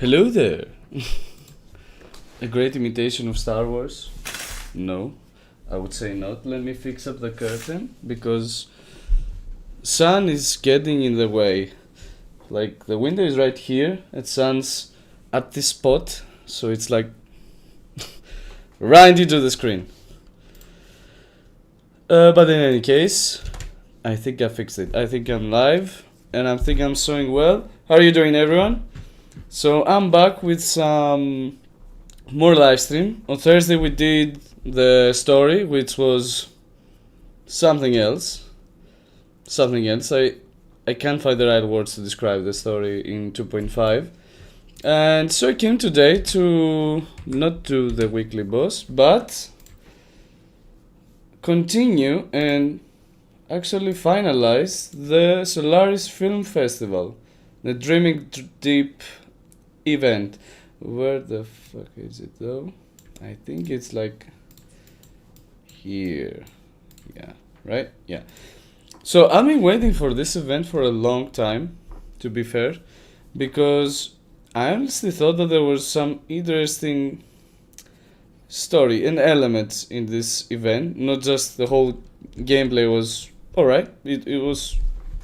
Hello there. A great imitation of Star Wars? No, I would say not. Let me fix up the curtain because sun is getting in the way. Like the window is right here, and sun's at this spot, so it's like right into the screen. But in any case, I think I fixed it. I think I'm live, and I think I'm showing well. How are you doing, everyone? So I'm back with some more live stream. On Thursday we did the story, which was something else. Something else. I can't find the right words to describe the story in 2.5. And so I came today to not do the weekly boss, but continue and actually finalize the Solaris Film Festival, the Dreaming Deep event. Where the fuck is it though? I think it's like here. Yeah, right? Yeah. So I've been waiting for this event for a long time, to be fair, because I honestly thought that there was some interesting story and elements in this event, not just the whole gameplay was alright, it was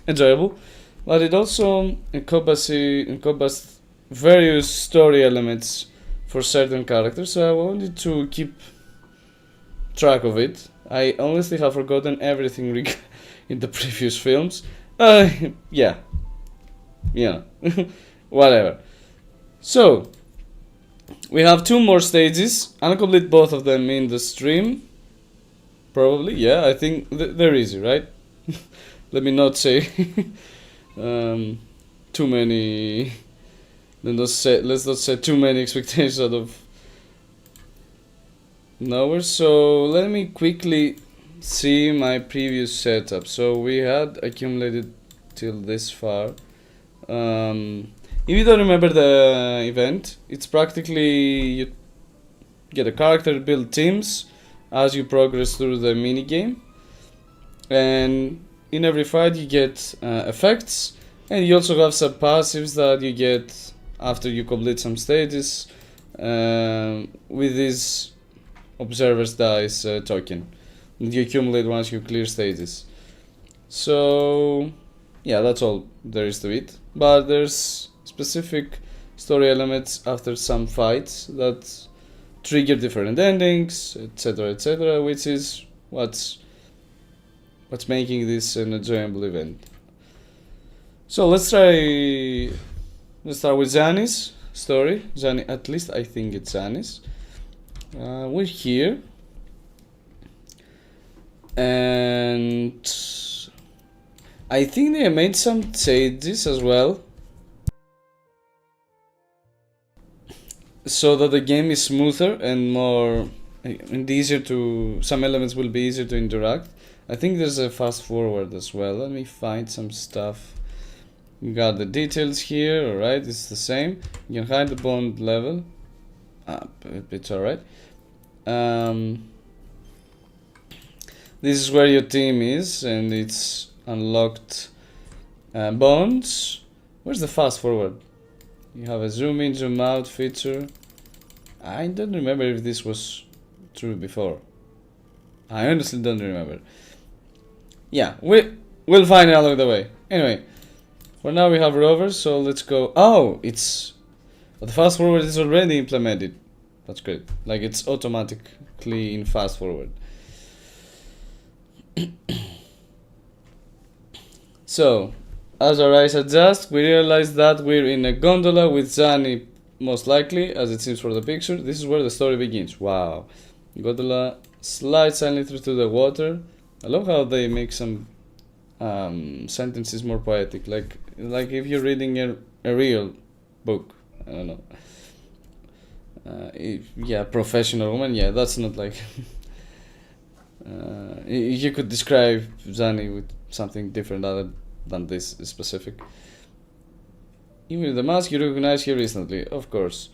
enjoyable, but it also encompassed various story elements for certain characters, so I wanted to keep track of it. I honestly have forgotten everything in the previous films. Yeah, whatever. So, we have two more stages. I'll complete both of them in the stream. Probably, yeah, I think they're easy, right? Let me not say too many. Let's not set too many expectations out of nowhere. So let me quickly see my previous setup. So we had accumulated till this far. If you don't remember the event, it's practically you get a character, build teams as you progress through the mini game, and in every fight you get effects, and you also have some passives that you get after you complete some stages with this observer's dice token that you accumulate once you clear stages. So yeah, that's all there is to it, but there's specific story elements after some fights that trigger different endings, etc., which is what's making this an enjoyable event. So let's start with Zani's story. Zani, at least I think it's Zani's. We're here, and I think they made some changes as well, so that the game is smoother and more and easier to. Some elements will be easier to interact. I think there's a fast forward as well. Let me find some stuff. You got the details here, alright, it's the same. You can hide the bond level. It's alright. This is where your team is, and it's unlocked bonds. Where's the fast forward? You have a zoom in, zoom out feature. I don't remember if this was true before. I honestly don't remember. Yeah, we'll find it along the way. Anyway, for now we have rovers, so let's go. Oh, the fast forward is already implemented. That's great. Like it's automatically in fast forward. So, as our eyes adjust, we realize that we're in a gondola with Zani, most likely, as it seems for the picture. This is where the story begins. Wow. Gondola slides silently through the water. I love how they make some sentences more poetic, like if you're reading a real book. I don't know. Professional woman. Yeah, that's not like. You could describe Zani with something different other than this specific. Even with the mask you recognize here recently, of course.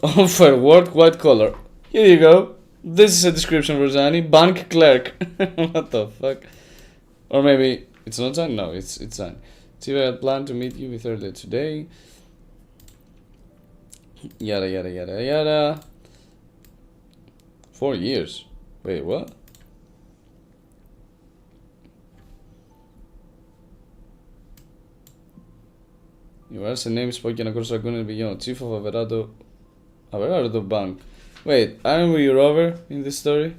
Offer work white collar. Here you go. This is a description for Zani. Bank clerk. What the fuck? Or maybe it's not Zani? No, it's Zani. See, I had planned to meet you with earlier today. Yada yada yada yada. 4 years. Wait, what? You are the name spoken across Lagoon and beyond. Chief of Averardo Bank. Wait, aren't we Rover in this story?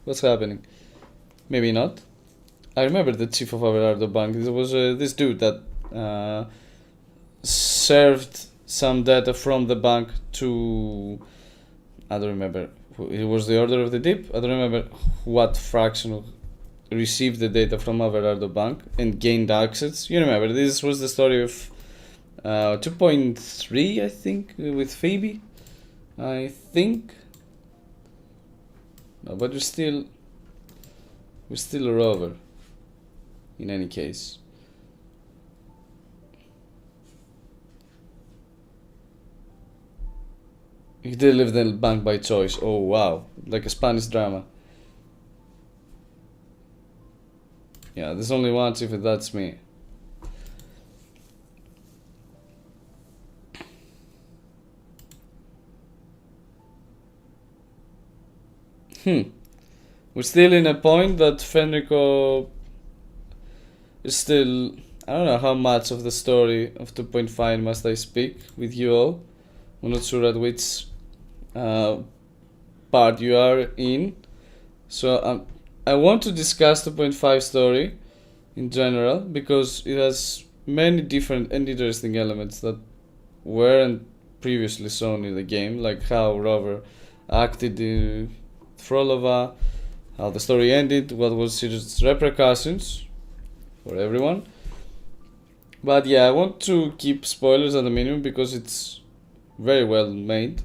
What's happening? Maybe not. I remember the chief of Averardo Bank. There was this dude that served some data from the bank to... I don't remember. It was the Order of the Deep. I don't remember what fraction received the data from Averardo Bank and gained access. You remember, this was the story of 2.3, I think, with Phoebe. I think. No, but we're still a rover. In any case. You did leave the bank by choice. Oh wow, like a Spanish drama. Yeah, there's only one chief, and that's me. We're still in a point that Fenrico is still... I don't know how much of the story of 2.5 must I speak with you all. I'm not sure at which part you are in. So I want to discuss 2.5 story in general because it has many different and interesting elements that weren't previously shown in the game, like how Rover acted in phrolova, how the story ended, what was its repercussions for everyone. But yeah, I want to keep spoilers at the minimum because it's very well made,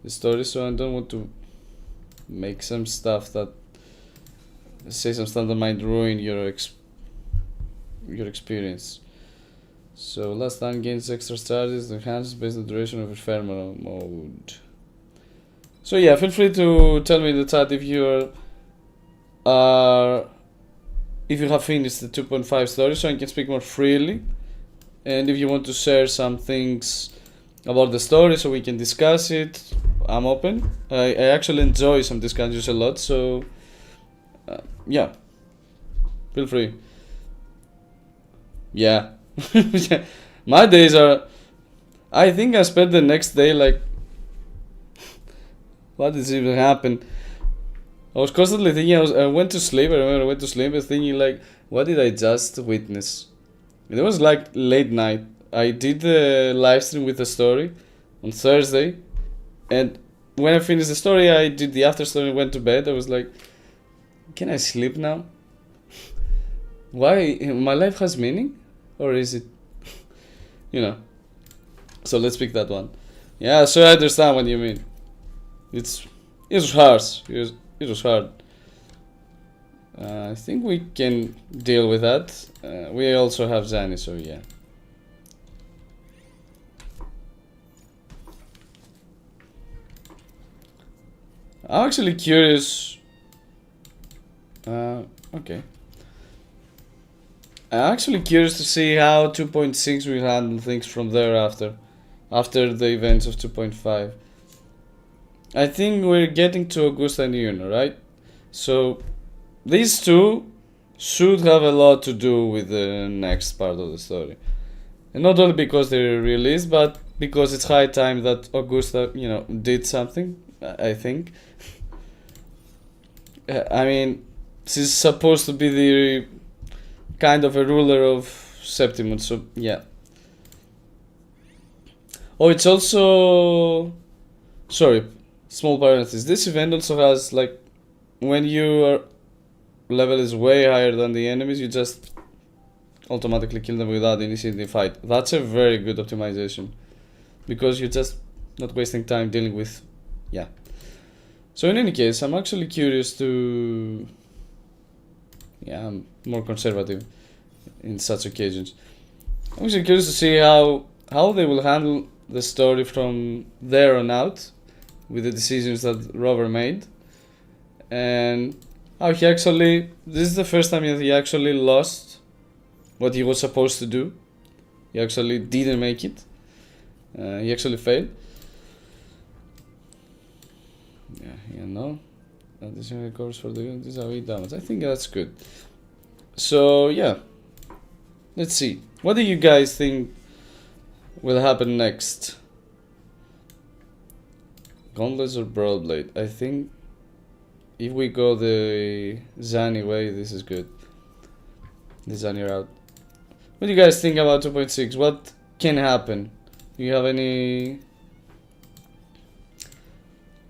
the story, so I don't want to make some stuff that might ruin your experience. So last time gains extra charges, enhances based on the duration of ephemeral mode. So yeah, feel free to tell me in the chat if you have finished the 2.5 story, so I can speak more freely, and if you want to share some things about the story so we can discuss it, I'm open. I actually enjoy some discussions a lot, so yeah, feel free. Yeah. My days are... I think I spent the next day like... What is even happened? I was constantly thinking, I went to sleep, I remember I went to sleep and thinking like, what did I just witness? And it was like late night. I did the live stream with the story on Thursday, and when I finished the story, I did the after story and went to bed. I was like, can I sleep now? Why? My life has meaning? Or is it, you know? So let's pick that one. Yeah, so I understand what you mean. It was harsh. It was hard. I think we can deal with that. We also have Zani, so yeah. I'm actually curious. Okay. I'm actually curious to see how 2.6 will handle things from thereafter, after the events of 2.5. I think we're getting to Augusta and Iona, right? So these two should have a lot to do with the next part of the story. And not only because they're released, but because it's high time that Augusta, did something, I think. I mean, she's supposed to be the kind of a ruler of Septimon, so yeah. Oh, it's also... Sorry, small parenthesis. This event also has, like, when your level is way higher than the enemies, you just automatically kill them without initiating the fight. That's a very good optimization, because you're just not wasting time dealing with... Yeah. So in any case, I'm actually curious to... Yeah, I'm more conservative in such occasions. I'm actually curious to see how they will handle the story from there on out, with the decisions that Rover made, and how he actually... This is the first time that he actually lost what he was supposed to do. He actually didn't make it. He actually failed. you know, additional cores for the units are 8 damage. I think that's good. So yeah, let's see. What do you guys think will happen next? Gauntlets or Broadblade? I think if we go the Zani way, this is good. The Zani route. What do you guys think about 2.6? What can happen? Do you have any,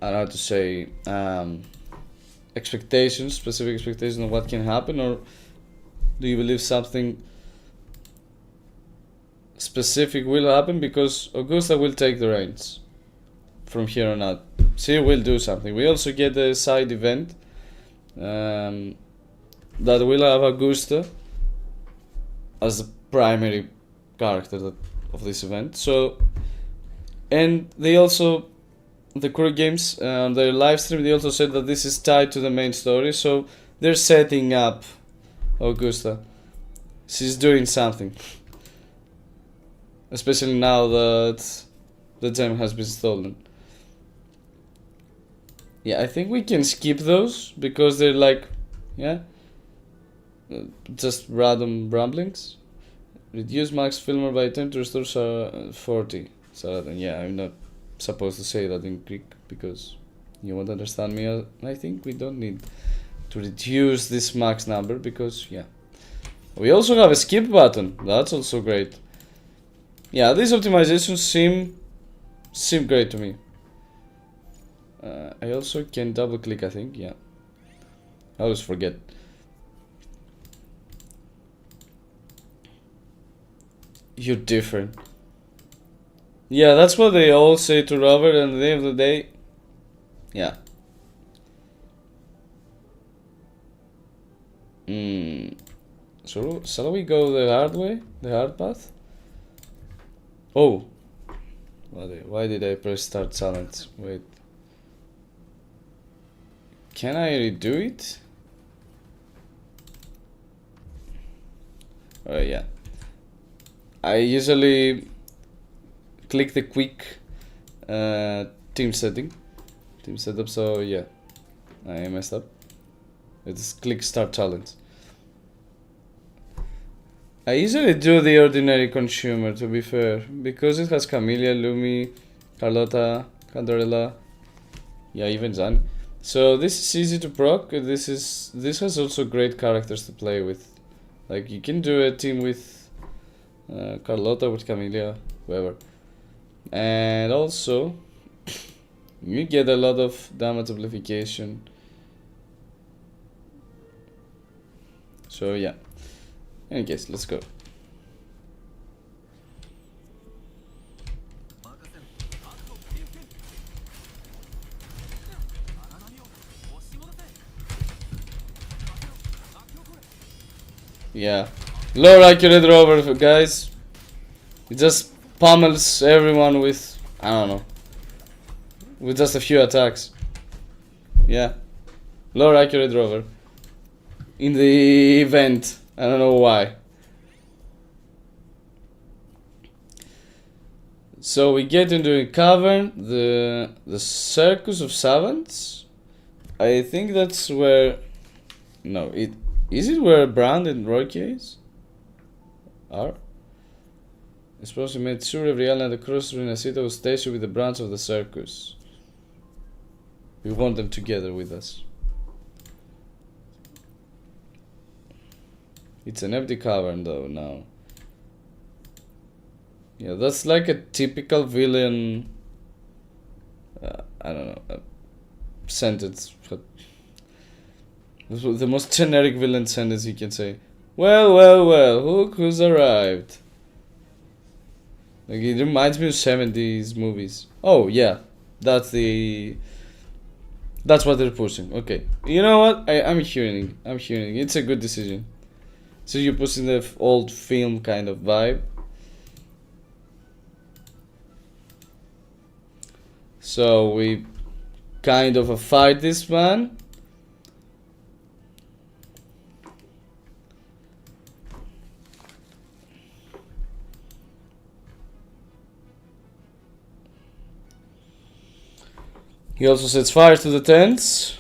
I don't know how to say, expectations, specific expectations of what can happen, or do you believe something specific will happen? Because Augusta will take the reins from here on out. She will do something. We also get a side event that will have Augusta as the primary character of this event. So, and they also, the Crew Games on their live stream, they also said that this is tied to the main story. So they're setting up Augusta. She's doing something, especially now that the gem has been stolen. Yeah, I think we can skip those because they're like, yeah, just random ramblings. Reduce max filmer by 10 to restore 40. So yeah, I'm not supposed to say that in Greek because you won't understand me. I think we don't need to reduce this max number because yeah. We also have a skip button. That's also great. Yeah, these optimizations seem great to me. I also can double click, I think, yeah. I always forget. You're different. Yeah, that's what they all say to Robert, and at the end of the day, yeah. So, shall we go the hard way? The hard path? Oh. Why did I press start challenge? Wait. Can I redo it? Yeah. I usually click the quick team setup, so yeah, I messed up. It's click start challenge. I usually do the ordinary consumer, to be fair, because it has Camellia, Lumi, Carlotta, Cantorella, yeah, even Zan. So this is easy to proc. This has also great characters to play with. Like you can do a team with Carlotta, with Camellia, whoever, and also you get a lot of damage amplification. So yeah. In any case, let's go. Yeah, low accurate rover, guys. It just pummels everyone with, I don't know, with just a few attacks. Yeah, low accurate rover in the event. I don't know why. So we get into a cavern, the Circus of Savants. I think that's where, no, is it where Brand and Rocky are? It's supposed to make sure every island across Renacita will station with the branch of the circus. We want them together with us. It's an empty cavern though now. Yeah, that's like a typical villain. I don't know. Sentence. The most generic villain sentence you can say. Well, look who's arrived. Like it reminds me of 70s movies. Oh yeah, that's what they're pushing. Okay, you know what? I'm hearing. It's a good decision. So you're pushing the old film kind of vibe. So we kind of fight this man. He also sets fire to the tents,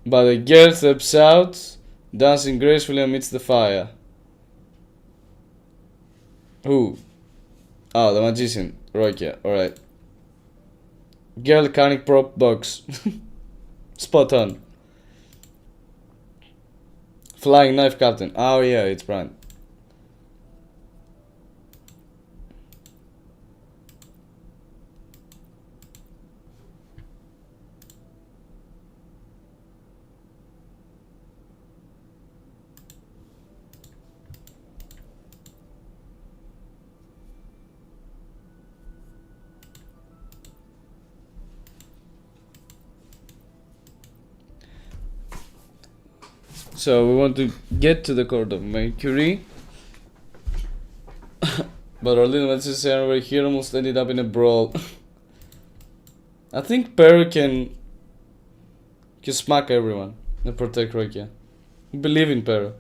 but a girl steps out, dancing gracefully amidst the fire. Who? Oh, the magician. Rokia, alright. Girl carrying prop box. Spot on. Flying knife captain. Oh yeah, it's Brian. So we want to get to the court of Mercury. But our little messages over here almost ended up in a brawl. I think Perry can smack everyone and protect Rokia. Believe in Perry.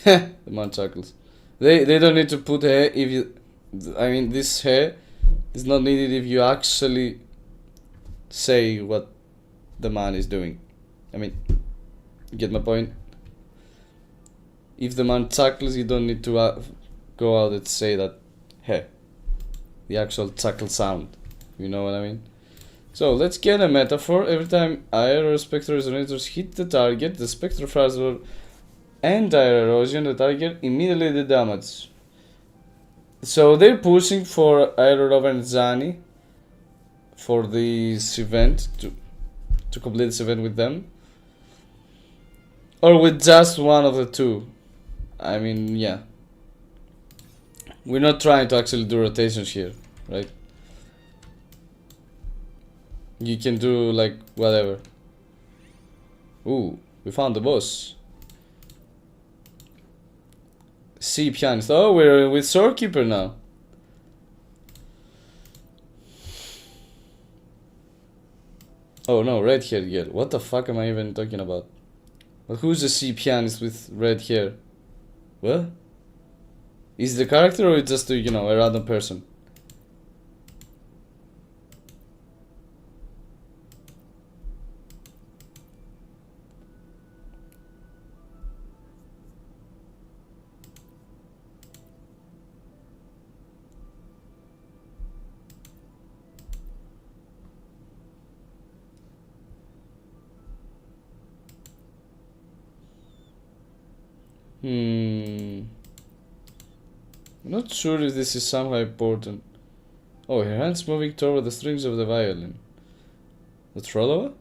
The man chuckles. They don't need to put hair if you... I mean, this hair is not needed if you actually say what the man is doing. I mean, you get my point? If the man chuckles, you don't need to go out and say that, hey, the actual chuckle sound. You know what I mean? So let's get a metaphor. Every time air or spectral resonators hit the target, the spectral frazzler and air erosion, the target immediately the damage. So they're pushing for Aerorov and Zani for this event, to complete this event with them. Or with just one of the two. I mean, yeah. We're not trying to actually do rotations here, right? You can do like whatever. Ooh, we found the boss. Sea pianist. Oh, we're with Swordkeeper now. Oh no, red hair girl. What the fuck am I even talking about? But who's the sea pianist with red hair? What? Is the character or just a, a random person? I'm not sure if this is somehow important. Oh, her hands moving toward the strings of the violin. The phrolova?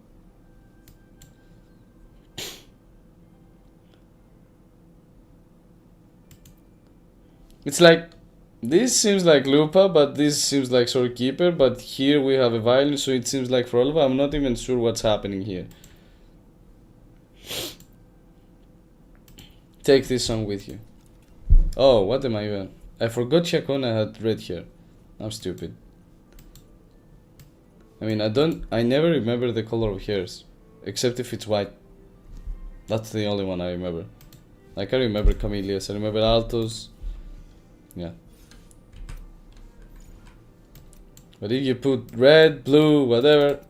It's like, this seems like Lupa, but this seems like Swordkeeper, but here we have a violin, so it seems like phrolova. I'm not even sure what's happening here. Take this song with you. Oh, what am I even? I forgot Chacona had red hair. I'm stupid. I mean, I never remember the color of hairs. Except if it's white. That's the only one I remember. I can't remember Camellias, I remember Altos. Yeah. But if you put red, blue, whatever,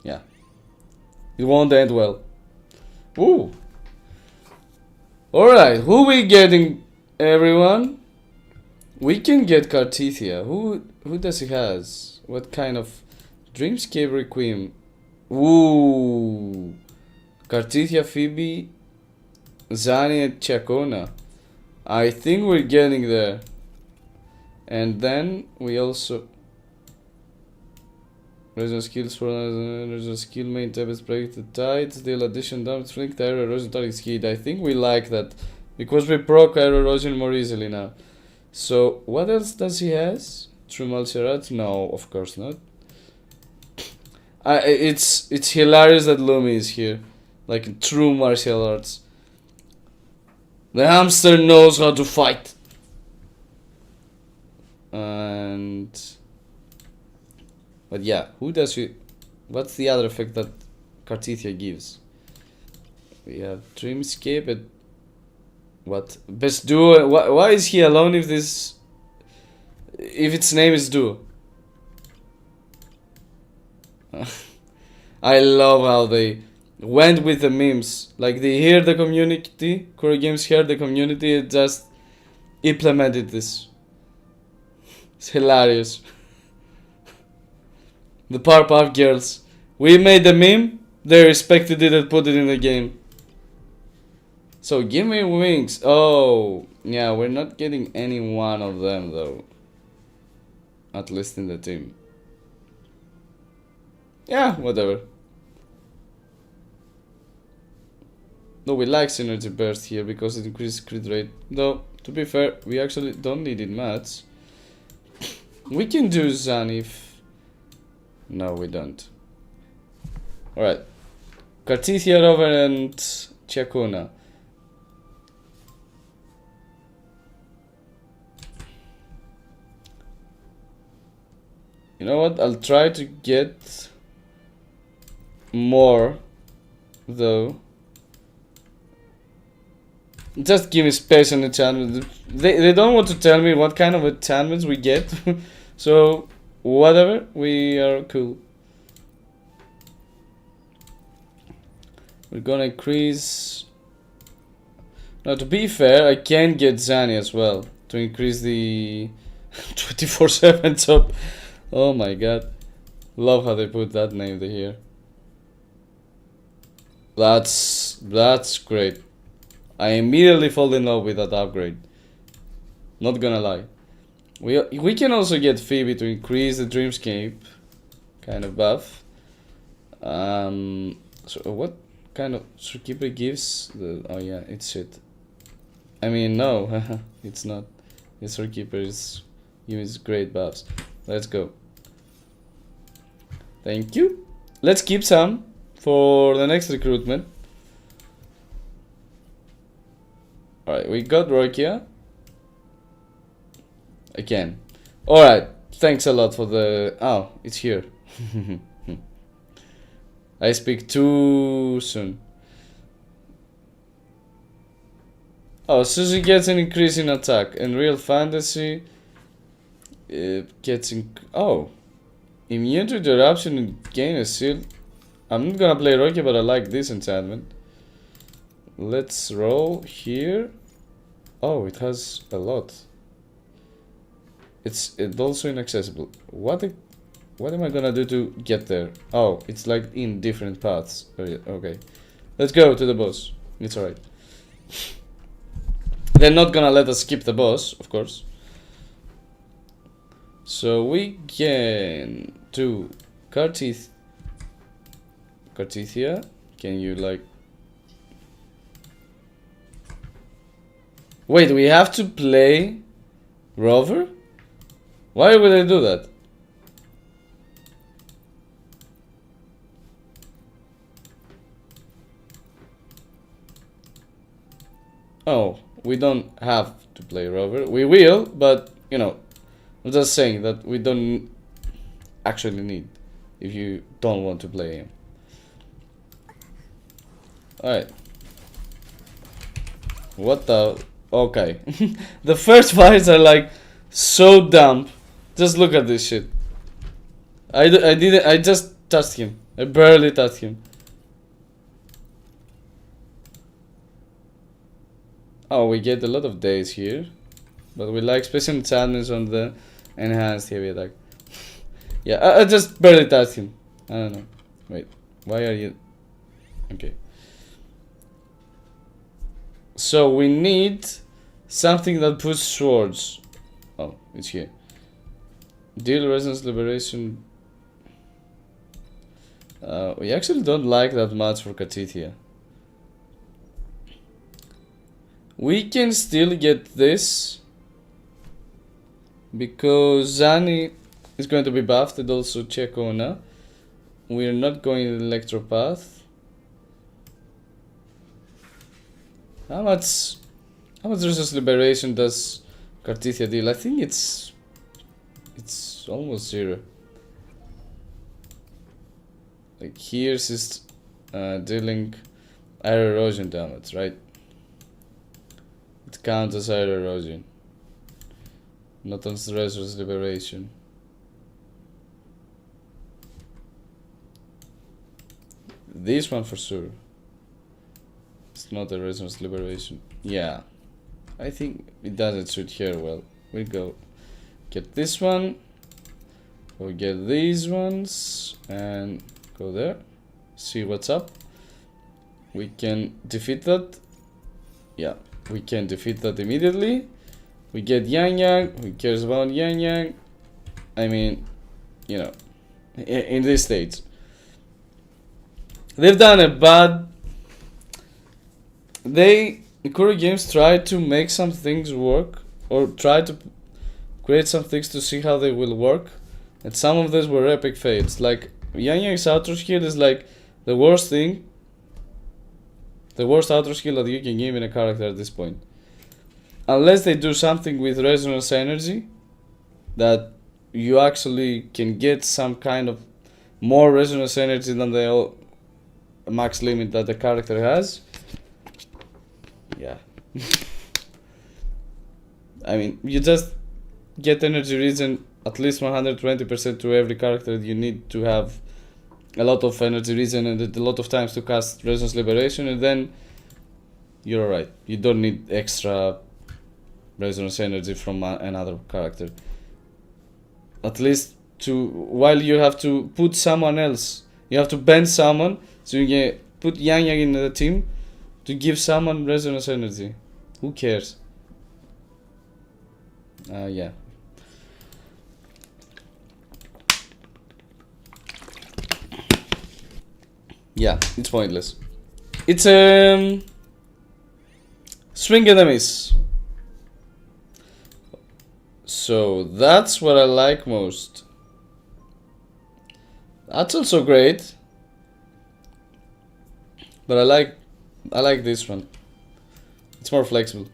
yeah, it won't end well. Ooh. Alright, who we getting, everyone? We can get Cartithia. Who does he has? What kind of Dreamscape Requiem? Ooh. Cartithia, Phoebe, Zani and Chacona. I think we're getting there. And then we also Resident skills for Resident skill main tab is break the tides, deal addition damage, flank the air erosion target hit. I think we like that. Because we proc air erosion more easily now. So what else does he has? True martial arts? No, of course not. It's hilarious that Lumi is here. Like true martial arts. The hamster knows how to fight. And but yeah, who does we? What's the other effect that Cartithia gives? We have Dreamscape and what? Best duo. Why is he alone if this if its name is Do. I love how they went with the memes. Like they hear the community, Core Games heard the community, and just implemented this. It's hilarious. The Powerpuff Girls. We made the meme, they respected it and put it in the game. So give me wings. Oh, yeah, we're not getting any one of them though. At least in the team. Yeah, whatever. No, we like Synergy Burst here because it increases crit rate. Though, to be fair, we actually don't need it much. We can do Zanif. No, we don't. Alright. Cartithia, Rover, and Chakuna. You know what? I'll try to get more, though. Just give me space on enchantments. They don't want to tell me what kind of enchantments we get. So, whatever, we are cool. We're gonna increase... Now, to be fair, I can get Zani as well. To increase the 24/7 top. Oh my god. Love how they put that name here. That's great. I immediately fall in love with that upgrade. Not gonna lie. We can also get Phoebe to increase the Dreamscape kind of buff. So what kind of Zookeeper gives the... Oh yeah, it's shit. I mean, no, it's not. The Zookeeper gives great buffs. Let's go. Thank you. Let's keep some for the next recruitment. Alright, we got Rokia. Again. Alright, thanks a lot for the... Oh, it's here. I speak too soon. Oh, Suzy gets an increase in attack. In Real Fantasy, it gets... Oh. Immune to interruption and gain a shield. I'm not gonna play Rocky, but I like this enchantment. Let's roll here. Oh, it has a lot. It's also inaccessible. What am I gonna do to get there? Oh, it's like in different paths. Oh, yeah, okay. Let's go to the boss. It's alright. They're not gonna let us skip the boss, of course. So we can do Cartithia. Can you like... Wait, we have to play Rover? Why would I do that? Oh, we don't have to play Rover. We will, but, you know, I'm just saying that we don't actually need if you don't want to play him. Alright. What the... Okay. The first fights are like so dumb. Just look at this shit. I just touched him. I barely touched him. Oh, we get a lot of days here. But we like special enchantments on the enhanced heavy attack. Yeah, I just barely touched him. I don't know. Wait, why are you... Okay. So we need something that puts swords. Oh, it's here. Deal Resonance Liberation. We actually don't like that much for Cartithia. We can still get this because Zani is going to be buffed and also Chekona. We're not going to Electropath. How much Resonance Liberation does Cartithia deal? I think it's almost 0. Like here's is dealing air erosion damage, right? It counts as air erosion. Not on Resource Liberation. This one for sure. It's not a Resource Liberation. Yeah. I think it doesn't suit here well. We go get this one. We'll get these ones and go there. See what's up. We can defeat that. Yeah, we can defeat that immediately. We get Yang Yang. Who cares about Yang Yang? I mean, you know, in this stage. They've done it, but Ikuro Games tried to make some things work, or try to create some things to see how they will work, and some of those were epic fails. Like Yang Yang's outro skill is like the worst thing, the worst outro skill that you can give in a character at this point. Unless they do something with resonance energy, that you actually can get some kind of more resonance energy than the max limit that the character has. Yeah. I mean, you just get energy regen at least 120% to every character. You need to have a lot of energy regen and a lot of times to cast Resonance Liberation, and then you're alright. You don't need extra resonance energy from another character. At least while you have to put someone else, you have to bend someone, so you can put Yang Yang in the team to give someone resonance energy. Who cares? Yeah. Yeah, it's pointless. It's swing and a miss. So that's what I like most. That's also great, but I like this one. It's more flexible.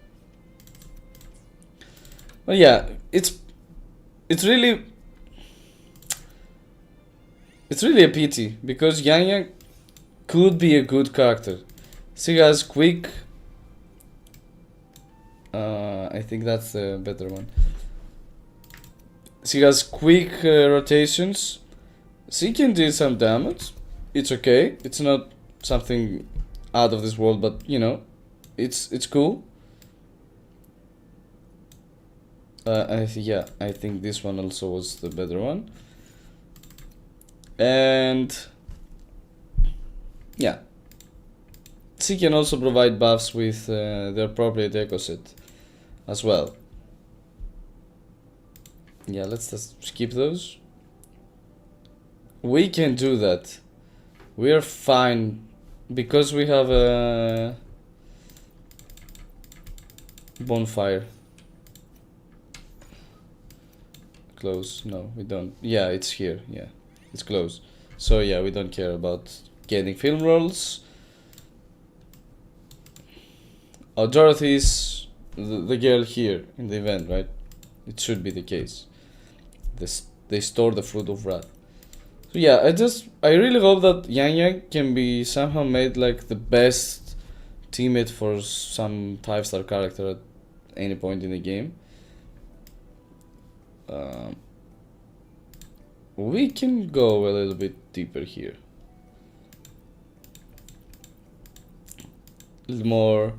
But yeah, it's really a pity, because Yang Yang could be a good character. She has quick. I think that's the better one. She has quick rotations. She can do some damage. It's okay. It's not something out of this world, but you know, it's cool. I think this one also was the better one. And yeah, she can also provide buffs with the appropriate echo set as well. Yeah, let's just skip those. We can do that. We are fine because we have a bonfire. Close. No, we don't. Yeah, it's here. Yeah, it's close. So yeah, we don't care about getting film rolls. Oh, Dorothy is the girl here in the event, right? It should be the case. They store the fruit of wrath. So yeah, I really hope that Yang Yang can be somehow made like the best teammate for some 5-star character at any point in the game. We can go a little bit deeper here. A little more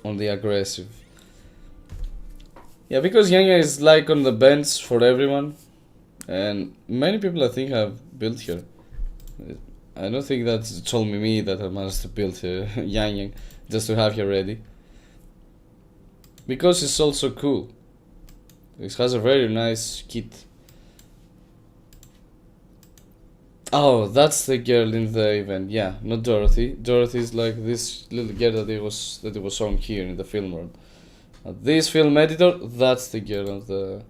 on the aggressive. Yeah, because Yang Yang is like on the bench for everyone, and many people I think have built here. I don't think that's told me that I managed to build Yang Yang just to have her ready. Because it's also cool. It has a very nice kit. Oh, that's the girl in the event. Yeah, not Dorothy. Dorothy is like this little girl that it was shown here in the film world. This film editor, that's the girl of the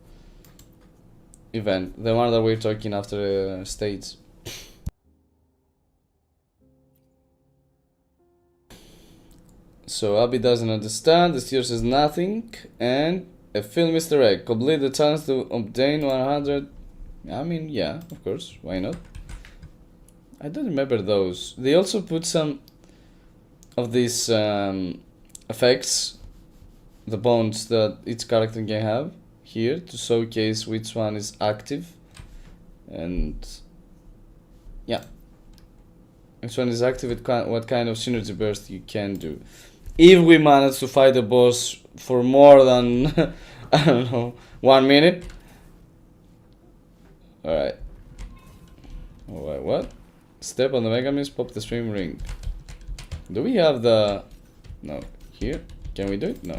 event, the one that we're talking after stage. So Abby doesn't understand, the steer says nothing, and a film Mr. Egg. Complete the chance to obtain 100. I mean, yeah, of course, why not? I don't remember those. They also put some of these effects the bonds that each character can have here to showcase which one is active, and yeah, which one is active, what kind of synergy burst you can do. If we manage to fight the boss for more than I don't know, 1 minute. Alright. Alright, what? Step on the Megamist, pop the swim ring. Do we have the... No. Here? Can we do it? No.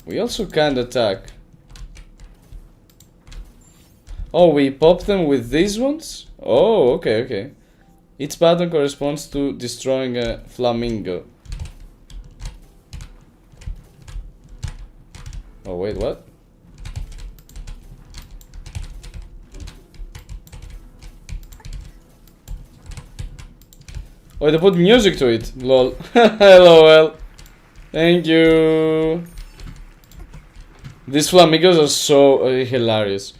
We also can't attack. Oh, we pop them with these ones? Oh, okay, okay. Each button corresponds to destroying a flamingo. Oh, wait, what? Oh, they put music to it. Lol. LOL. Thank you. These flamingos are so hilarious.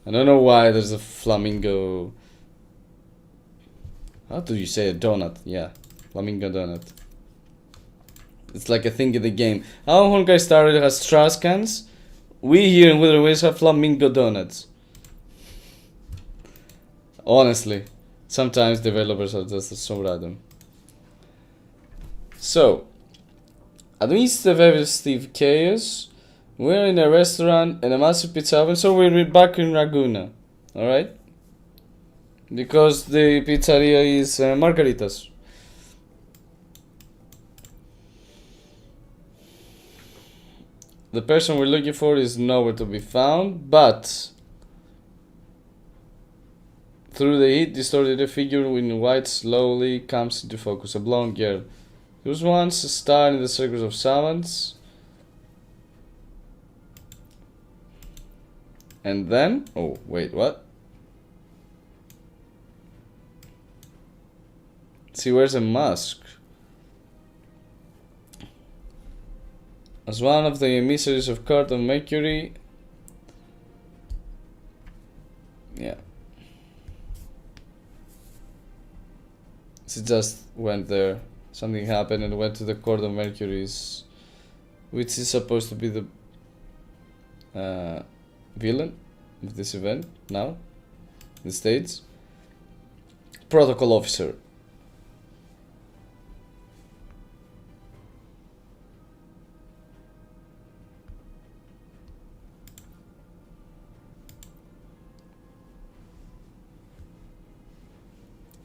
I don't know why there's a flamingo. How do you say a donut? Yeah, flamingo donut. It's like a thing in the game. Our Honkai Star Rail has trash cans. We here in Wuthering have flamingo donuts. Honestly, sometimes developers are just so random. So, amidst the festive chaos, we're in a restaurant and a massive pizza oven, so we're back in Laguna. Alright? Because the pizzeria is Margaritas. The person we're looking for is nowhere to be found, but through the heat, distorted figure in white slowly comes into focus. A blonde girl. She was once a star in the circus of savants. And then... Oh, wait, what? She wears a mask. As one of the emissaries of Court of Mercury. Yeah. She just went there. Something happened and went to the Court of Mercury's, which is supposed to be the villain of this event now. The stage. Protocol officer.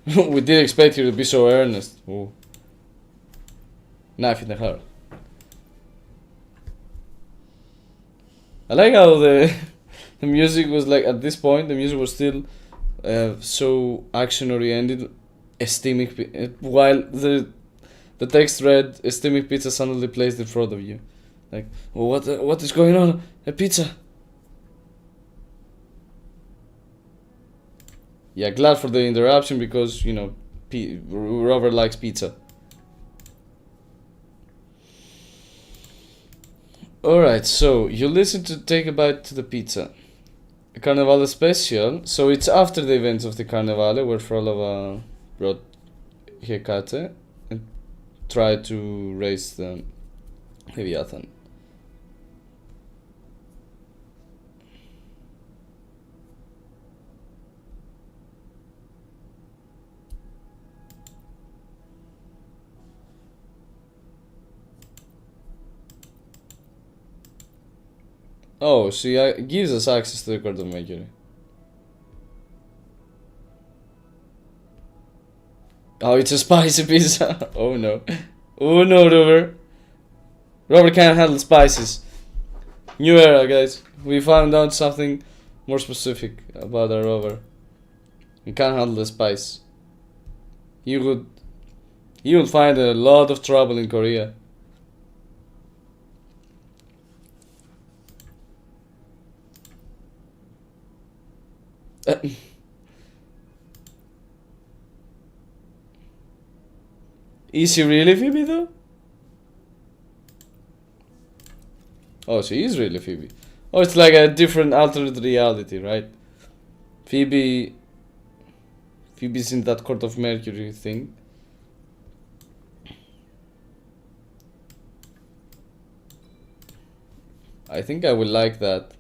We didn't expect you to be so earnest. Ooh. Knife in the heart. I like how the music was like, at this point the music was still so action oriented, esteemic, while the text read esteemic pizza suddenly placed in front of you. Like, oh, what is going on? A pizza. Yeah, glad for the interruption because, you know, Robert likes pizza. Alright, so you listen to Take a Bite to the Pizza. A Carnevale special, so it's after the events of the Carnevale where Frolova brought Hecate and tried to raise the Leviathan. Oh, she gives us access to the Court of Mercury. Oh, it's a spicy pizza. Oh no. Oh no, Robert. Robert can't handle spices. New era, guys. We found out something more specific about our Robert. He can't handle the spice. He would find a lot of trouble in Korea. Is she really Phoebe though? Oh, she is really Phoebe. Oh, it's like a different alternate reality, right? Phoebe's in that Court of Mercury thing. I think I will like that.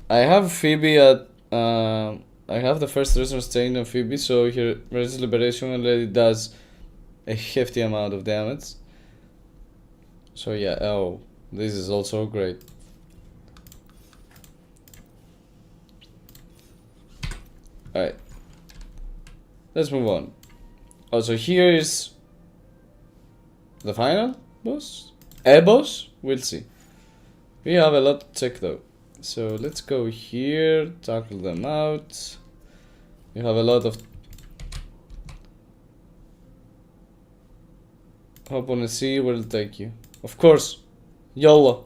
I have Phoebe at I have the first resource chain on Phoebe, so her resist liberation already does a hefty amount of damage. So yeah, oh, this is also great. Alright, let's move on. Also, here is the final boss? A boss? We'll see. We have a lot to check though. So let's go here, tackle them out. We have a lot of hop on a sea where it'll take you. Of course, YOLO.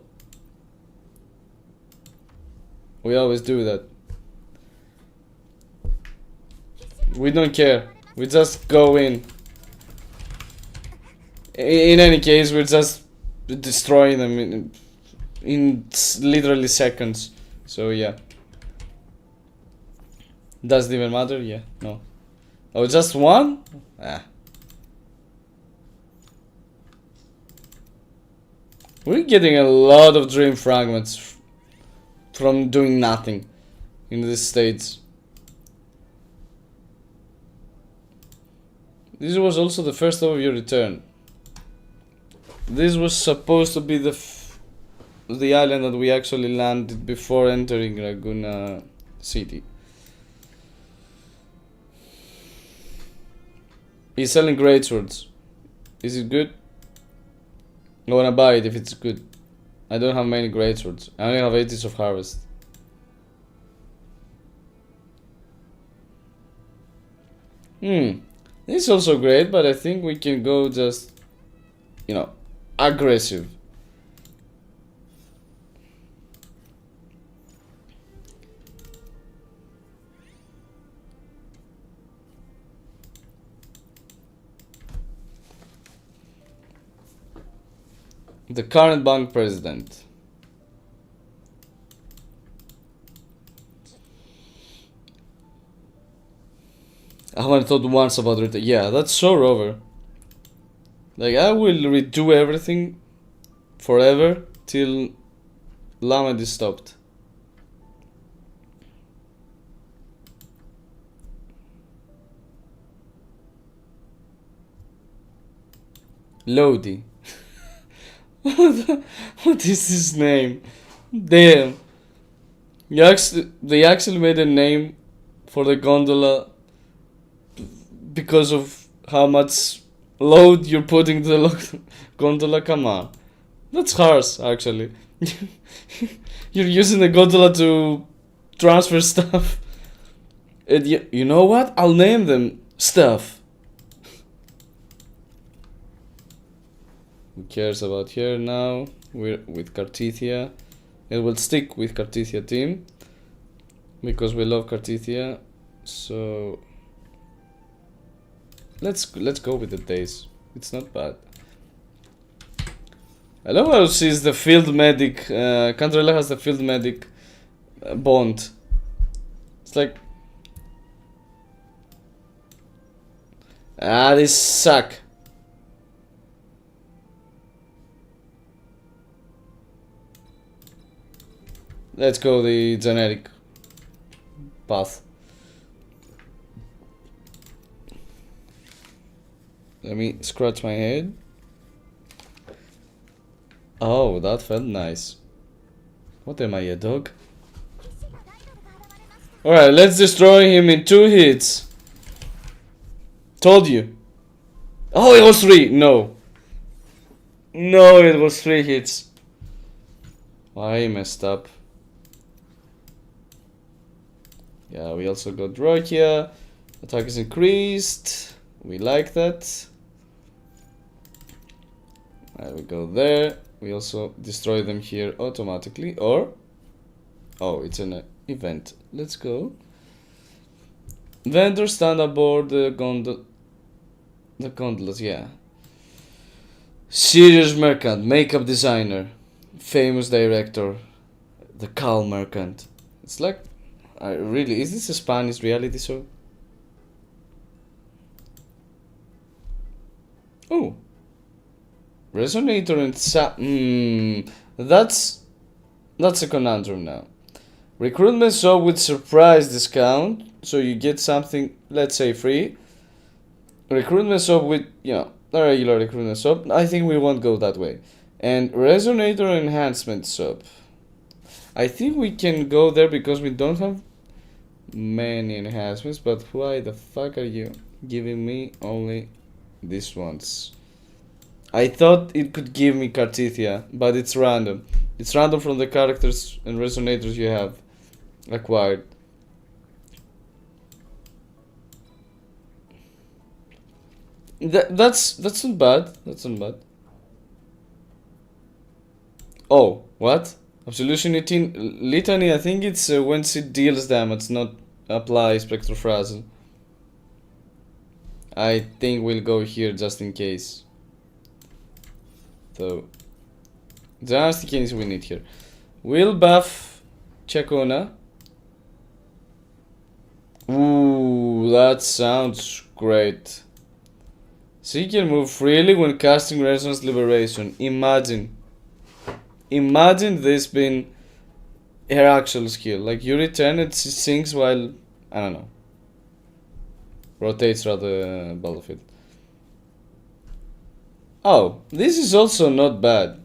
We always do that. We don't care. We just go in. In any case, we're just destroying them in literally seconds. So yeah. Does it even matter? Yeah. No. Oh, just one? Ah. We're getting a lot of dream fragments from doing nothing in this stage. This was also the first of your return. This was supposed to be the island that we actually landed before entering Laguna City. He's selling great swords. Is it good? I wanna buy it if it's good. I don't have many great swords. I only have 80s of harvest. This is also great, but I think we can go just, you know, aggressive. The current bank president. I haven't thought once about it. Yeah, that's so Rover. Like, I will redo everything forever till Lamed is stopped. Lodi. What is his name? Damn. They actually made a name for the gondola because of how much load you're putting to the gondola. Come on. That's harsh, actually. You're using the gondola to transfer stuff. And you know what? I'll name them stuff. Who cares about here now? We're with Cartithia. It will stick with Cartithia team because we love Cartithia. So let's go with the days. It's not bad. I love how she's the field medic. Cantarella has the field medic bond. It's like, these suck. Let's go the generic path. Let me scratch my head. Oh, that felt nice. What am I, a dog? Alright, let's destroy him in 2 hits. Told you. Oh, it was 3. No. No, it was 3 hits. I messed up. Yeah, we also got Rokia. Attack is increased. We like that. Alright, we go there. We also destroy them here automatically. Or, oh, it's an event. Let's go. Vendor stand aboard the gondolas, yeah. Serious merchant, makeup designer, famous director, the calm merchant. It's like, really, is this a Spanish reality show? Oh, resonator and That's a conundrum now. Recruitment shop with surprise discount, so you get something, let's say, free. Recruitment shop with, a regular recruitment shop. I think we won't go that way. And resonator enhancement shop. I think we can go there because we don't have many enhancements, but why the fuck are you giving me only these ones? I thought it could give me Cartithia, but it's random. It's random from the characters and resonators you have acquired. That's not bad. That's not bad. Oh, what? Absolution Litany, I think it's when it deals damage, not applies Spectrophrasal. I think we'll go here just in case. So, just in case we need here. We'll buff Chacona. Ooh, that sounds great. So you can move freely when casting Resonance Liberation. Imagine this being her actual skill. Like, you return it, she sinks while, I don't know, rotates around the battlefield. Oh, this is also not bad.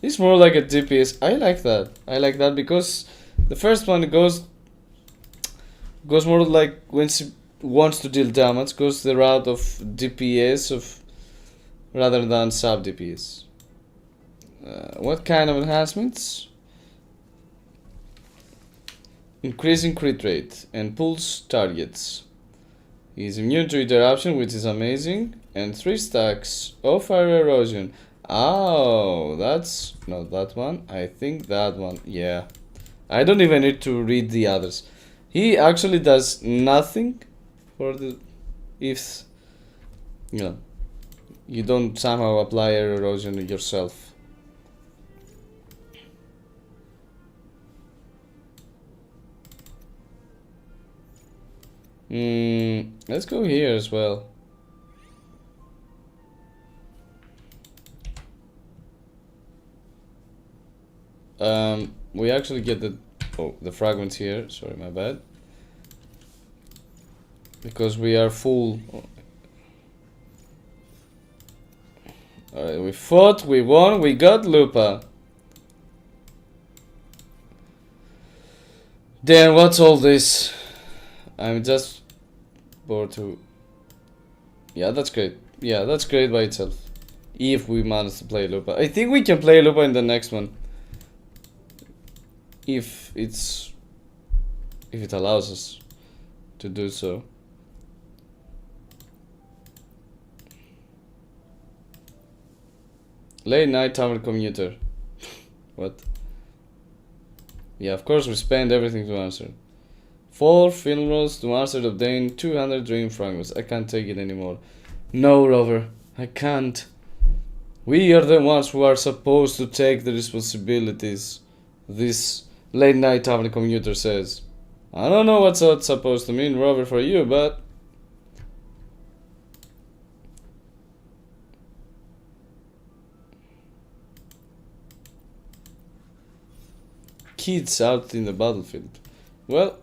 It's more like a DPS. I like that because the first one goes more like when she wants to deal damage, goes the route of DPS rather than sub DPS. What kind of enhancements? Increasing crit rate and pulls targets. He's immune to interruption, which is amazing, and 3 stacks of fire erosion. Oh, that's not that one. I think that one. Yeah, I don't even need to read the others. He actually does nothing for the if you don't somehow apply air erosion yourself. Let's go here as well. We actually get the fragments here. Sorry, my bad. Because we are full. Alright, we fought, we won, we got Lupa. Then what's all this? I'm just bored to... Yeah, that's great. Yeah, that's great by itself. If we manage to play Lupa. I think we can play Lupa in the next one. If it allows us to do so. Late night tavern commuter. What? Yeah, of course we spend everything to answer. 4 film rolls to answer to obtain 200 dream fragments. I can't take it anymore. No, Rover, I can't. We are the ones who are supposed to take the responsibilities. This late night tavern commuter says. I don't know what's that supposed to mean, Rover, for you, but... Kids out in the battlefield. Well...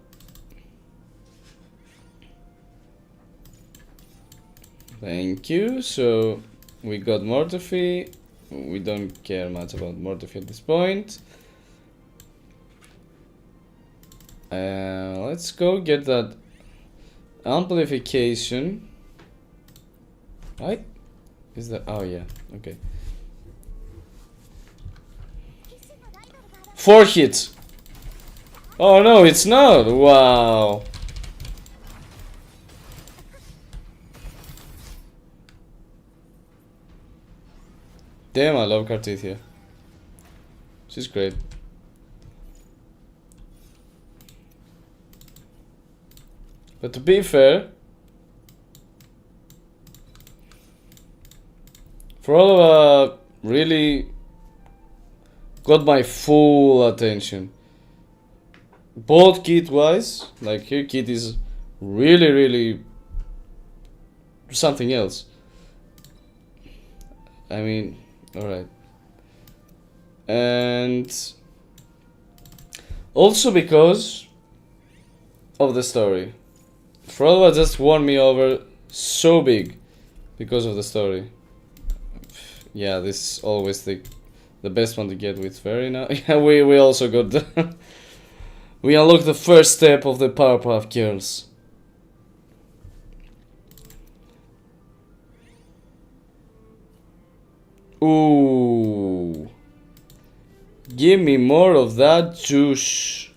Thank you. So we got Mortophy. We don't care much about Mortophy at this point. Let's go get that amplification. Right? Is that? Oh yeah. Okay. 4 hits. Oh no, it's not. Wow. Damn, I love Cartithia. She's great. But to be fair, phrolova really got my full attention. Both kit wise, like her kit is really something else. I mean, alright. And also because of the story. Phrolova just won me over so big because of the story. Yeah, this is always the best one to get with Fairy now. Yeah, we also got the we unlocked the first step of the Powerpuff Girls. Ooh. Give me more of that juice.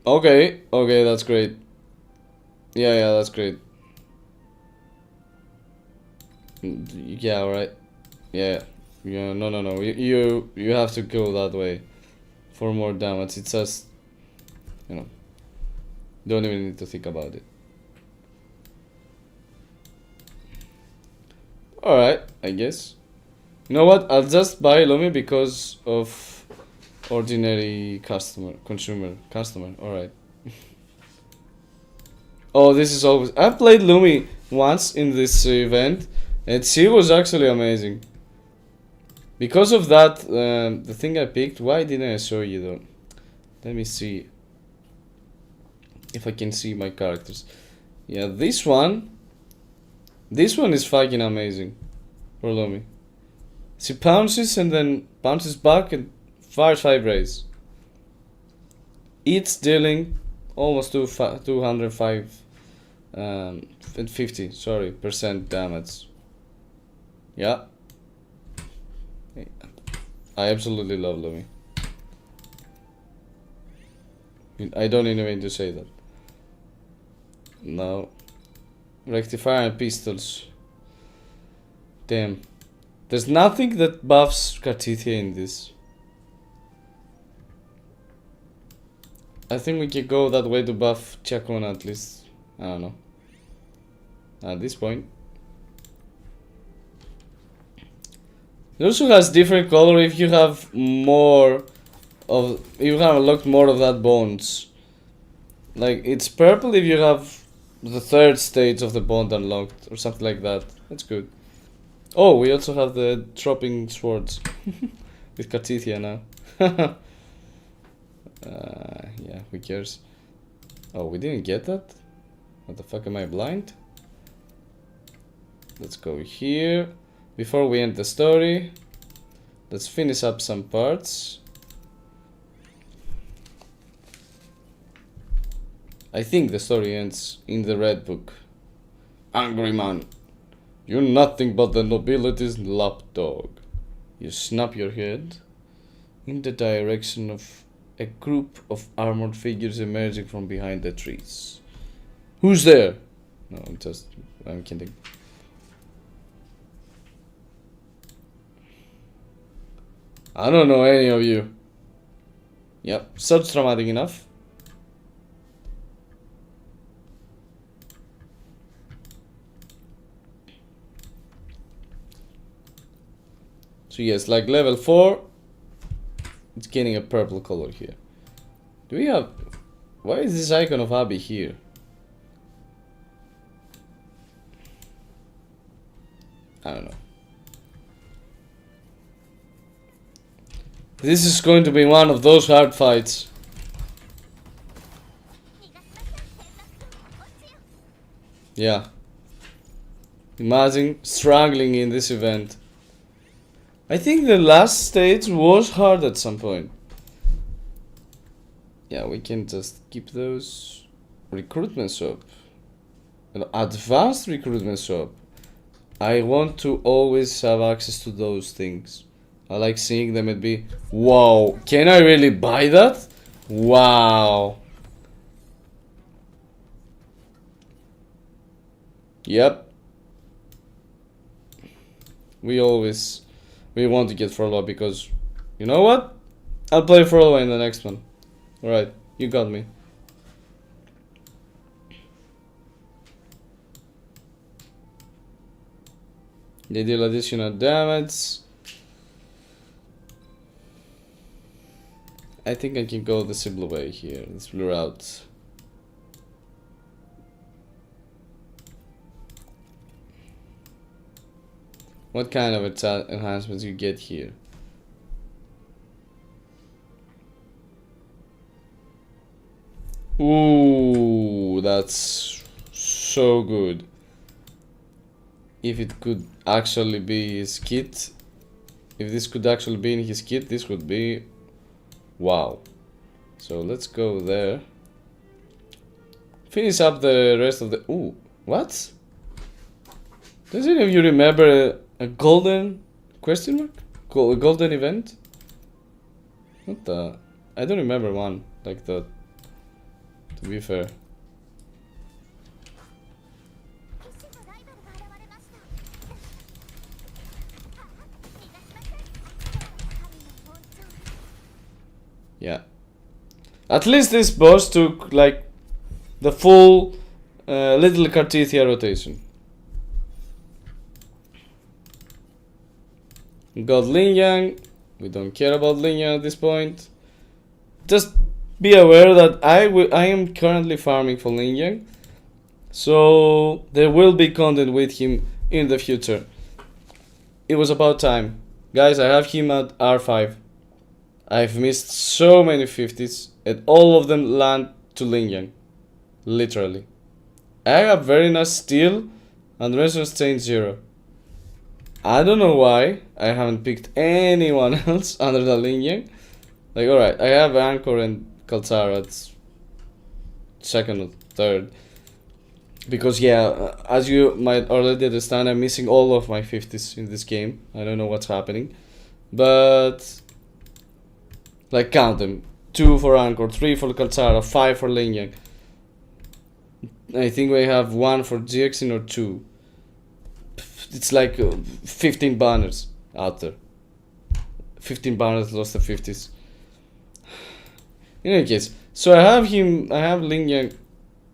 Okay, okay, that's great. Yeah, that's great. Yeah, alright. Yeah, no. You have to go that way for more damage. It's just, you know, don't even need to think about it. Alright, I guess. You know what? I'll just buy Lumi because of ordinary customer. Alright. Oh, this is always... I played Lumi once in this event, and she was actually amazing. Because of that, the thing I picked, why didn't I show you though? Let me see if I can see my characters. Yeah, this one is fucking amazing for Lumi. She pounces and then bounces back and fires 5 rays. Each dealing almost 205 and 50, sorry, percent damage. Yeah. I absolutely love Lumi. I don't even need to say that. No. Rectifier and pistols. Damn. There's nothing that buffs Cartithia in this. I think we can go that way to buff Chacon at least. I don't know. At this point. It also has different color if you have more of... You have unlocked more of that bones. Like, it's purple if you have the 3rd stage of the bond unlocked. Or something like that. That's good. Oh, we also have the dropping swords. With Cartithia now. Yeah, who cares? Oh, we didn't get that? What the fuck, am I blind? Let's go here. Before we end the story, let's finish up some parts. I think the story ends in the red book. Angry man, you're nothing but the nobility's lapdog. You snap your head in the direction of a group of armored figures emerging from behind the trees. Who's there? No, I'm kidding. I don't know any of you. Yep, such dramatic enough. So yes, like level 4, it's getting a purple color here. Do we have... Why is this icon of Abby here? I don't know. This is going to be one of those hard fights. Yeah. Imagine struggling in this event. I think the last stage was hard at some point. Yeah, we can just keep those. Recruitment shop. An advanced recruitment shop. I want to always have access to those things. I like seeing them and be, wow, can I really buy that? Wow. Yep. We want to get phrolova because, you know what? I'll play phrolova in the next one. Alright, you got me. They deal additional damage. I think I can go the simple way here, this blue route. what kind of enhancements you get here. Ooh, that's so good. If it could actually be his kit, if this could actually be in his kit, this would be wow. So let's go there. Finish up the rest of the. Ooh, what? Does any of you remember a golden question mark? A golden event? What the? I don't remember one like that. To be fair. Yeah. At least this boss took like the full little Cartithia rotation. Got Lin Yang. We don't care about Lin Yang at this point. Just be aware that I am currently farming for Lin Yang. So there will be content with him in the future. It was about time. Guys, I have him at R5. I've missed so many 50s and all of them land to Lin Yang. Literally. I have very nice steel and resonance chain 0. I don't know why I haven't picked anyone else under the Lin Yang. Like, alright, I have Anchor and Kaltara at second or third. Because, yeah, as you might already understand, I'm missing all of my 50s in this game. I don't know what's happening. But, like, count them. 2 for Anchor, 3 for Kaltara, 5 for Lin Yang. I think we have 1 for GXin or 2. It's like 15 banners out there. 15 banners lost the 50s. In any case, so I have Lin Yang,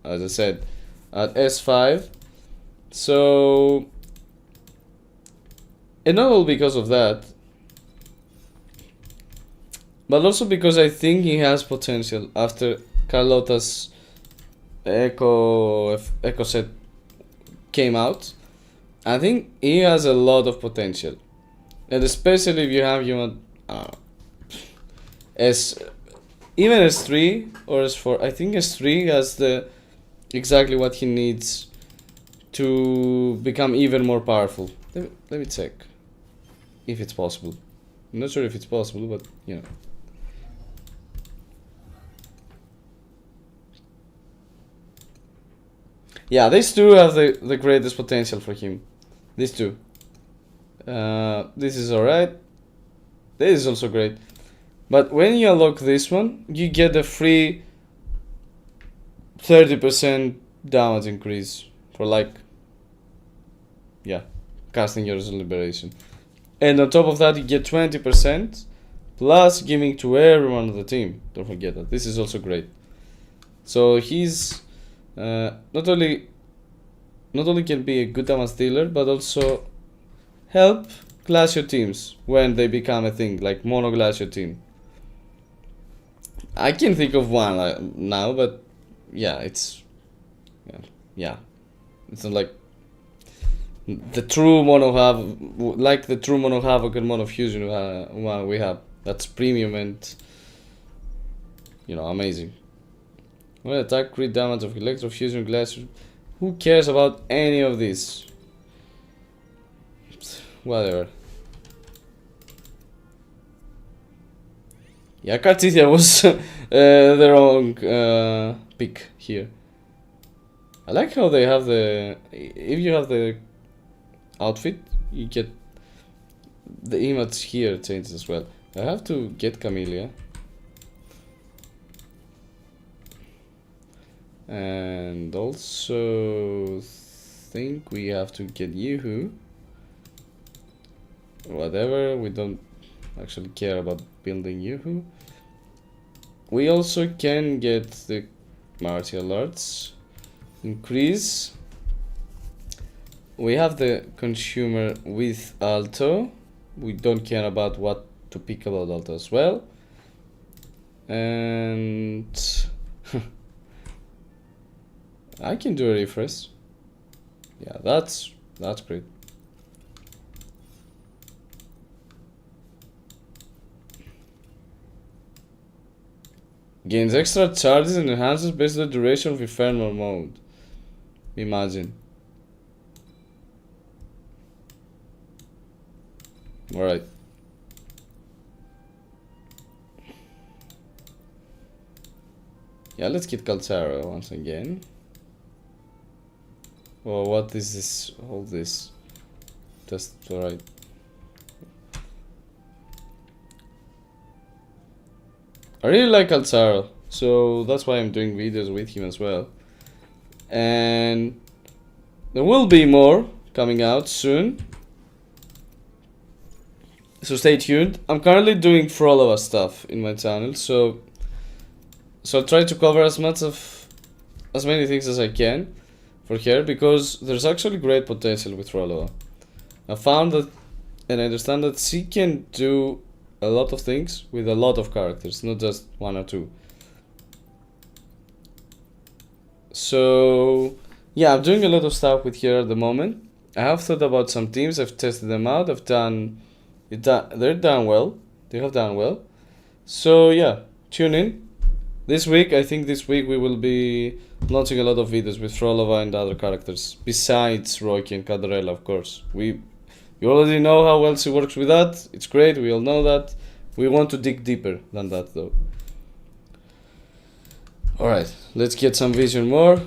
as I said, at S5. So, and not all because of that, but also because I think he has potential after Carlotta's Echo set came out. I think he has a lot of potential, and especially if you have him at even S3 or S4. I think S3 has exactly what he needs to become even more powerful. Let me check if it's possible. I'm not sure if it's possible, but you know. Yeah, these two have the greatest potential for him. These two. This is alright. This is also great. But when you unlock this one, you get a free 30% damage increase for like, yeah, casting your Liberation. And on top of that, you get 20% plus giving to everyone on the team. Don't forget that. This is also great. So he's not only can be a good damage dealer, but also help Glacier teams when they become a thing, like Mono Glacier team. I can think of one now, but yeah, it's yeah, it's not like the true Mono Havoc and Mono Fusion one we have. That's premium and amazing. When attack, crit damage of Electro Fusion Glacier. Who cares about any of this? Whatever. Yeah, Cartithia was the wrong pick here. I like how they have if you have the outfit, you get the image here changes as well. I have to get Camellia. And also think we have to get Yoo-Hoo. Whatever, we don't actually care about building Yoo-Hoo. We also can get the martial arts increase. We have the consumer with Alto. We don't care about what to pick about Alto as well. And I can do a refresh. Yeah, that's great. Gains extra charges and enhances based on the duration of Infernal mode. Imagine. Alright. Yeah, let's get Kaltara once again. Oh, what is this? All this. Just alright. I really like Kaltara, so that's why I'm doing videos with him as well. And there will be more coming out soon. So stay tuned. I'm currently doing phrolova stuff in my channel, so I'll try to cover as many things as I can for her, because there's actually great potential with phrolova. I found that, and I understand that she can do a lot of things with a lot of characters, not just one or two. So yeah, I'm doing a lot of stuff with her at the moment. I have thought about some teams. I've tested them out. They're done well. They have done well. So yeah, tune in. This week, I think this week we will be launching a lot of videos with phrolova and other characters, besides Rocky and Cadorella, of course. You already know how well she works with that. It's great, we all know that. We want to dig deeper than that, though. Alright, let's get some vision more.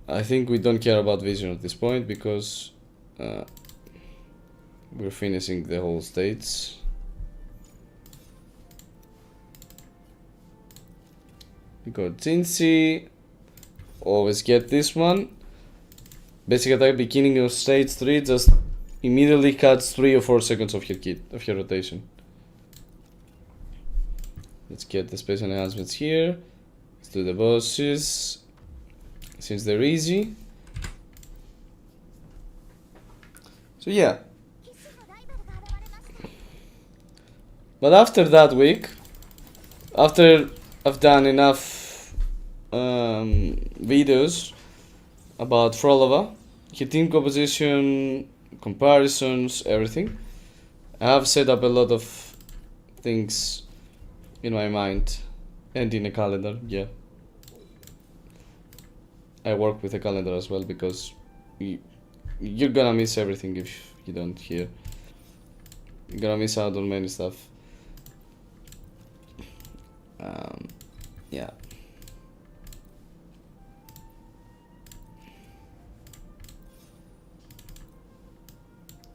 I think we don't care about vision at this point, because we're finishing the whole stage. We got Jinxie. Always get this one. Basic attack beginning of stage 3, just immediately cuts 3 or 4 seconds of her rotation. Let's get the special enhancements here. Let's do the bosses, since they're easy. So yeah. But after that week, after I've done enough videos about phrolova, her team composition, comparisons, everything, I have set up a lot of things in my mind and in a calendar. Yeah, I work with a calendar as well, because you're gonna miss everything if you don't hear. You're gonna miss out on many stuff. Yeah.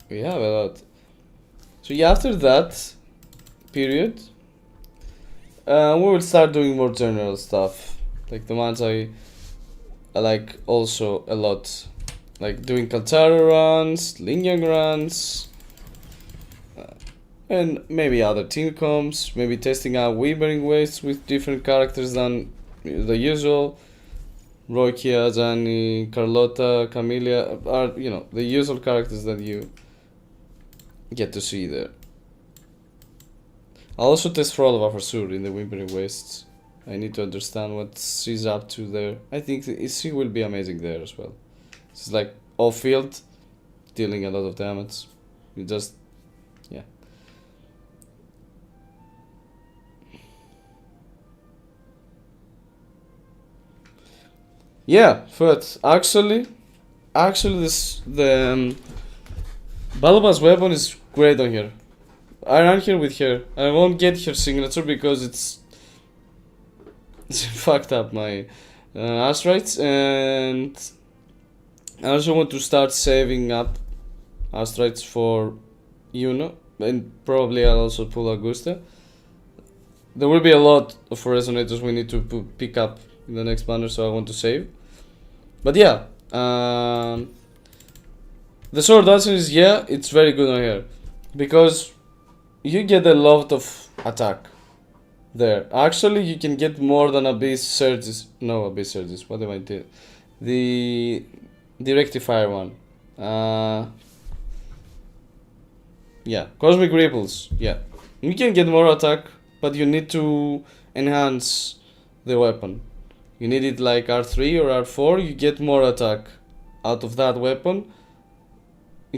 We have a lot. So yeah, after that period, we will start doing more general stuff, like the ones I like also a lot, like doing Kaltara runs, Lingyang runs, and maybe other team comps, maybe testing out Wuthering ways with different characters than the usual. Rokia, Gianni, Carlotta, Camelia are, you know, the usual characters that you get to see there. I'll also test phrolova for sure in the Wuthering Wastes. I need to understand what she's up to there. I think she will be amazing there as well. She's like off field, dealing a lot of damage. You just, yeah. Yeah, but actually the Balba's weapon is great on here. I ran here with her. I won't get her signature because it's fucked up my astrites, and I also want to start saving up astrites for Yuno, and probably I'll also pull Augusta. There will be a lot of resonators we need to pick up in the next banner, so I want to save. But yeah, the sword answer is yeah, it's very good on here, because you get a lot of attack there. Actually, you can get more than Abyss Surges. No, Abyss Surges. What am I doing? The Rectifier one. Yeah, Cosmic Ripples. Yeah, you can get more attack, but you need to enhance the weapon. You need it like R3 or R4. You get more attack out of that weapon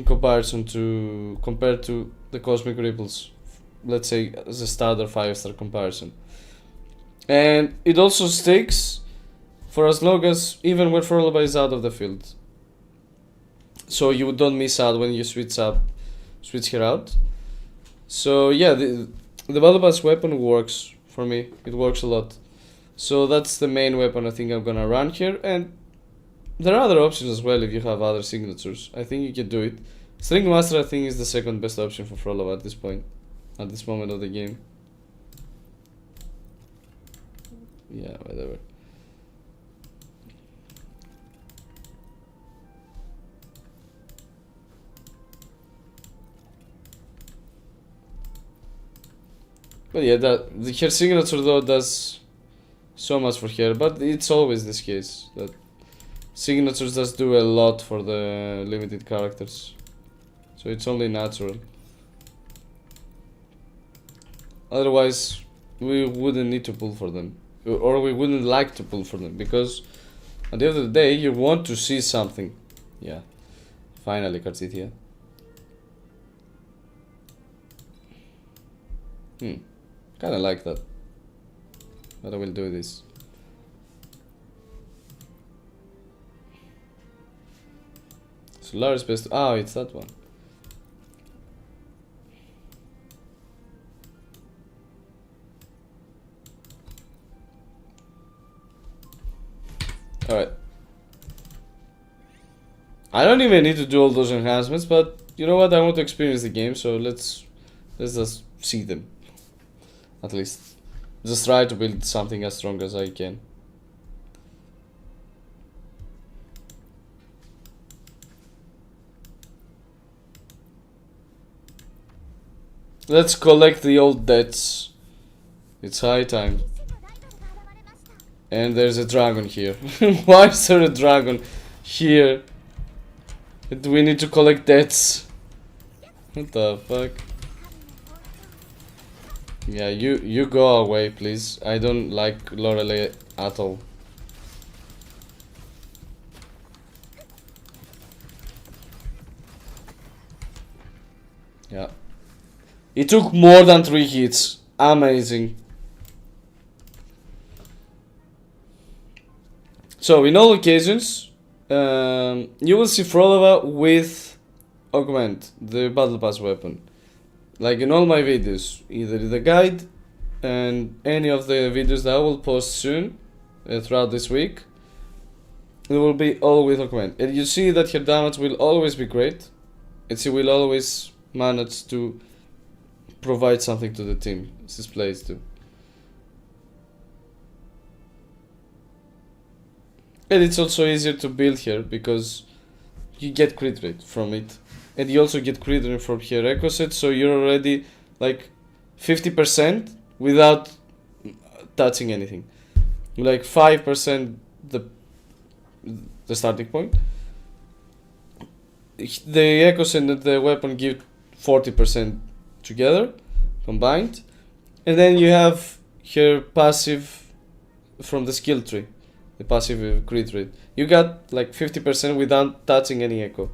compared to the Cosmic Ripples. Let's say as a standard 5-star comparison. And it also sticks for as long as, even when phrolova is out of the field. So you don't miss out when you switch her out. So yeah, the battle pass weapon works for me. It works a lot. So that's the main weapon I think I'm gonna run here, and there are other options as well if you have other signatures. I think you can do it. String Master I think is the second best option for phrolova at this point, at this moment of the game. Yeah, whatever. But yeah, her signature though does so much for her, but it's always this case that signatures does do a lot for the limited characters, so it's only natural. Otherwise, we wouldn't need to pull for them, or we wouldn't like to pull for them, because at the end of the day, you want to see something. Yeah, finally, Kartithia. Kinda like that. But I will do this. Solaris best. Ah, it's that one. Alright. I don't even need to do all those enhancements, but you know what? I want to experience the game, so let's just see them. At least. Just try to build something as strong as I can. Let's collect the old debts. It's high time. And there's a dragon here. Why is there a dragon here? Do we need to collect debts? What the fuck? Yeah, you go away, please. I don't like Lorelei at all. Yeah. It took more than 3 hits. Amazing. So, in all occasions, you will see phrolova with augment, the battle pass weapon. Like in all my videos, either the guide and any of the videos that I will post soon, throughout this week, it will be all with augment. And you see that her damage will always be great, and she will always manage to provide something to the team, as this plays too. And it's also easier to build here because you get crit rate from it. And you also get crit rate from her echo set, so you're already like 50% without touching anything. Like 5% the starting point. The echo set and the weapon give 40% together, combined. And then you have her passive from the skill tree. The passive crit rate. You got like 50% without touching any echo.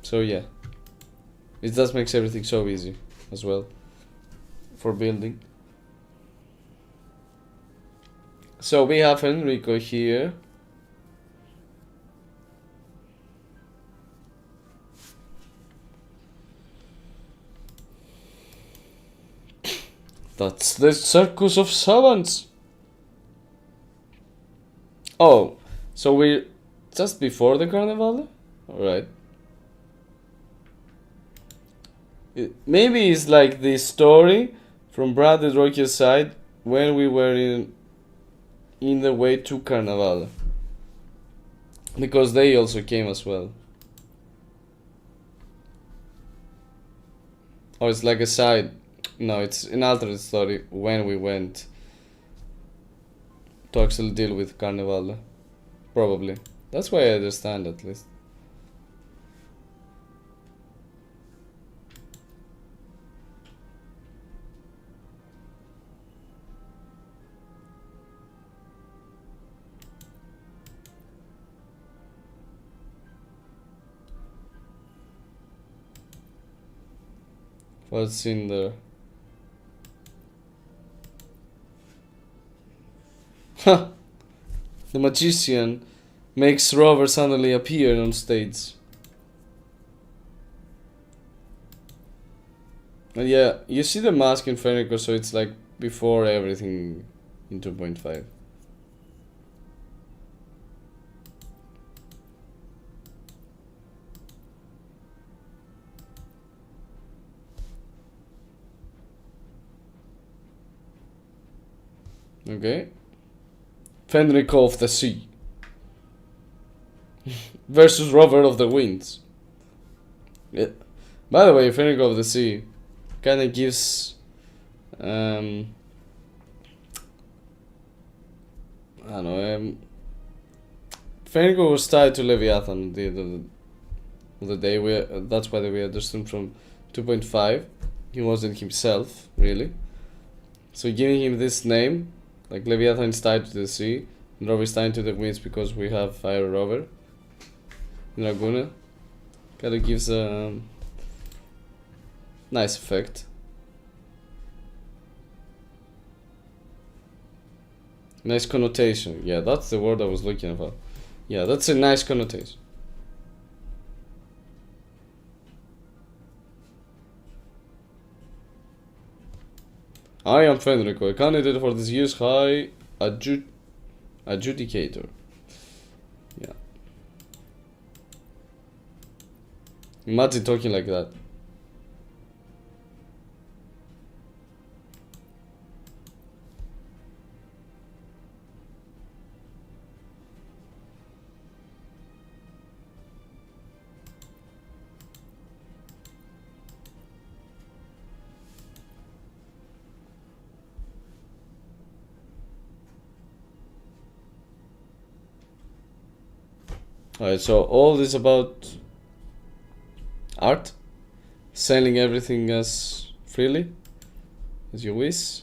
So yeah. It just makes everything so easy as well for building. So we have Enrico here. That's the Circus of Savants. Oh, so we're just before the Carnival? Alright. Maybe it's like the story from Brad and Rocky's side when we were in the way to Carnival. Because they also came as well. Or it's like a side. No, it's an alternate story when we went to actually deal with Carnival. Probably. That's why I understand at least. What's in there? The magician makes Rover suddenly appear on stage. And yeah, you see the mask in Fenrico, so it's like before everything in 2.5. Okay. Fenrico of the Sea versus Rover of the Winds. Yeah. By the way, Fenrico of the Sea kind of gives I don't know. Fenrico was tied to Leviathan the end of the day. That's why we understood from 2.5. He wasn't himself, really. So giving him this name, like Leviathan is tied to the sea, and Rover is tied to the winds because we have Fire Rover in Laguna. Kind of gives a nice effect. Nice connotation. Yeah, that's the word I was looking for. Yeah, that's a nice connotation. I am Fenrico, a candidate for this year's High Adjudicator. Yeah. Imagine talking like that. Alright, so all this about art, selling everything as freely as you wish.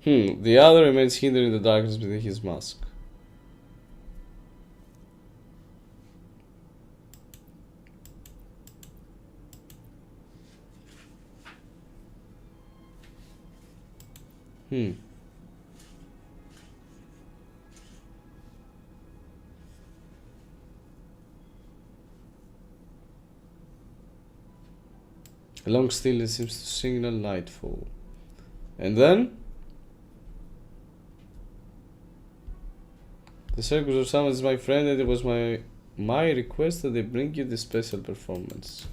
The other remains hidden in the darkness beneath his mask. A long stillness seems to signal nightfall. And then the circus of someone is my friend, and it was my request that they bring you this special performance.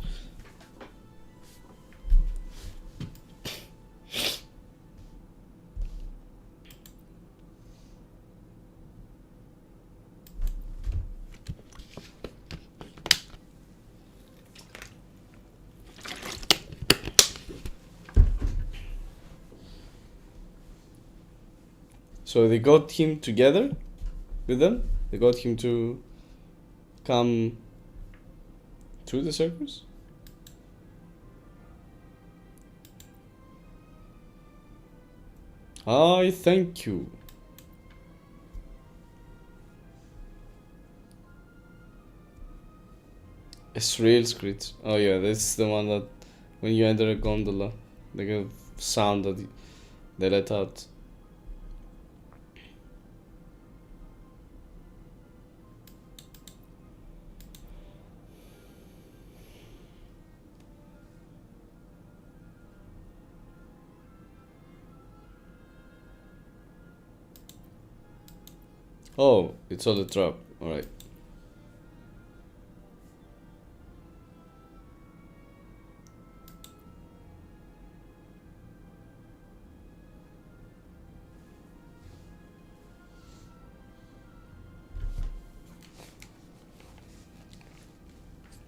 So they got him together with them? They got him to come to the circus? I thank you. A shrill screech. Oh yeah, this is the one that when you enter a gondola, the kind of sound that they let out. Oh, it's all a trap. Alright.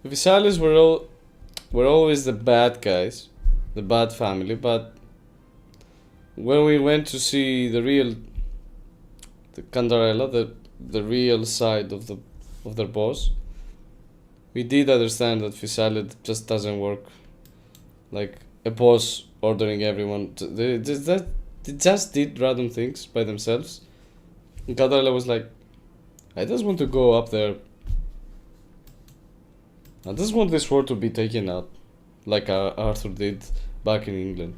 The Visalis were always the bad guys, the bad family, but when we went to see the Candarella, the real side of their boss, we did understand that Visalia just doesn't work like a boss ordering everyone. They just did random things by themselves. And Candarella was like, I just want to go up there I just want this war to be taken out, like Arthur did back in England.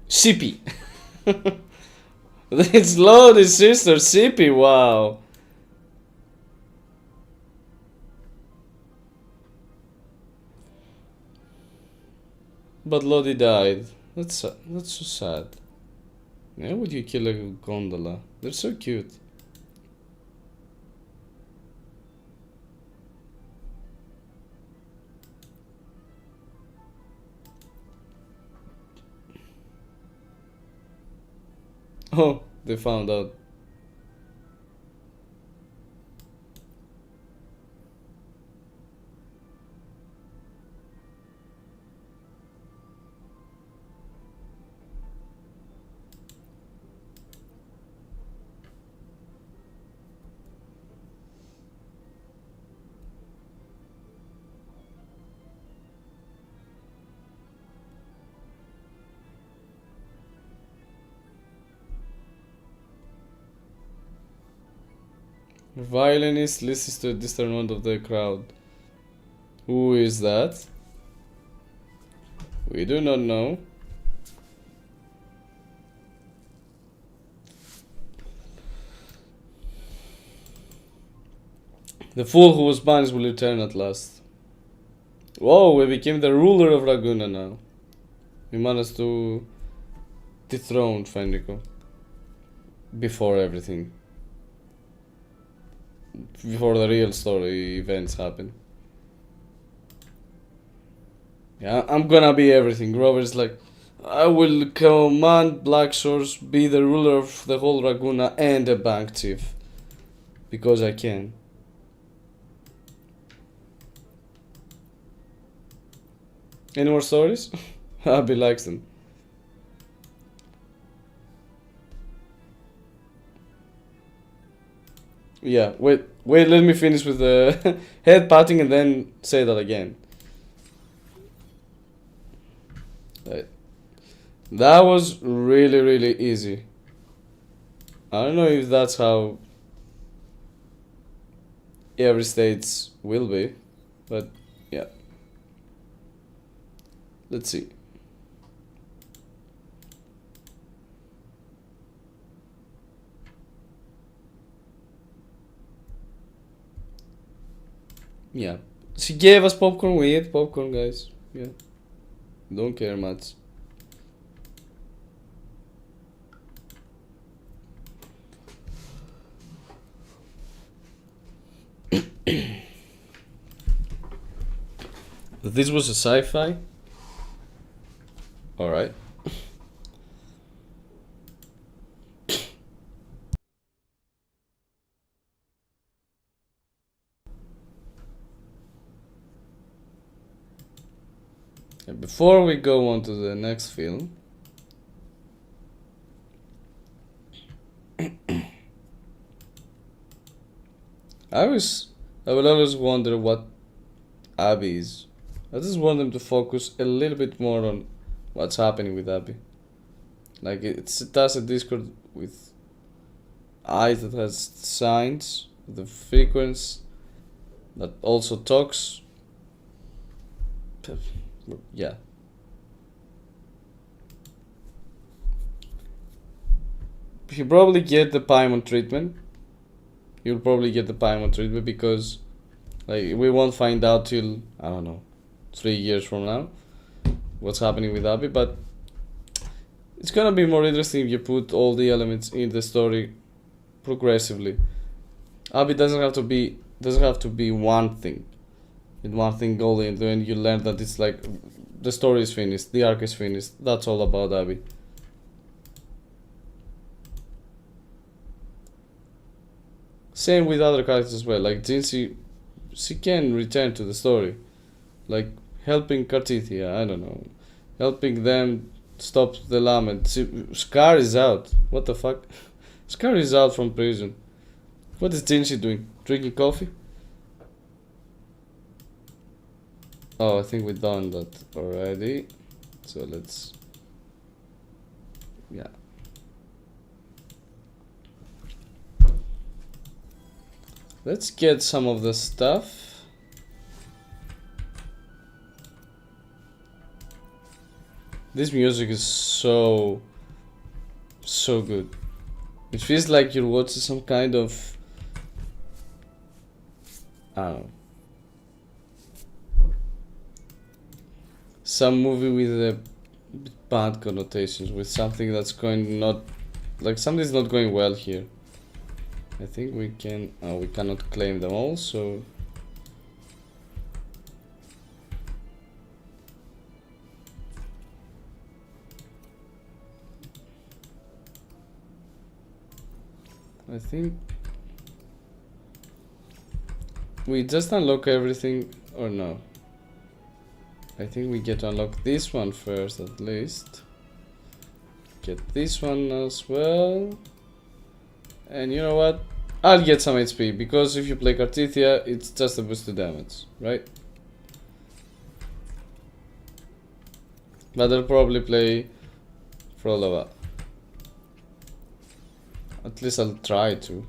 Sippy. It's Lotie's sister, Sippy, wow. But Lottie died. That's so sad. Why would you kill a gondola? They're so cute. Oh, they found out. Violinist listens to the discernment of the crowd. Who is that? We do not know. The fool who was banished will return at last. Whoa, we became the ruler of Laguna now. We managed to dethrone Fenrico. Before everything. Before the real story events happen. Yeah, I'm gonna be everything. Grover's like, I will command Black Shores, be the ruler of the whole Laguna and a bank chief. Because I can. Any more stories? Abby likes them. Yeah, wait, let me finish with the head patting and then say that again. Right. That was really, really easy. I don't know if that's how every state will be, but yeah. Let's see. Yeah. She gave us popcorn, we ate popcorn, guys. Yeah. Don't care much. This was a sci-fi? Alright. Before we go on to the next film, I will always wonder what Abby is. I just want them to focus a little bit more on what's happening with Abby. Like it has a Discord with eyes that has signs, the frequency that also talks. Yeah. You probably get the Paimon treatment. You'll probably get the Paimon treatment because like we won't find out till I don't know 3 years from now what's happening with Abby, but it's gonna be more interesting if you put all the elements in the story progressively. Abby doesn't have to be one thing. In one thing all in the end you learn that it's like the story is finished, the arc is finished. That's all about Abby. Same with other characters as well. Like Jinxie, she can return to the story, like helping Cartithia. I don't know, helping them stop the lament. Scar is out. What the fuck? Scar is out from prison. What is Jinxie doing? Drinking coffee? Oh, I think we've done that already. So let's... Yeah. Let's get some of the stuff. This music is so good. It feels like you're watching some kind of... I don't know. Some movie with bad connotations, with something that's going not... Like something's not going well here. I think we can... Oh, we cannot claim them all, so... I think... We just unlock everything, or no? I think we get to unlock this one first, at least. Get this one as well. And you know what? I'll get some HP, because if you play Cartithia, it's just a boost to damage, right? But I'll probably play phrolova. At least I'll try to.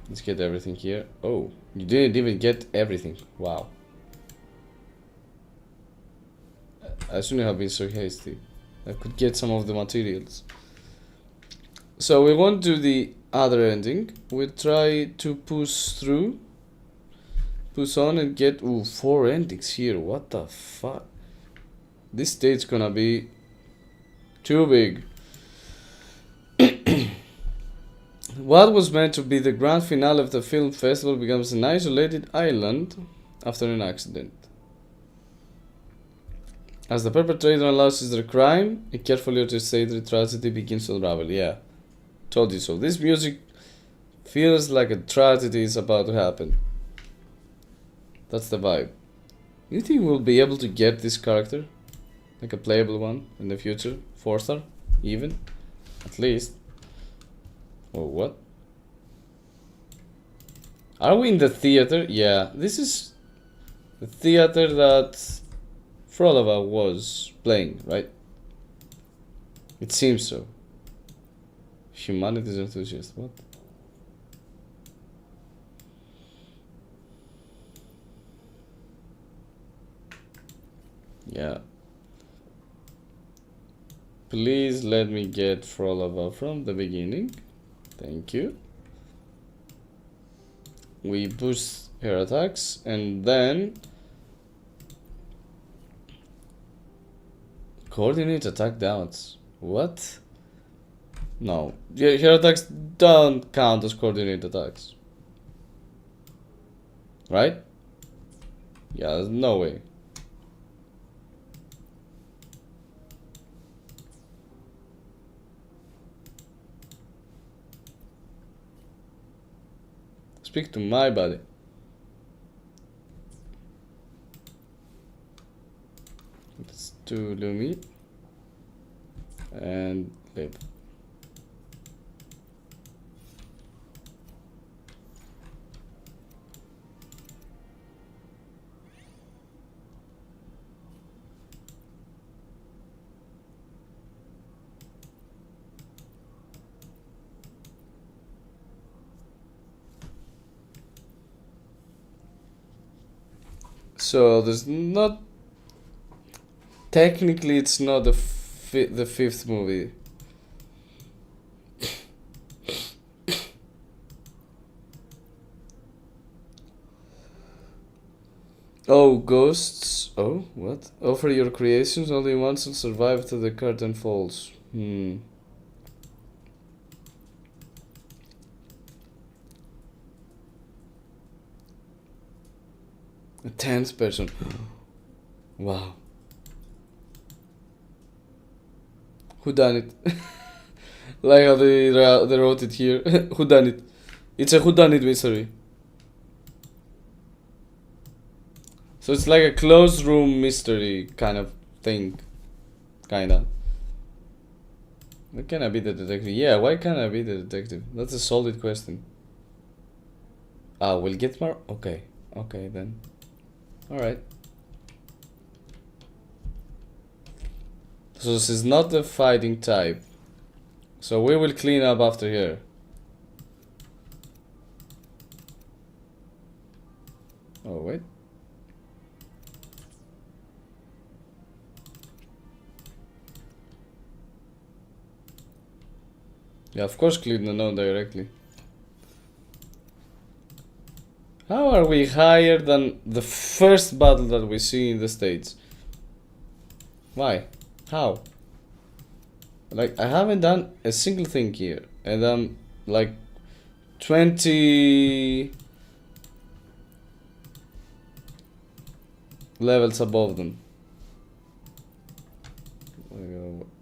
Let's get everything here. Oh, you didn't even get everything. Wow. I shouldn't have been so hasty. I could get some of the materials. So we won't do the other ending. We'll try to push through. Push on and get... Ooh, 4 endings here. What the fuck? This stage's gonna be too big. What was meant to be the grand finale of the film festival becomes an isolated island after an accident. As the perpetrator unleashes their crime, a carefully orchestrated tragedy begins to unravel. Yeah, told you so. This music feels like a tragedy is about to happen. That's the vibe. You think we'll be able to get this character? Like a playable one in the future? 4-star? Even? At least. Oh, what? Are we in the theater? Yeah, this is the theater that phrolova was playing, right? It seems so. Humanities enthusiast, what? Yeah. Please let me get phrolova from the beginning. Thank you. We boost her attacks and then coordinate attack damage. What? No. Yeah, her attacks don't count as coordinate attacks. Right? Yeah, there's no way. Speak to my body. Let's do Lumi and live. So there's not... Technically it's not the fifth movie. Oh, ghosts. Oh, what? Offer your creations, only once will survive till the curtain falls. A 10th person. Wow. Who done it? Like how they wrote it here. Who done it? It's a who done it mystery. So it's like a closed room mystery kind of thing. Kinda. Why can't I be the detective? Yeah, why can't I be the detective? That's a solid question. Ah, we'll get more? Okay. Okay then. Alright. So this is not the fighting type. So we will clean up after here. Oh, wait. Yeah, of course clean the node directly. How are we higher than the first battle that we see in the States? Why? How? Like, I haven't done a single thing here. And I'm like 20 levels above them.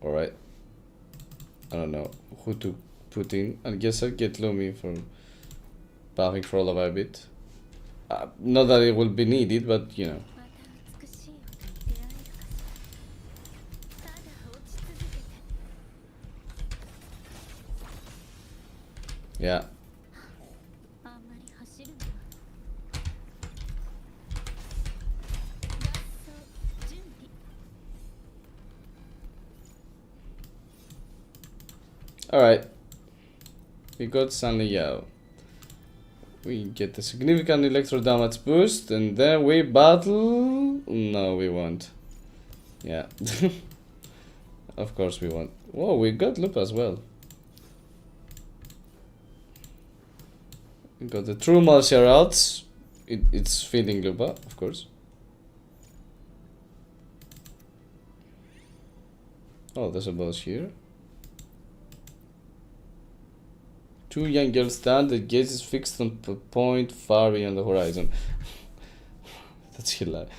Alright. I don't know who to put in. I guess I'll get Lumi for buffing phrolova a bit. Not that it will be needed, but you know. Yeah. Alright. We got Sunny Yao. We get a significant electro damage boost, and then we battle. No, we won't. Yeah. Of course we won't. Whoa, we got loop as well. We got the true martial arts. It's feeding Lupa, of course. Oh, there's a boss here. Two young girls stand, the gaze is fixed on a point far beyond the horizon. That's hilarious.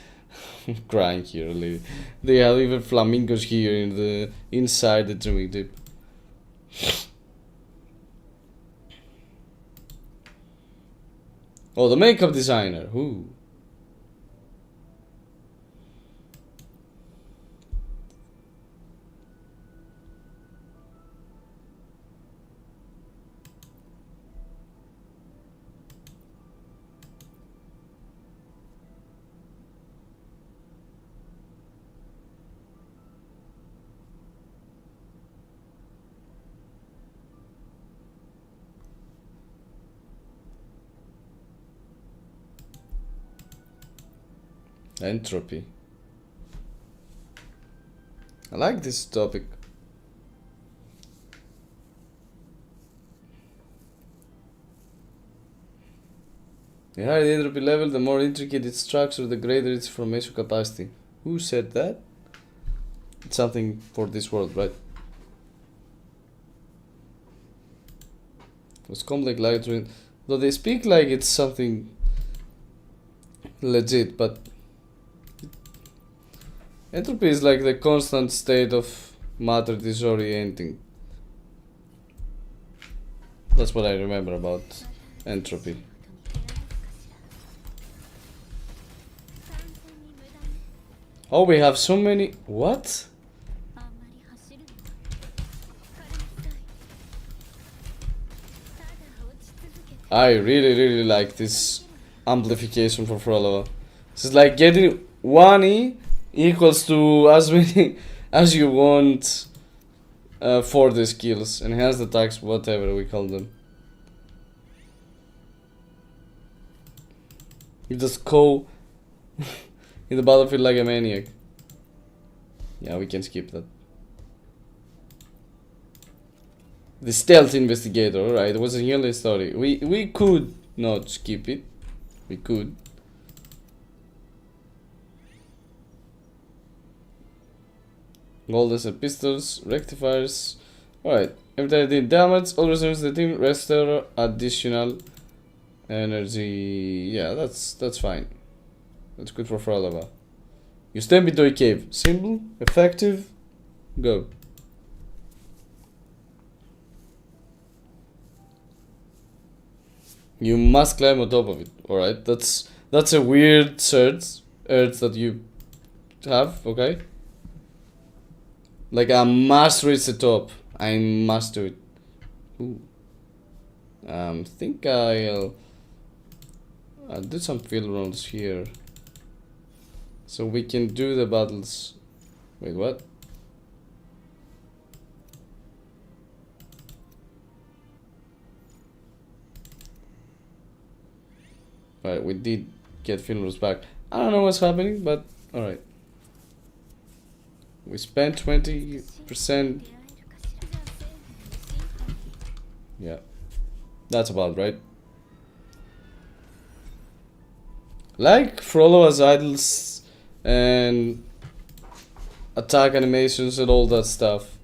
I'm crying here, really. They have even flamingos here in the inside the dreaming deep. Oh, the makeup designer. Who? Entropy. I like this topic. The higher the entropy level, the more intricate its structure, the greater its formation capacity. Who said that? It's something for this world, right? It's complex like though they speak like it's something legit, but entropy is like the constant state of matter disorienting. That's what I remember about entropy. Oh, we have so many. What? I really like this amplification for phrolova. It's like getting 1E equals to as many as you want for the skills. Enhanced attacks, whatever we call them. You just go in the battlefield like a maniac. Yeah, we can skip that. The stealth investigator, alright, it was a yearly story. We could not skip it. We could. Golden pistols, rectifiers. Alright, every time I did damage, all reserves the team restore additional energy. Yeah, that's fine. That's good for phrolova. You step into a cave. Simple, effective, go. You must climb on top of it. Alright, that's a weird urge that you have, okay? Like I must reach the top. I must do it. Ooh. Think I'll do some field rounds here. So we can do the battles. Wait, what? Right, we did get filmers back. I don't know what's happening, but alright. We spent 20%. Yeah, that's about right. Like Frollova's idols and attack animations and all that stuff.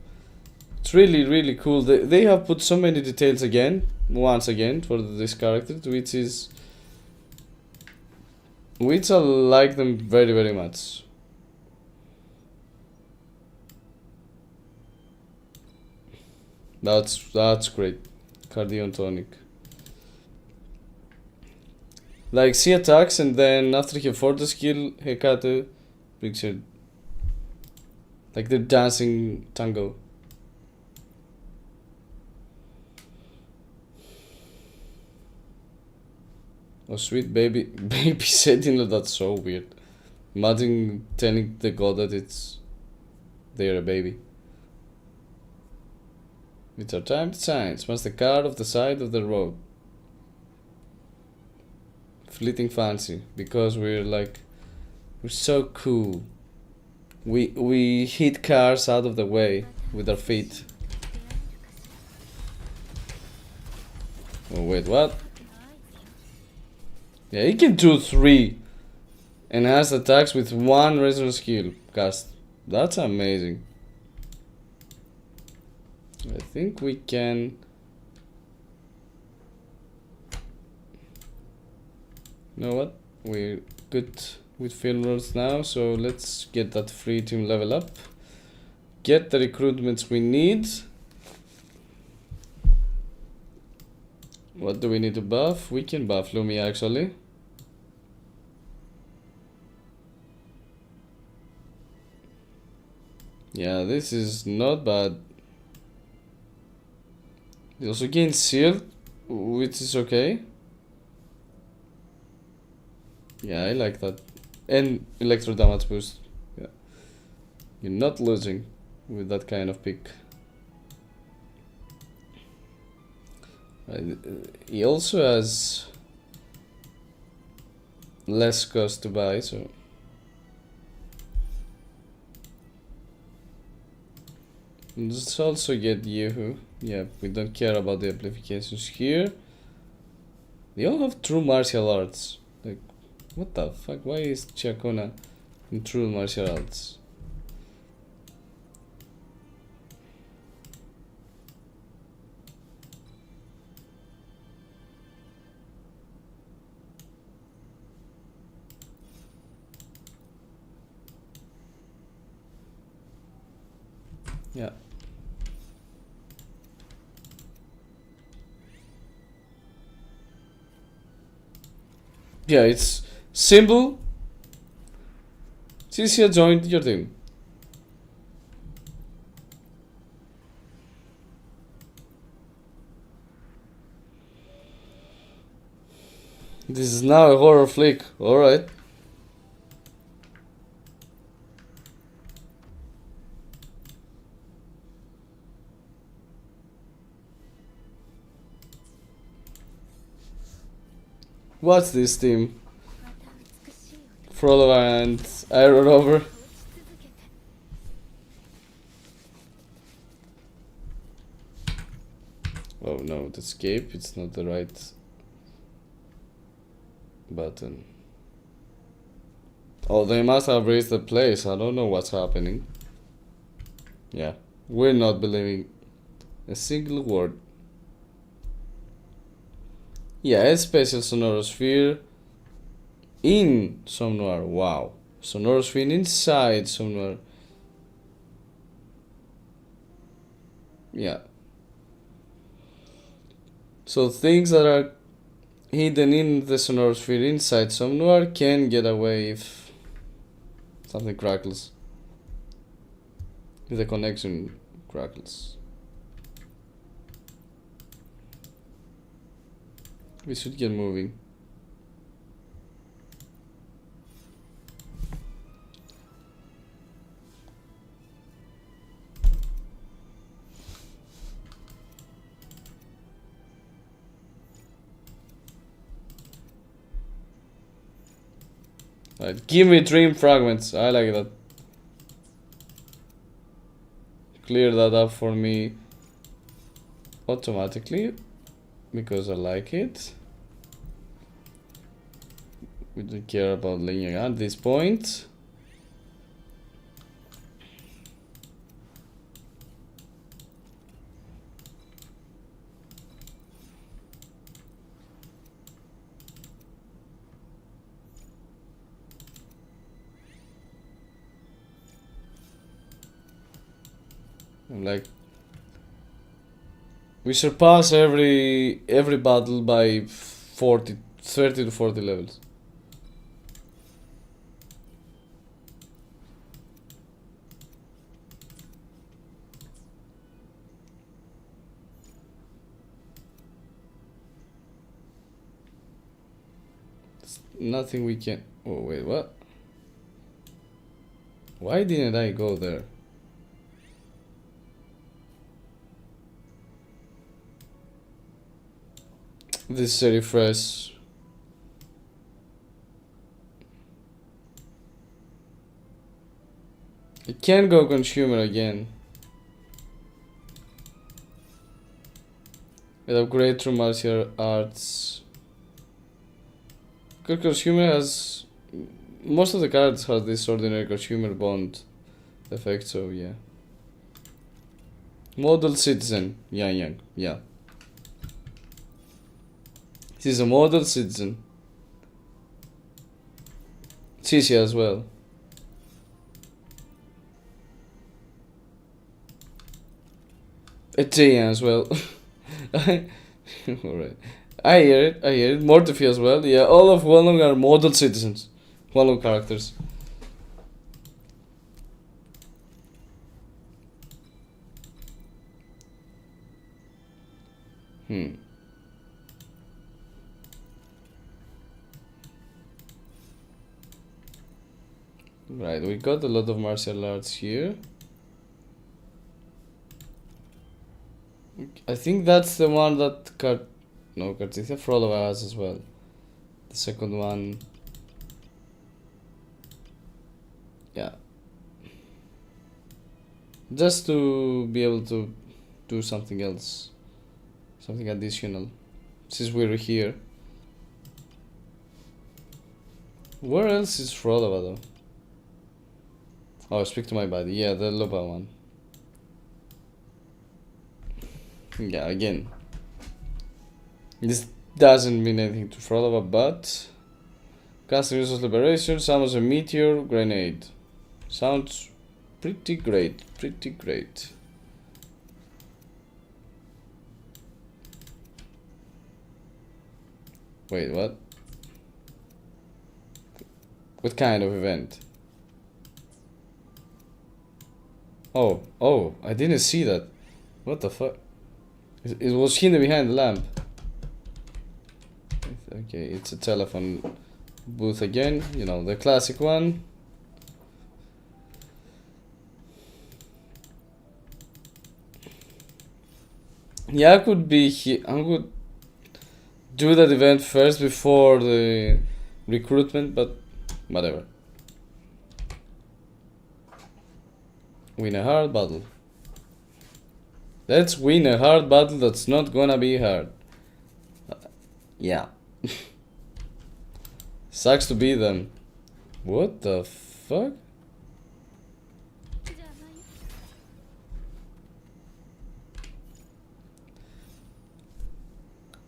It's really cool. They have put so many details once again for this character, which I like them very much. That's great. Cardion tonic. Like, she attacks and then after he afford the skill, Hecate brings her. Like they're dancing tango. Oh, sweet baby Sentinel, that's so weird. Imagine telling the god that they're a baby. It's our time to shine. Smash the car off the side of the road. Fleeting fancy, because we're so cool. We hit cars out of the way with our feet. Oh wait, what? Yeah, he can do 3 and has attacks with 1 resonance skill cast. That's amazing. I think we can. You know what? We're good with field rolls now, so let's get that free team level up. Get the recruitments we need. What do we need to buff? We can buff Lumi actually. Yeah, this is not bad. They also gain shield, which is okay. Yeah, I like that. And electro damage boost. Yeah. You're not losing with that kind of pick. He also has less cost to buy, so let's also get Yehu. Yeah, we don't care about the amplifications here. They all have true martial arts. Like, what the fuck? Why is Chakona in true martial arts? Yeah. Yeah, it's simple. Cecilia joined your team. This is now a horror flick, alright. What's this team? Phrolova and Aero Rover. Oh no, the escape, it's not the right button. Oh, they must have raised the place. I don't know what's happening. Yeah, we're not believing a single word. Yeah, a special sonorosphere in Somnoir. Wow. Sonorosphere inside Somnoir. Yeah. So things that are hidden in the sonorosphere inside Somnoir can get away if something crackles. If the connection crackles. We should get moving. Right, give me dream fragments. I like that. Clear that up for me automatically because I like it. We don't care about linear at this point. I'm like, we surpass every battle by 30 to 40 levels. There's nothing we can. Oh wait, what? Why didn't I go there? This is a refresh. I can't go consumer again. It upgrade through martial arts. Good consumer has most of the cards have this ordinary consumer bond effect, so yeah. Model citizen, Yang. Yeah. This is a model citizen. CC as well. A Jayan as well. Alright. I hear it. Mortifi as well. Yeah, all of Wallong are model citizens. Wallong characters. Right, we got a lot of martial arts here. I think that's the one that Kartitha Frolova has as well. The second one. Yeah. Just to be able to do something else. Something additional. Since we're here. Where else is Frolova though? Oh, speak to my body. Yeah, the Loba one. Yeah, again. This doesn't mean anything to Frolova, but casting Resource Liberation summons a meteor grenade. Sounds pretty great. Wait, what? What kind of event? Oh, I didn't see that. What the fuck? It was hidden behind the lamp. Okay, it's a telephone booth again. You know, the classic one. Yeah, I could be here. I could do that event first before the recruitment, but whatever. Win a hard battle. Let's win a hard battle that's not gonna be hard. Yeah. Sucks to be them. What the fuck?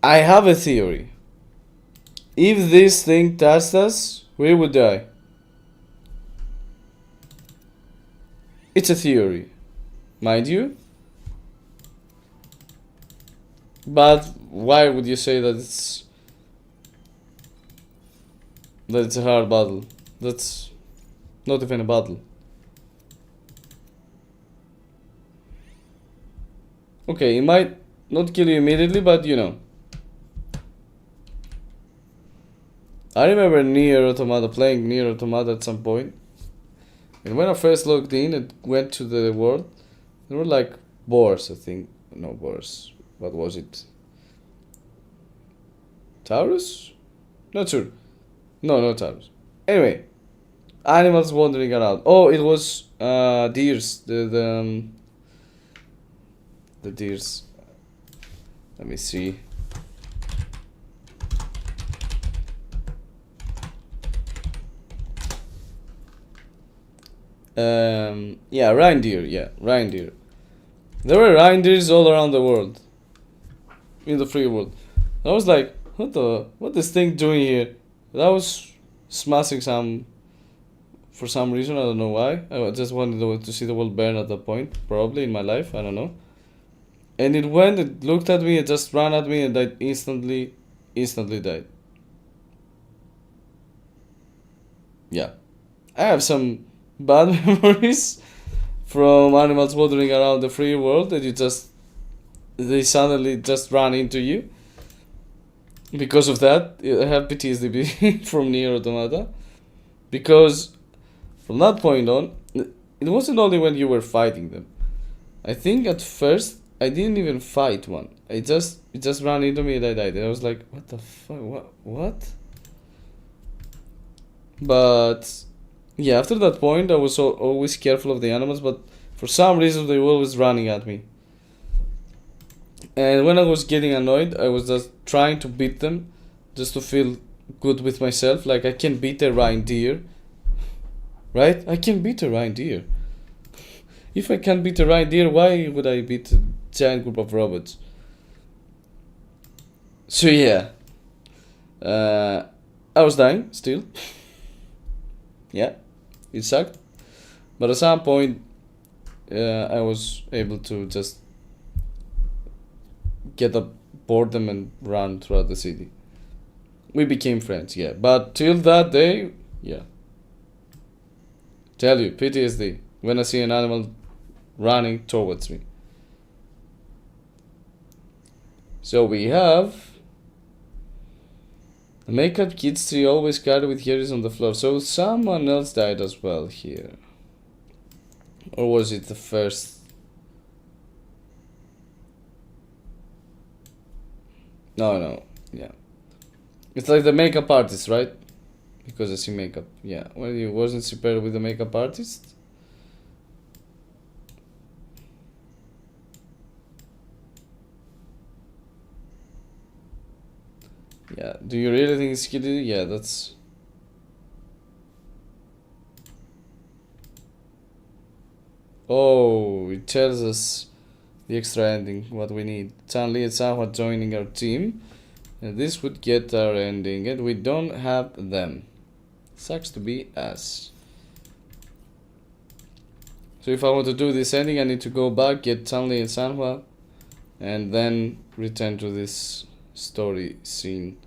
I have a theory. If this thing touched us, we would die. It's a theory, mind you. But why would you say that it's a hard battle? That's not even a battle. Okay, it might not kill you immediately, but you know. I remember playing Nier Automata at some point. And when I first logged in and went to the world, there were like boars, I think. No, boars. What was it? Taurus? Not sure. No, not Taurus. Anyway, animals wandering around. Oh, it was deers. The deers. Let me see. Yeah, reindeer. Yeah, reindeer. There were reindeers all around the world, in the free world. I was like, what this thing doing here? That was smashing some, for some reason, I don't know why. I just wanted to see the world burn at that point, probably in my life, I don't know. And it went, it looked at me, it just ran at me and died instantly died. Yeah. I have some bad memories from animals wandering around the free world that they suddenly just run into you. Because of that, I have PTSD from Nier Automata. Because from that point on, it wasn't only when you were fighting them. I think at first I didn't even fight one. It just ran into me and I died. And I was like, what the fuck? What? But yeah, after that point, I was always careful of the animals. But for some reason, they were always running at me. And when I was getting annoyed, I was just trying to beat them, just to feel good with myself. Like I can beat a reindeer, right? I can beat a reindeer. If I can't beat a reindeer, why would I beat a giant group of robots? So yeah, I was dying still. Yeah, it sucked. But at some point, I was able to just get up boredom and run throughout the city. We became friends, yeah. But till that day, yeah. Tell you, PTSD when I see an animal running towards me. So we have the makeup kids tree always carried with Harris on the floor. So someone else died as well here. Or was it the first? No, yeah. It's like the makeup artist, right? Because I see makeup. Yeah. Well, you wasn't super with the makeup artist? Yeah. Do you really think it's kiddie? Yeah, that's... Oh, it tells us the extra ending, what we need. Chanli and Sanhua joining our team. And this would get our ending, and we don't have them. Sucks to be us. So if I want to do this ending, I need to go back, get Chanli and Sanhua, and then return to this story scene.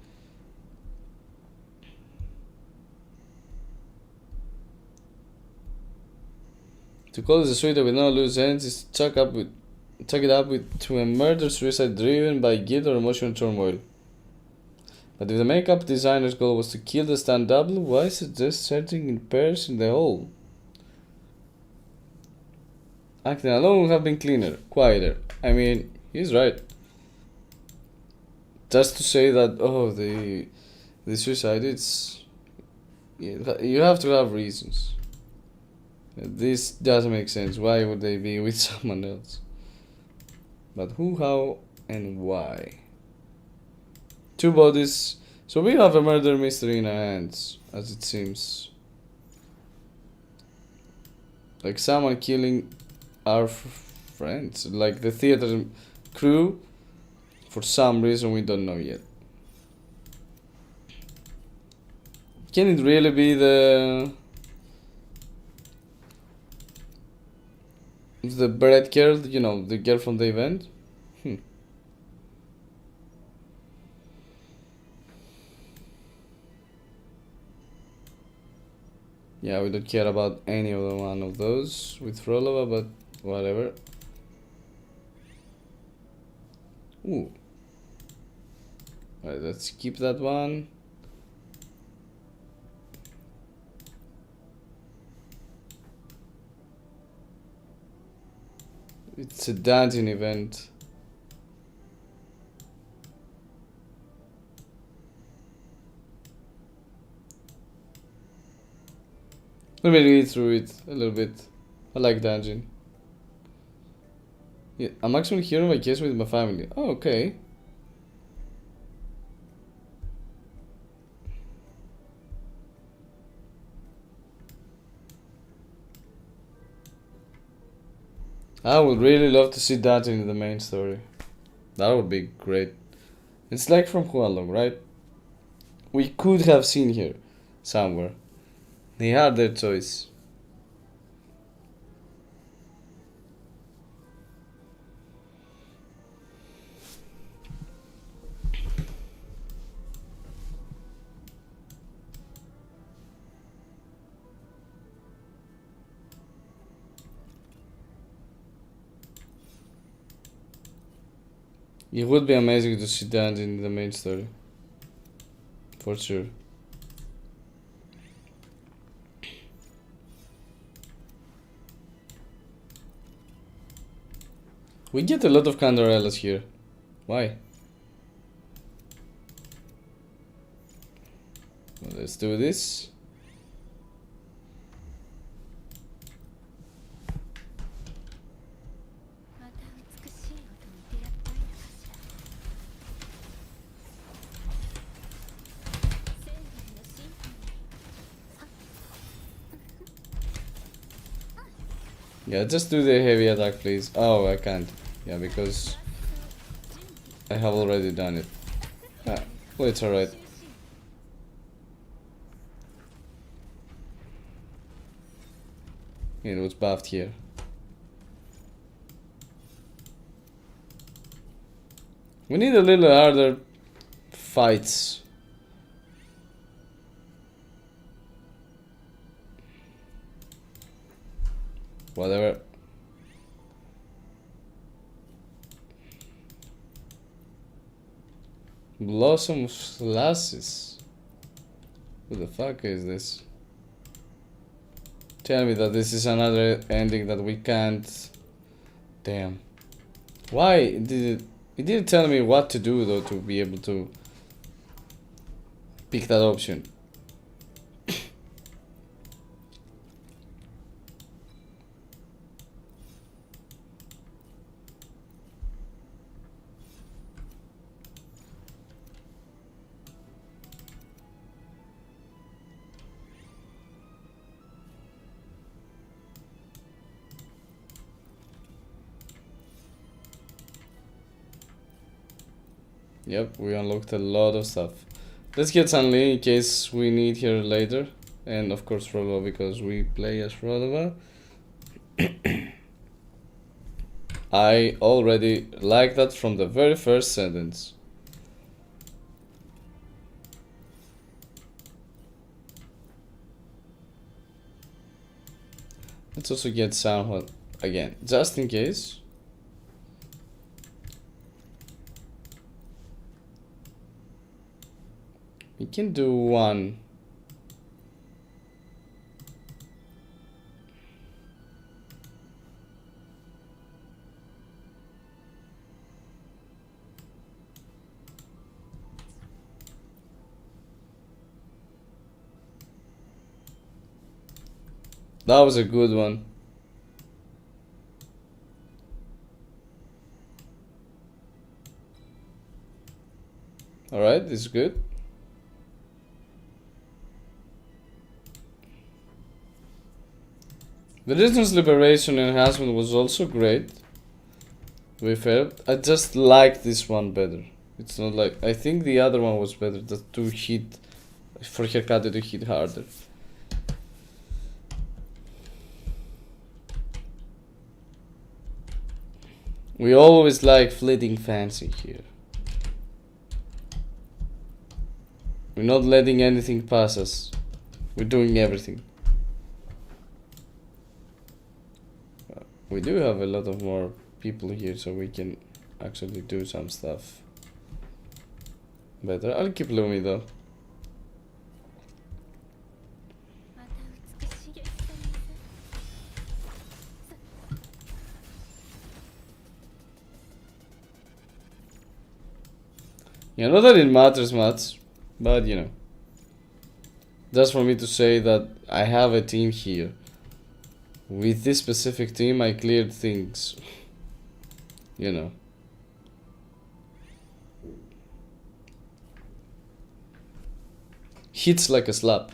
To close the suite with no loose ends is chuck it up to a murder suicide driven by guilt or emotional turmoil. But if the makeup designer's goal was to kill the stunt double, why suggest searching in pairs in the hole? Acting alone would have been cleaner, quieter. I mean, he's right. Just to say that, oh, the suicide, it's... You have to have reasons. This doesn't make sense. Why would they be with someone else? But who, how, and why? Two bodies. So we have a murder mystery in our hands, as it seems. Like someone killing our friends. Like the theater crew. For some reason we don't know yet. Can it really be the bread girl? You know, the girl from the event? Yeah, we don't care about any other one of those with phrolova, but whatever. Ooh. Alright, let's keep that one. It's a dungeon event. Let me read through it a little bit. I like the engine. Yeah, I'm actually here on vacation with my family. Oh, okay. I would really love to see that in the main story. That would be great. It's like from Hualong, right? We could have seen here somewhere. They had their choice. It would be amazing to see that in the main story. For sure. We get a lot of Candarellas here. Why? Well, let's do this. Yeah, just do the heavy attack, please. Oh, I can't. Yeah, because I have already done it. Ah, well, it's alright. It was buffed here. We need a little harder fights. Whatever. Blossom of Solaris. Who the fuck is this? Tell me that this is another ending that we can't. Damn. Why did it? It didn't tell me what to do though to be able to pick that option. Yep, we unlocked a lot of stuff. Let's get Sunny in case we need her later. And of course phrolova because we play as phrolova. I already like that from the very first sentence. Let's also get somewhat again, just in case. We can do one. That was a good one. Alright, this is good. The distance liberation enhancement was also great. To be fair, I just like this one better. It's not like I think the other one was better. That to hit for Hecate to hit harder. We always like fleeting fancy here. We're not letting anything pass us. We're doing everything. We do have a lot of more people here, so we can actually do some stuff better. I'll keep Lumi though. Yeah, not that it matters much, but you know. Just for me to say that I have a team here. With this specific team, I cleared things. You know. Hits like a slap.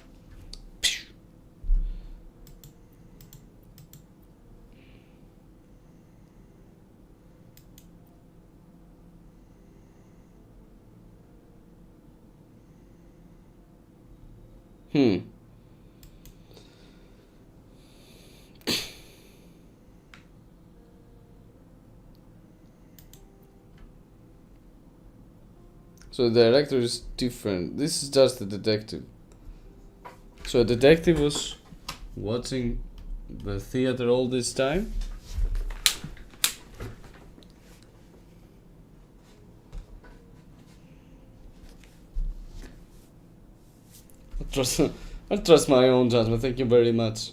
Hmm. So the director is different. This is just a detective. So a detective was watching the theater all this time. I trust my own judgment. Thank you very much.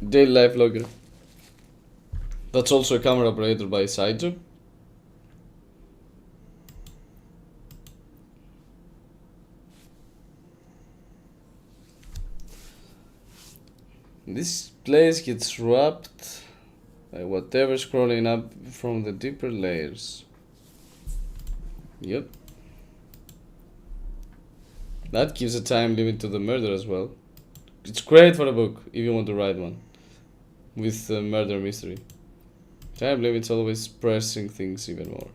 Daily life logger. That's also a camera operator by side job. This place gets wrapped by whatever scrolling up from the deeper layers. Yep. That gives a time limit to the murder as well. It's great for a book if you want to write one with a murder mystery. Time limit's always pressing things even more.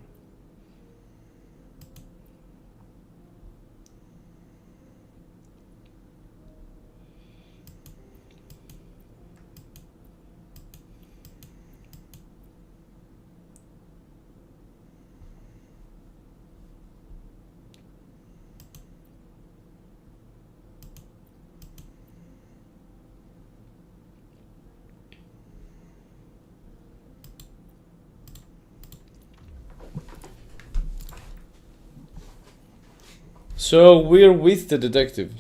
So we're with the detective,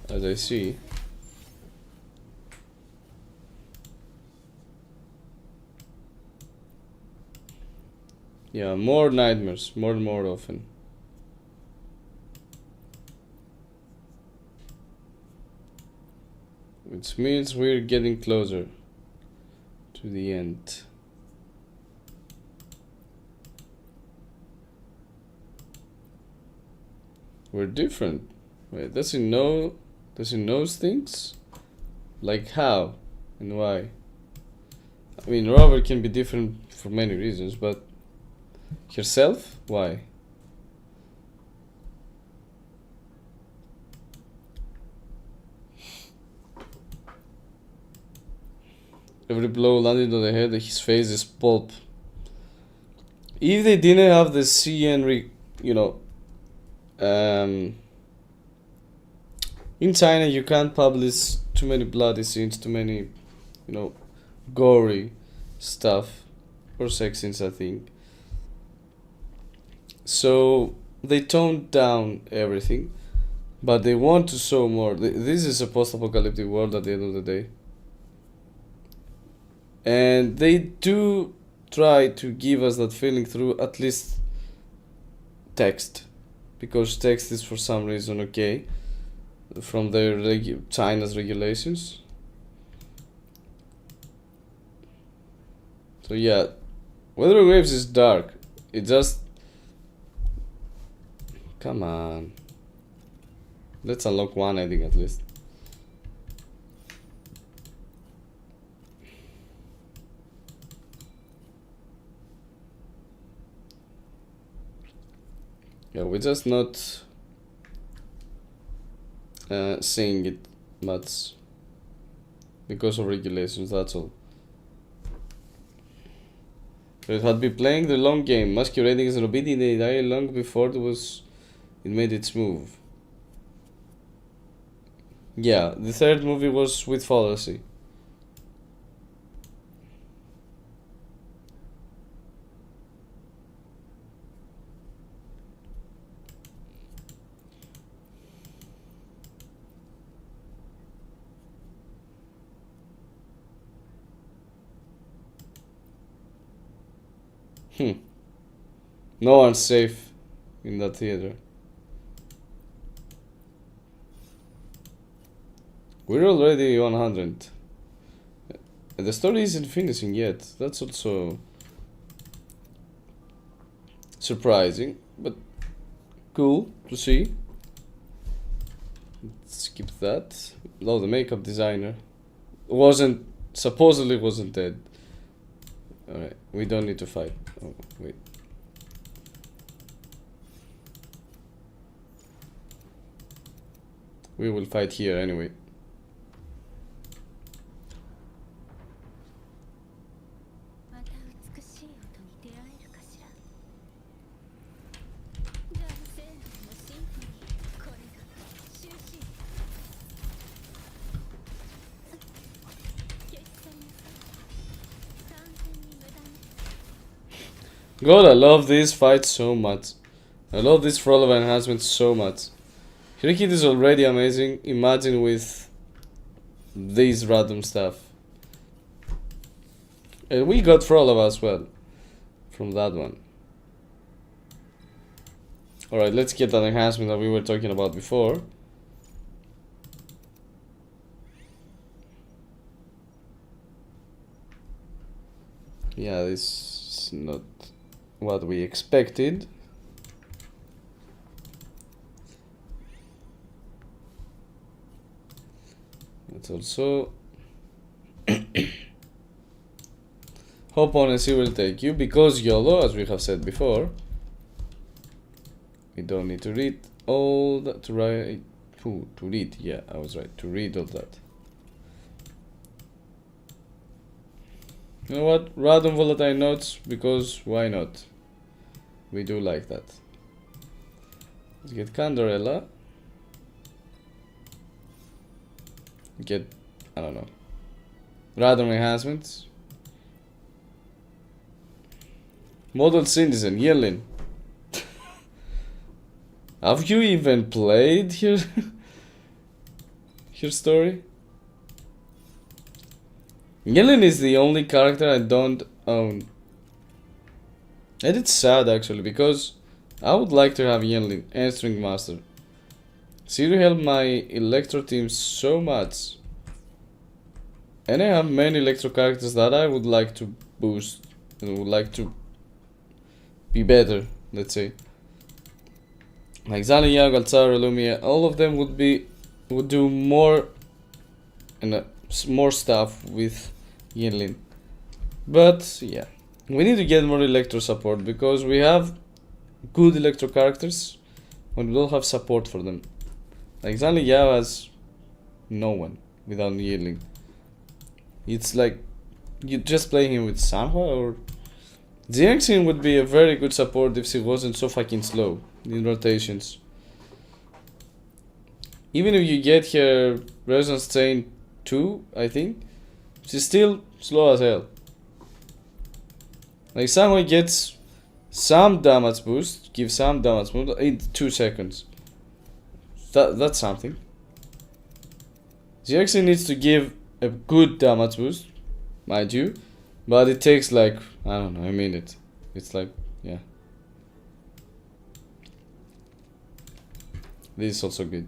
as I see. Yeah, more nightmares, more and more often. Which means we're getting closer to the end. We're different. Wait, does he know things? Like how and why? I mean, Robert can be different for many reasons, but herself? Why? Every blow landed on the head, his face is pulp. If they didn't have the CN, in China you can't publish too many bloody scenes, too many, gory stuff, or sex scenes, I think. So they toned down everything, but they want to show more. This is a post-apocalyptic world at the end of the day, and they do try to give us that feeling through at least text, because text is for some reason okay from their China's regulations. So yeah, Wuthering Waves is dark. It just, come on, let's unlock one ending at least. Yeah, we're just not seeing it much because of regulations, that's all. So it had been playing the long game, masquerading as an obedient AI long before it made its move. Yeah, the third movie was with fallacy. No one's safe in that theater. We're already 100. The story isn't finishing yet. That's also surprising, but cool to see. Skip that. Oh, the makeup designer supposedly wasn't dead. Alright, we don't need to fight. Oh, wait. We will fight here anyway. God, I love this fight so much. I love this phrolova enhancement so much. Hirikit is already amazing. Imagine with this random stuff. And we got phrolova as well from that one. Alright, let's get that enhancement that we were talking about before. Yeah, this is not what we expected. Let's also hope honesty will take you, because YOLO, as we have said before. We don't need to read all that to write. To read, yeah, I was right. To read all that. You know what? Random volatile notes, because why not? We do like that. Let's get Candarella. Get, I don't know, random enhancements. Model Citizen, Yelin. Have you even played her story? Yelin is the only character I don't own. And it's sad actually, because I would like to have Yelin and String Master. She will help my Electro team so much. And I have many Electro characters that I would like to boost and would like to be better, let's say. Like Zaliya, Galtzar, Lumia, all of them would do more and more stuff with Yinlin. But yeah, we need to get more Electro support, because we have good Electro characters but we don't have support for them. Like Zaliya has no one without Yinlin. It's like you just play him with Sanhua, or Jiangxin would be a very good support if she wasn't so fucking slow in rotations. Even if you get her Resonance Chain 2, I think, she's still slow as hell. Like Sanhua gets some damage boost, gives some damage boost in 2 seconds. That's something. Jiangxin needs to give a good damage boost, mind you, but it takes like, I don't know, a minute. It's like, yeah. This is also good.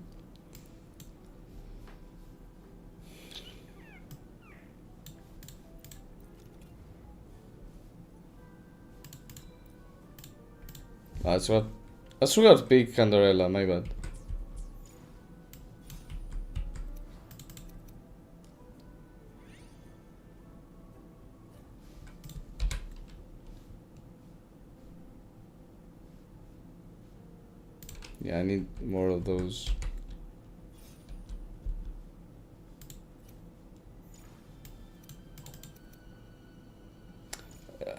I forgot to pick Candarella, my bad. Yeah, I need more of those.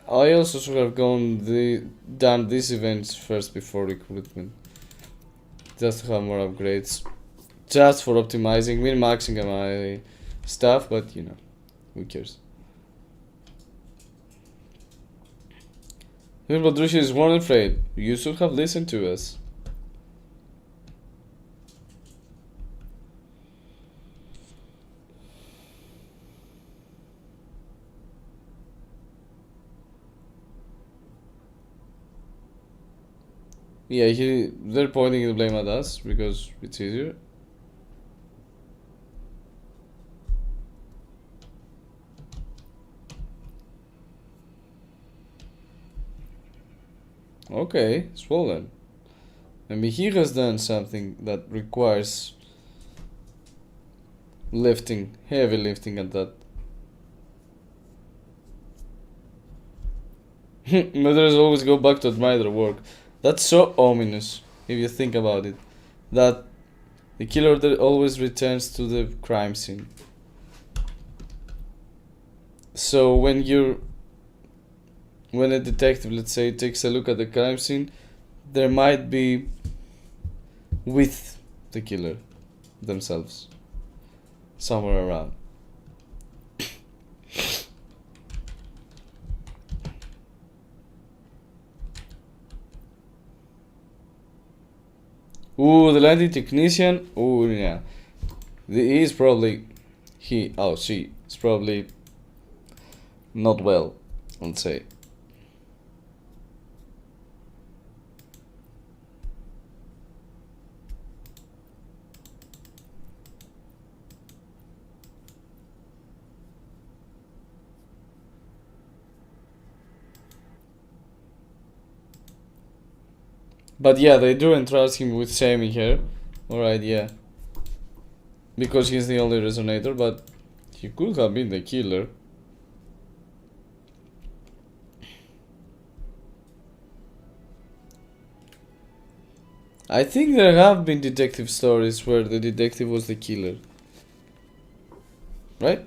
I also should have done these events first before recruitment. Just to have more upgrades. Just for optimizing, min-maxing my stuff, but you know, who cares? Badrushi is worn and afraid. You should have listened to us. Yeah, they're pointing the blame at us because it's easier. Okay, swollen. Maybe he has done something that requires lifting, heavy lifting at that. Murderers always go back to admire their work. That's so ominous, if you think about it. That the killer always returns to the crime scene. So when a detective, let's say, takes a look at the crime scene, there might be with the killer themselves somewhere around. Ooh, the lighting technician. Ooh, yeah. He is probably she is probably not well, let's say. But yeah, they do entrust him with shaming her. Alright, yeah. Because he's the only resonator, but he could have been the killer. I think there have been detective stories where the detective was the killer. Right?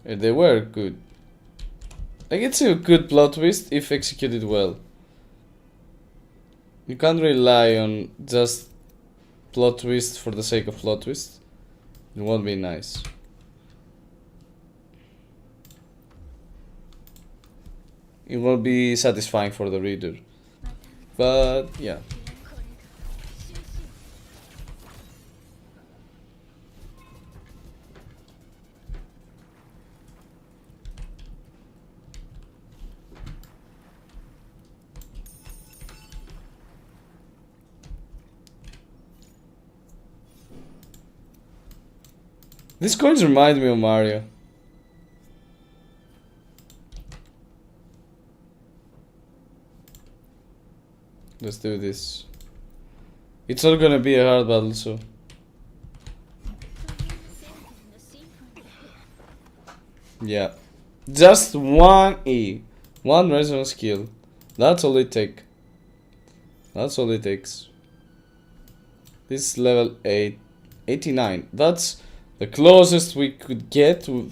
And they were good. Like, it's a good plot twist if executed well. You can't rely on just plot twist for the sake of plot twist. It won't be nice. It won't be satisfying for the reader. But yeah. These coins remind me of Mario. Let's do this. It's not gonna be a hard battle, so. Yeah. Just one E. One resonance skill. That's all it takes. That's all it takes. This is level 89. That's the closest we could get to,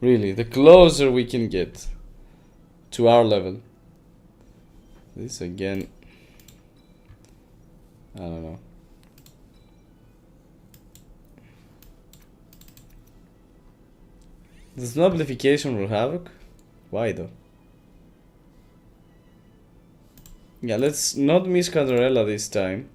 really, the closer we can get to our level. This again, I don't know. Does no amplification rule havoc? Why though? Yeah, let's not miss Cadorella this time.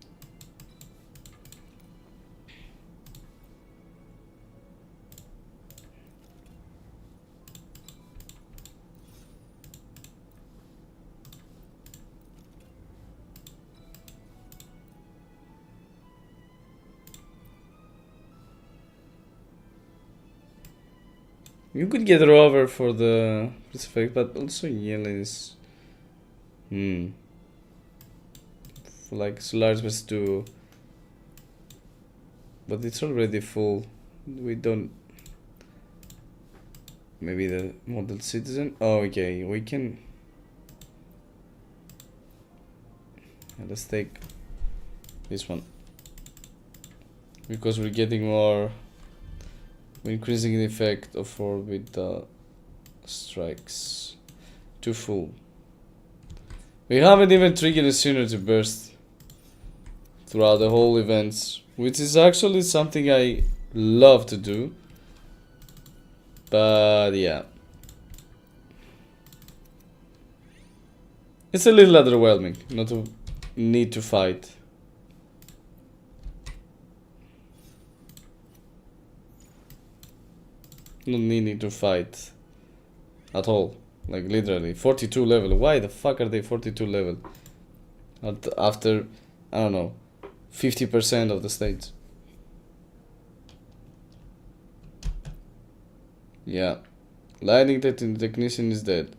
You could get Rover for the this effect, but also yellow is for like Solaris must do, but it's already full. We don't. Maybe the model citizen. Oh, okay, we can. Let's take this one because we're getting more. We're increasing the effect of orbit strikes to full. We haven't even triggered a synergy burst throughout the whole events, which is actually something I love to do. But yeah, it's a little underwhelming not to need to fight. Not needing to fight at all. Like literally 42 level. Why the fuck are they 42 level? after, I don't know, 50% of the stage. Yeah. Lighting technician is dead.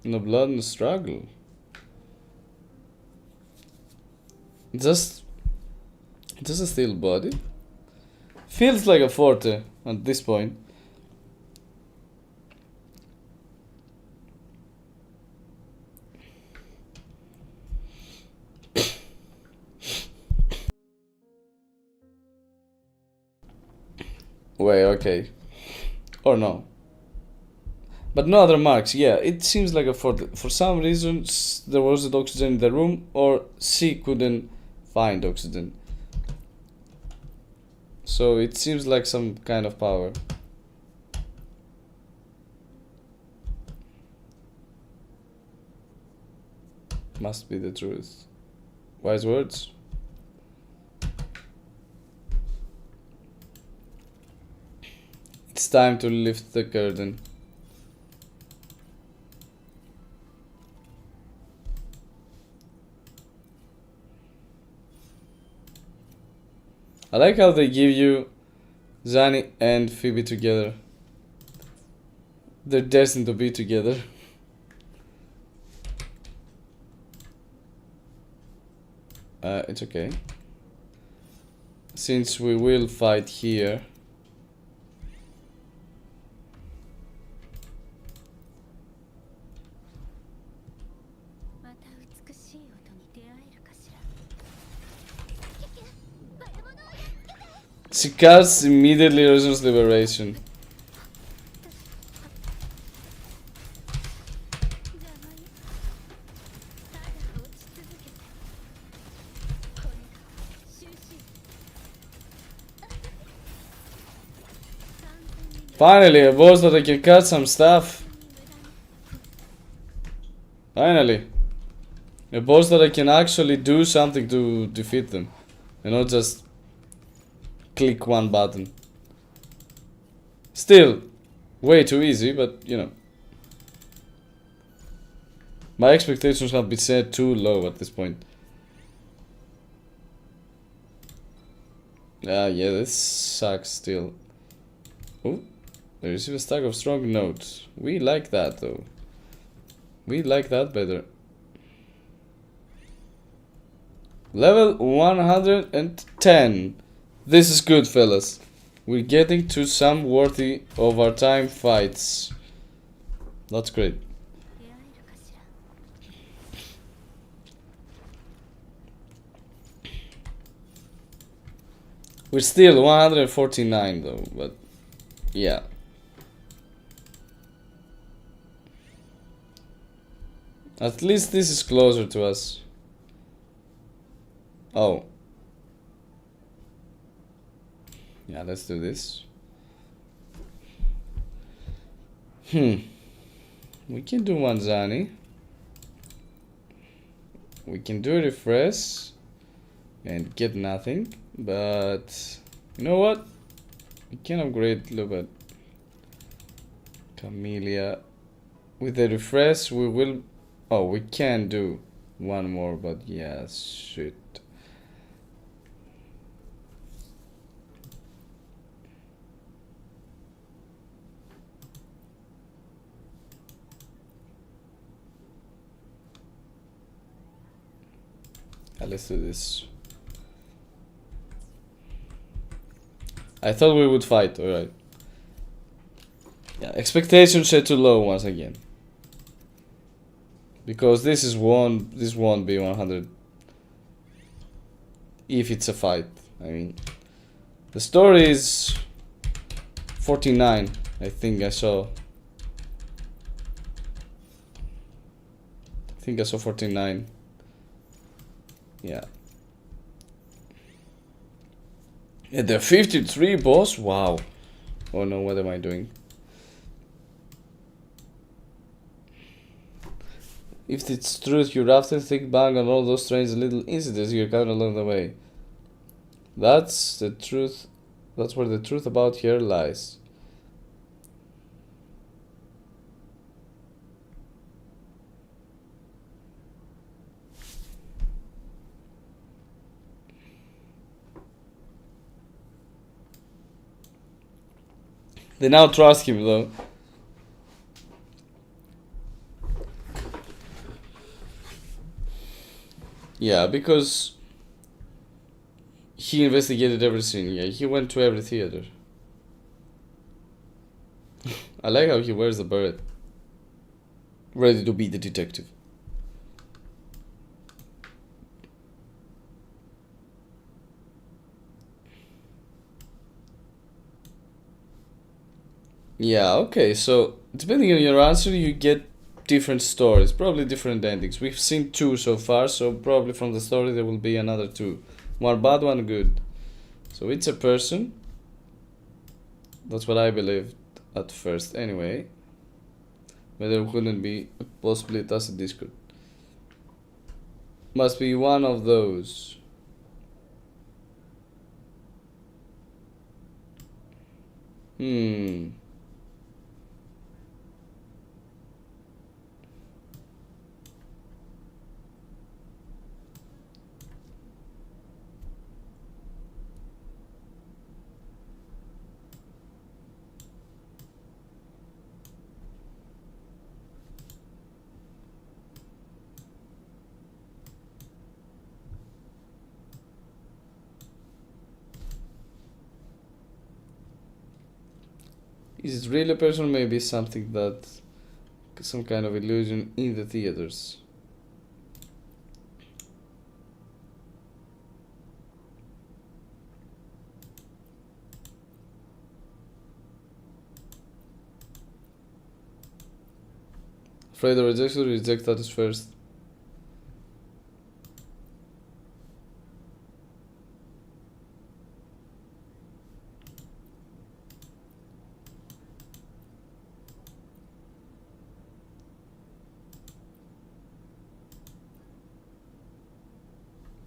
No blood, no struggle. Just a steel body. Feels like a forte at this point. Wait, okay. Or no. But no other marks, yeah, it seems like a forte. For some reason, there wasn't oxygen in the room, or she couldn't find oxygen. So it seems like some kind of power. Must be the truth. Wise words. It's time to lift the curtain. I like how they give you Zani and Phoebe together. They're destined to be together. It's okay. Since we will fight here. She casts immediately resumes liberation. Finally, a boss that I can cut some stuff. Finally. A boss that I can actually do something to defeat them. And not just click one button. Still, way too easy, but you know. My expectations have been set too low at this point. Yeah, this sucks still. Oh, they receive a stack of strong notes. We like that though. We like that better. Level 110. This is good, fellas. We're getting to some worthy of our time fights. That's great. We're still 149 though, but yeah. At least this is closer to us. Oh. Yeah, let's do this. We can do one Zani. We can do a refresh and get nothing, but you know what? We can upgrade a little bit. Camellia. With the refresh, we will. Oh, we can do one more, but yeah, shit. Let's do this. I thought we would fight, alright. Yeah, expectations set too low once again. Because this won't be 100. If it's a fight. I mean, the story is 49. I think I saw 49. Yeah. Yeah, the 53 boss? Wow. Oh no, what am I doing? If it's truth you're after, think back on all those strange little incidents you encountered along the way. That's the truth. That's where the truth about here lies. They now trust him though. Yeah, because he investigated everything. Yeah, he went to every theater. I like how he wears the beret. Ready to be the detective. Yeah, okay, so depending on your answer, you get different stories, probably different endings. We've seen 2 so far, so probably from the story there will be another 2. One bad, one good. So it's a person. That's what I believed at first anyway. But there couldn't be, possibly it has a Discord. Must be one of those. Is it really a person, or maybe something that, some kind of illusion in the theaters? Afraid of rejection, reject that is first.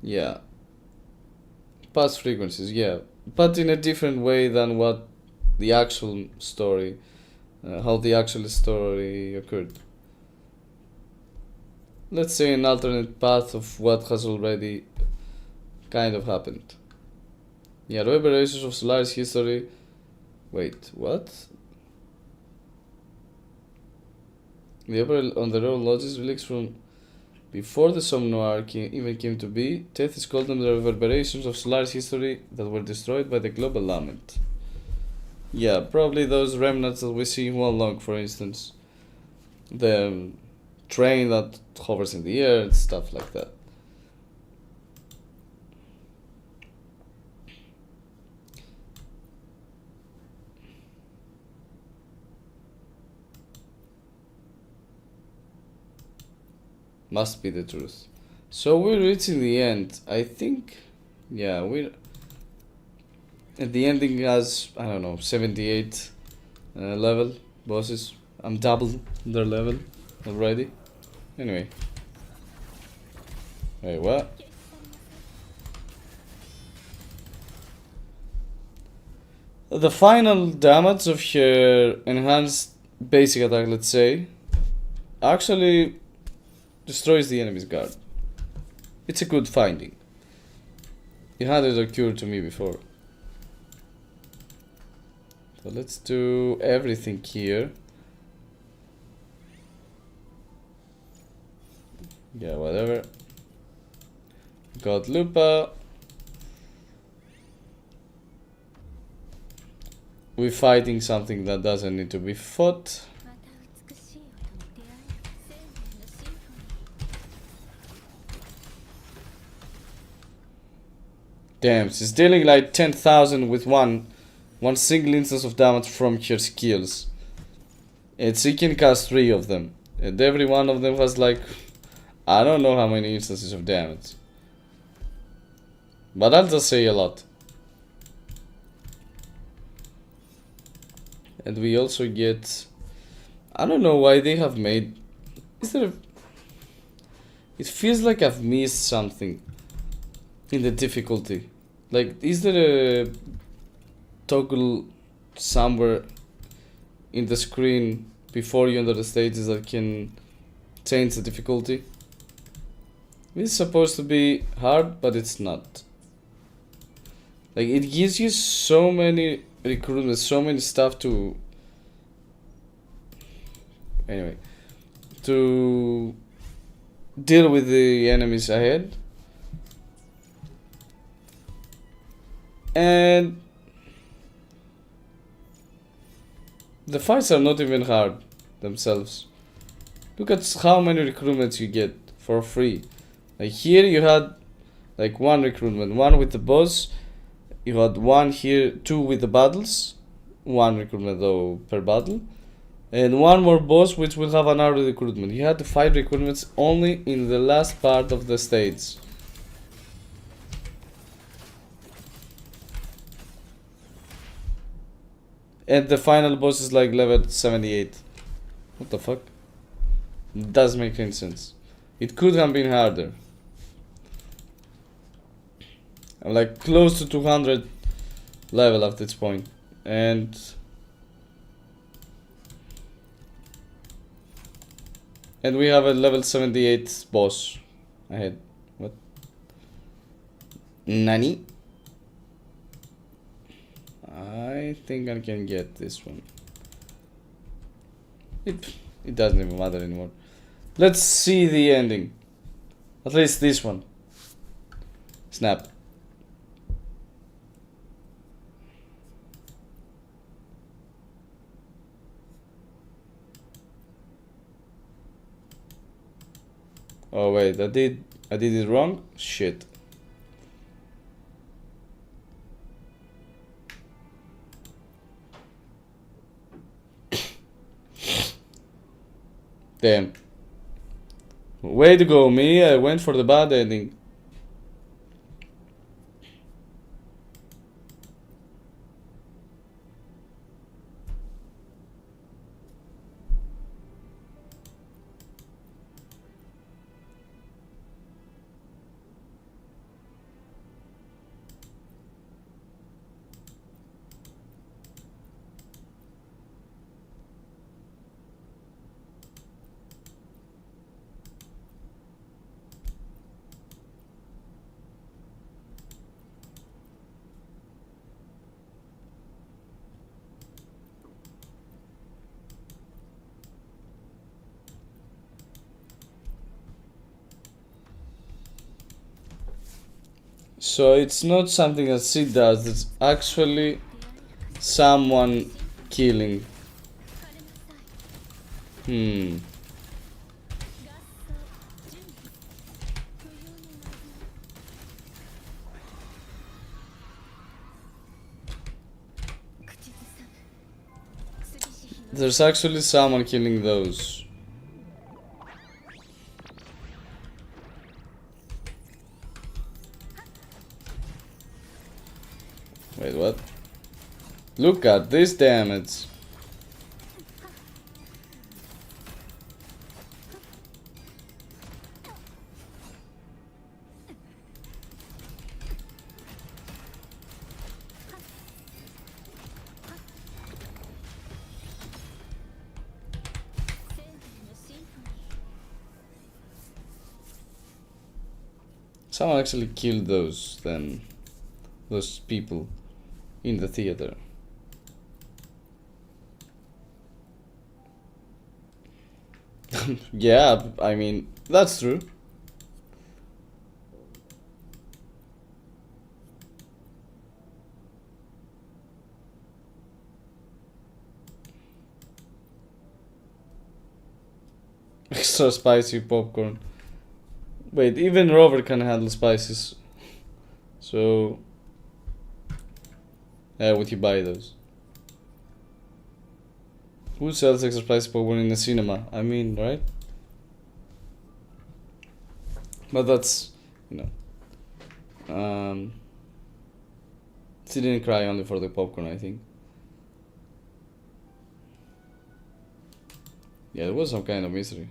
Yeah. Past frequencies, yeah. But in a different way than what the actual story, how the actual story occurred. Let's say an alternate path of what has already kind of happened. Yeah, reverberations of Solaris history. Wait, what? The opera on the road lodges relics from before the Somme Noir even came to be. Death is called on the reverberations of Solaris history that were destroyed by the global lament. Yeah, probably those remnants that we see in Wallong, for instance. The train that hovers in the air and stuff like that. Must be the truth. So we're reaching the end. I think, yeah, we're at the ending has, I don't know, 78 level bosses. I'm double their level already. Anyway. Wait, what? The final damage of her enhanced basic attack, let's say, actually destroys the enemy's guard. It's a good finding. It hadn't occurred to me before. So let's do everything here. Yeah, whatever. Got Lupa. We're fighting something that doesn't need to be fought. Damn, she's dealing like 10,000 with one single instance of damage from her skills. And she can cast 3 of them. And every one of them has like, I don't know how many instances of damage. But I'll just say a lot. And we also get, I don't know why they have made, is there a, it feels like I've missed something in the difficulty. Like, is there a toggle somewhere in the screen before you enter the stages that can change the difficulty? It's supposed to be hard, but it's not. Like, it gives you so many recruitment, so many stuff to. Anyway, to deal with the enemies ahead. And the fights are not even hard themselves. Look at how many recruitments you get for free. Like here you had like one recruitment, one with the boss. You had one here, two with the battles. One recruitment though per battle. And one more boss which will have another recruitment. You had to fight recruitments only in the last part of the stage. And the final boss is like level 78. What the fuck? It doesn't make any sense. It could have been harder. I'm like close to 200 level at this point. And we have a level 78 boss ahead. What? Nani? I think I can get this one. It doesn't even matter anymore. Let's see the ending. At least this one. Snap. Oh wait, I did it wrong? Shit. Damn. Way to go, me. I went for the bad ending. So it's not something that she does, it's actually someone killing. There's actually someone killing those. Wait, what? Look at this damage. Someone actually killed those people in the theater. Yeah, I mean, that's true. Extra spicy popcorn. Wait, even Rover can handle spices. So, would you buy those? Who sells extra spicy popcorn in the cinema? I mean, right? But that's, she didn't cry only for the popcorn, I think. Yeah, there was some kind of mystery.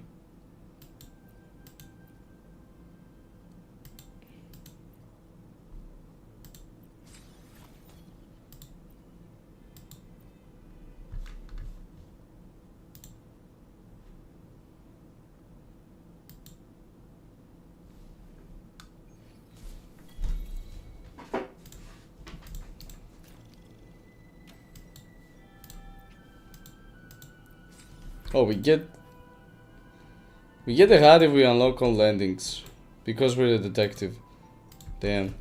Oh, we get a hat if we unlock all landings, because we're a detective. Damn.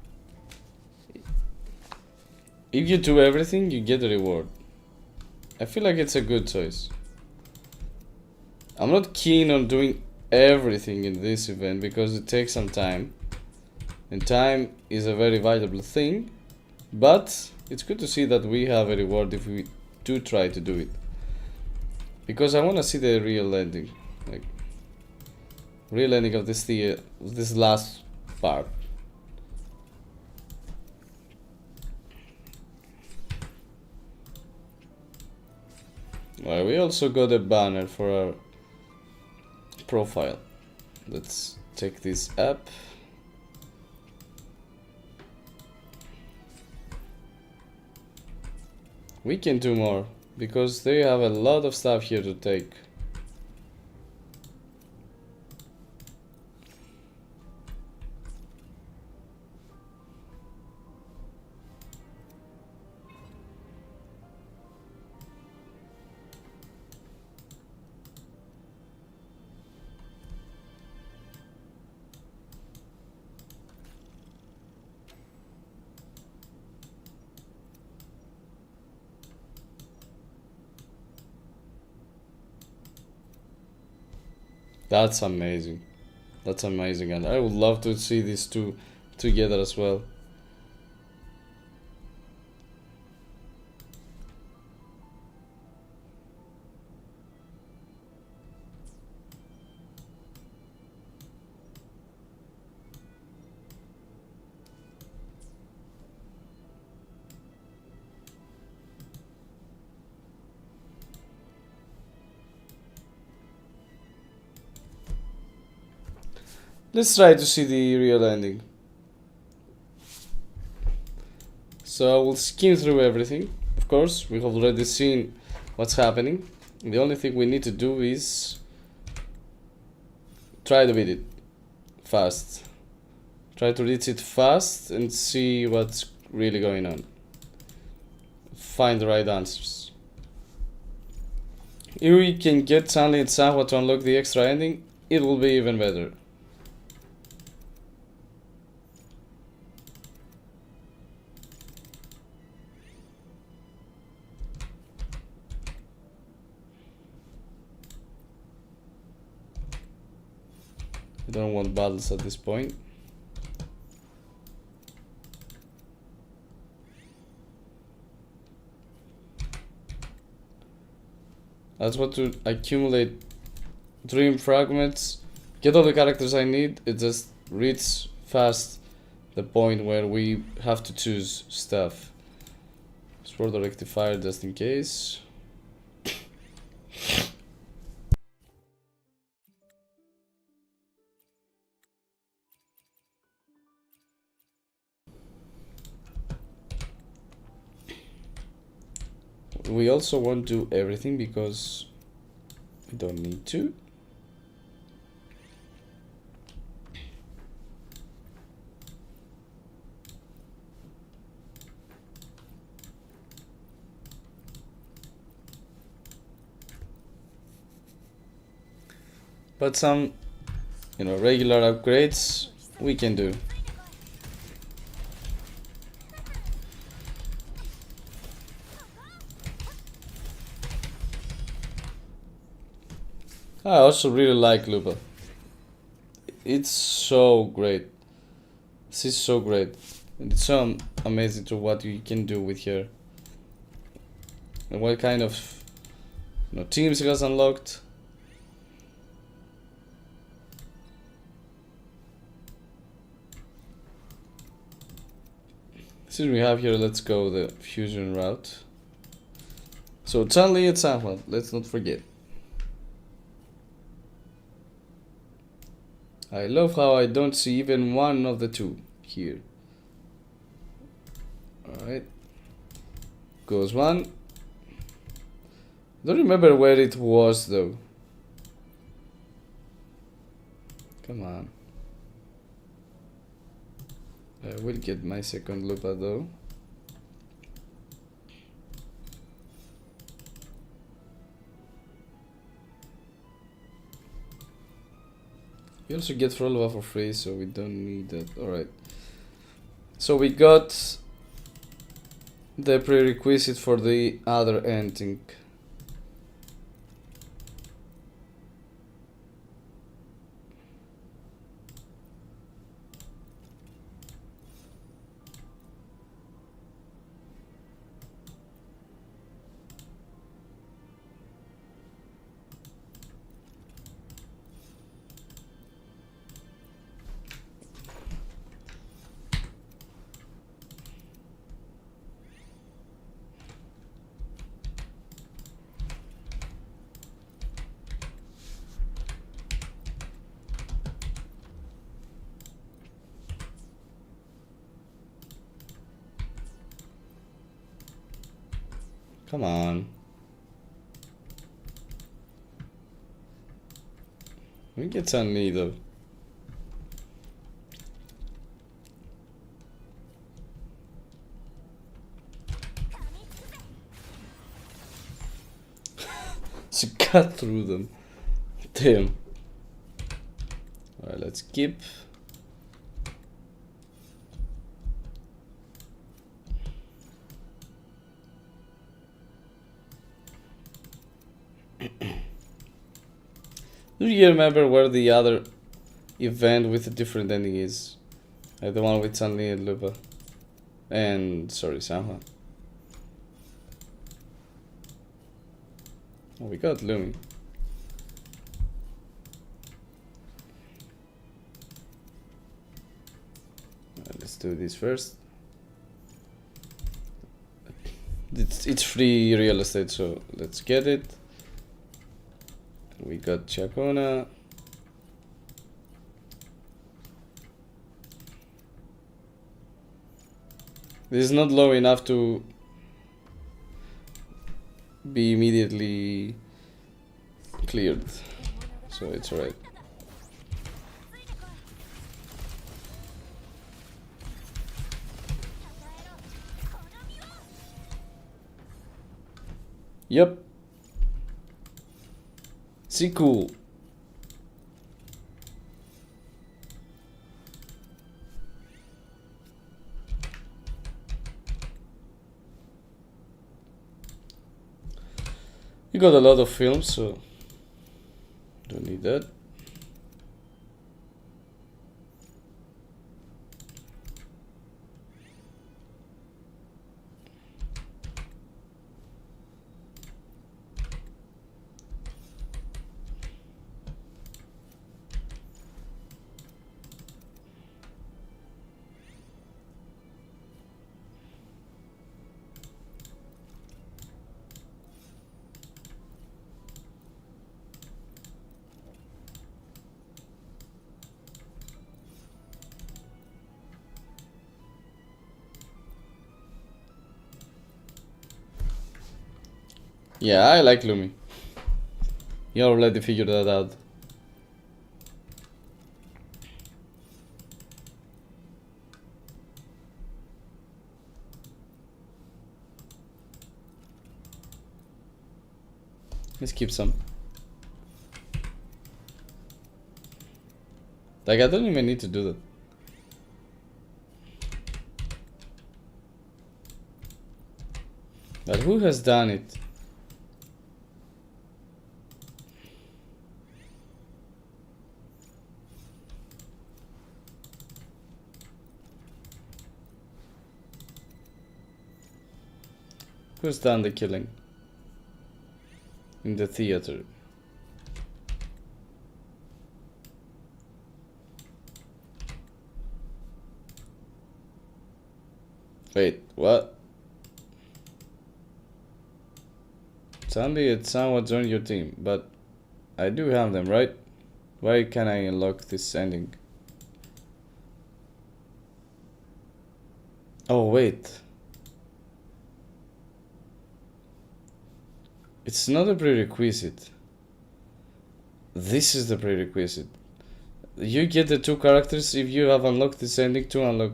If you do everything, you get a reward. I feel like it's a good choice. I'm not keen on doing everything in this event because it takes some time. And time is a very valuable thing. But it's good to see that we have a reward if we do try to do it. Because I want to see the real ending. Like, real ending of this last part. Well, we also got a banner for our profile. Let's check this app. We can do more because they have a lot of stuff here to take. That's amazing. That's amazing, and I would love to see these two together as well. Let's try to see the real ending. So I will skim through everything. Of course, we have already seen what's happening. The only thing we need to do is try to beat it fast. Try to reach it fast and see what's really going on. Find the right answers. If we can get Stanley and Sanhua to unlock the extra ending, it will be even better. I don't want battles at this point. I just want to accumulate dream fragments, get all the characters I need. It just reach fast the point where we have to choose stuff. Sword or rectifier just in case. We also won't do everything because we don't need to. But some, regular upgrades we can do. I also really like Lupa. It's so great. She's so great. And it's so amazing to what you can do with her. And what kind of teams she has unlocked. Since we have here, let's go the fusion route. So Chanli and Sanhua, let's not forget. I love how I don't see even one of the two here. Alright. Goes one. Don't remember where it was though. Come on. I will get my second Lupa though. We also get phrolova for free, so we don't need that. Alright. So we got the prerequisite for the other ending. Come on. We get some needle. So cut through them. Damn. Alright, let's keep. Do you remember where the other event with a different ending is? Like the one with Sunny and Lupa. And, sorry, Samha. Oh, we got Lumi. Let's do this first. It's free real estate, so let's get it. We got Chacona. This is not low enough to be immediately cleared, so it's alright. Yep. See, cool. You got a lot of films, so don't need that. Yeah, I like Lumi. You already figured that out. Let's keep some. Like, I don't even need to do that. But who has done it? Who's done the killing? In the theater. Wait, what? Sandy and Sanwa joined your team, but I do have them, right? Why can't I unlock this ending? Oh, wait. It's not a prerequisite. This is the prerequisite. You get the two characters if you have unlocked this ending to unlock.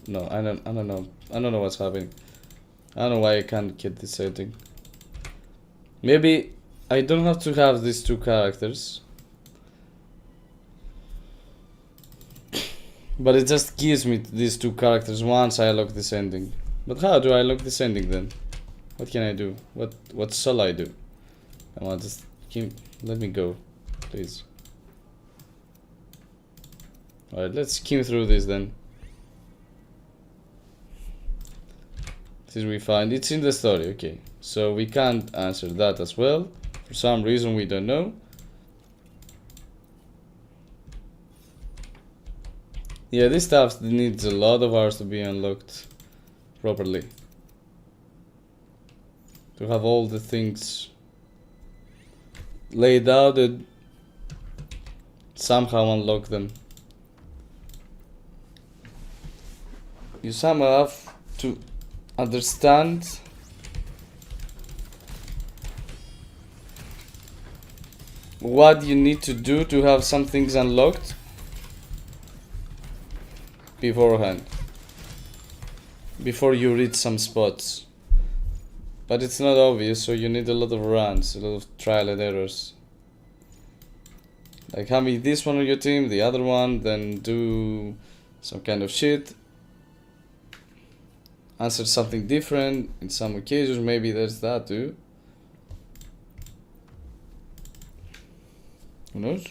No, I don't know. I don't know what's happening. I don't know why I can't get this ending. Maybe I don't have to have these two characters. But it just gives me these two characters once I unlock this ending. But how do I unlock this ending then? What can I do? What shall I do? Come on, just let me go, please. Alright, let's skim through this then. This is we find. It's in the story, okay. So we can't answer that as well. For some reason we don't know. Yeah, this stuff needs a lot of hours to be unlocked properly. To have all the things laid out and somehow unlock them. You somehow have to understand what you need to do to have some things unlocked beforehand, before you reach some spots. But it's not obvious, so you need a lot of runs, a lot of trial and errors. Like having this one on your team, the other one, then do some kind of shit. Answer something different in some occasions, maybe there's that too. Who knows?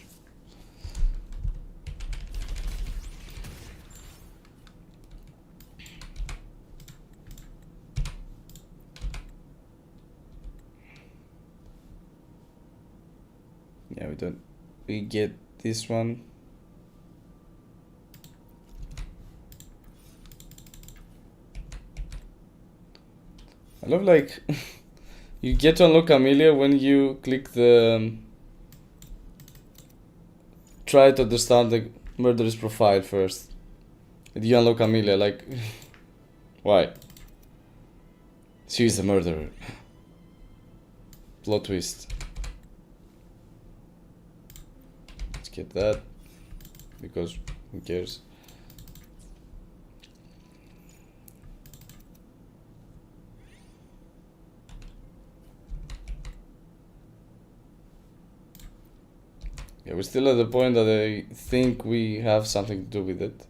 Yeah, we get this one. I love like you get to unlock Amelia when you click the try to understand the murderer's profile first. And you unlock Amelia, like why? She's the murderer. Plot twist. Let's get that because who cares? Yeah, we're still at the point that I think we have something to do with it.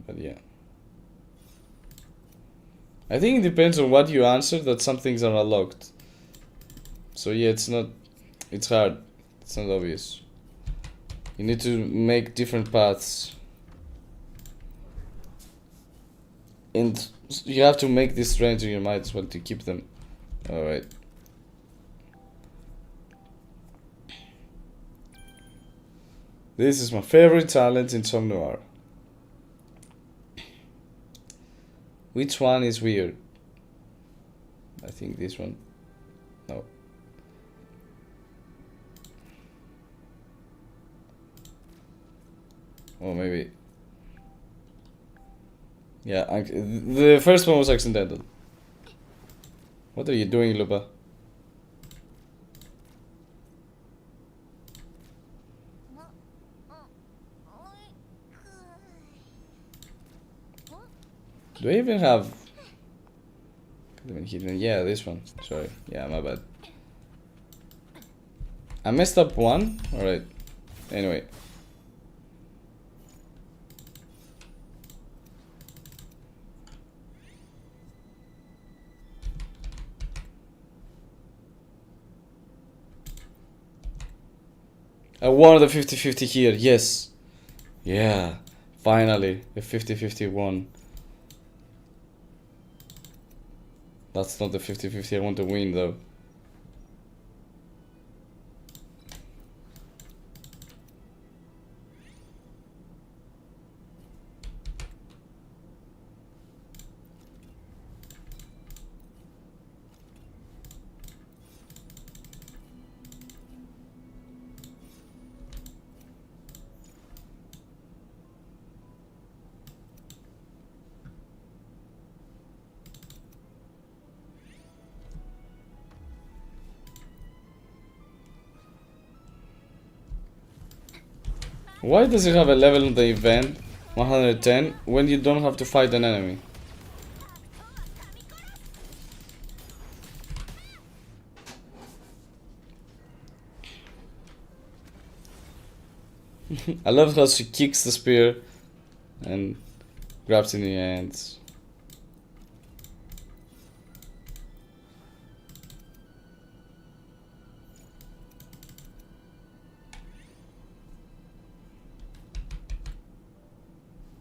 But yeah. I think it depends on what you answer that some things are unlocked. So yeah, it's hard. It's not obvious. You need to make different paths. And you have to make this strange in your mind as well to keep them. Alright. This is my favorite challenge in Som Noir. Which one is weird? I think this one. No. Or maybe. Yeah, the first one was accidental. What are you doing, Lupa? Do I even have... Could have been hidden. Yeah, this one. Sorry. Yeah, my bad. I messed up one. Alright. Anyway. I won the 50-50 here. Yes. Yeah. Finally. The 50-50 won. That's not the 50-50 I want to win though. Why does it have a level on the event, 110, when you don't have to fight an enemy? I love how she kicks the spear and grabs in the hands.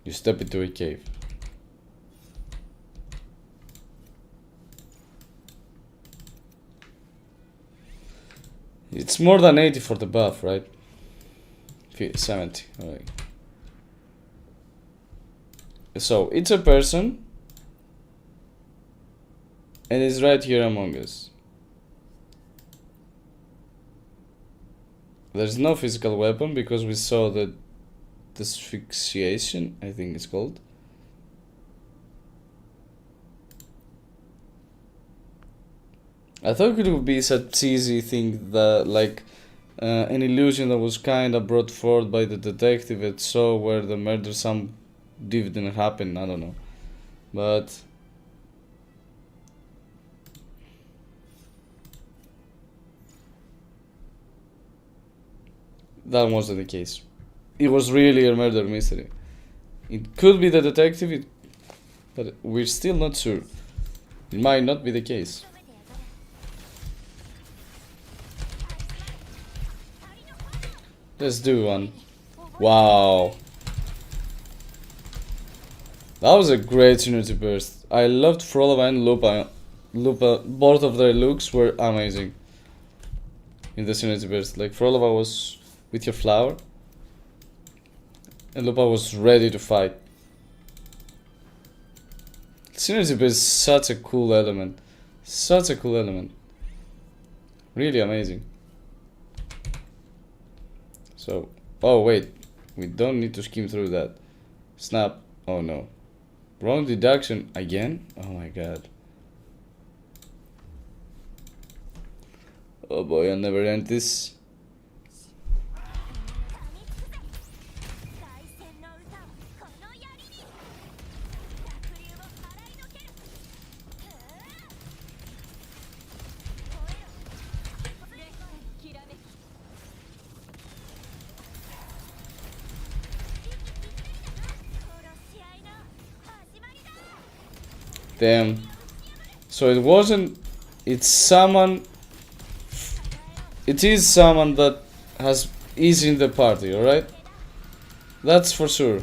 You step into a cave. It's more than 80 for the buff, right? 70. Right. So it's a person, and it's right here among us. There's no physical weapon because we saw the asphyxiation, I think it's called. I thought it would be such easy thing that, like, an illusion that was kinda brought forth by the detective and saw where the murder some didn't happen, I don't know. But that wasn't the case. It was really a murder mystery. It could be the detective, but we're still not sure. It might not be the case. Let's do one. Wow. That was a great synergy burst. I loved phrolova and lupa. Both of their looks were amazing in the synergy burst. Like, phrolova was with your flower, and lupa was ready to fight. Synergy burst is such a cool element. Such a cool element. Really amazing. So, oh wait, we don't need to skim through that. Snap. Oh no. Wrong deduction again? Oh my god. Oh boy, I never learned this. Damn. So it wasn't. It's someone. It is someone that is in the party, alright? That's for sure.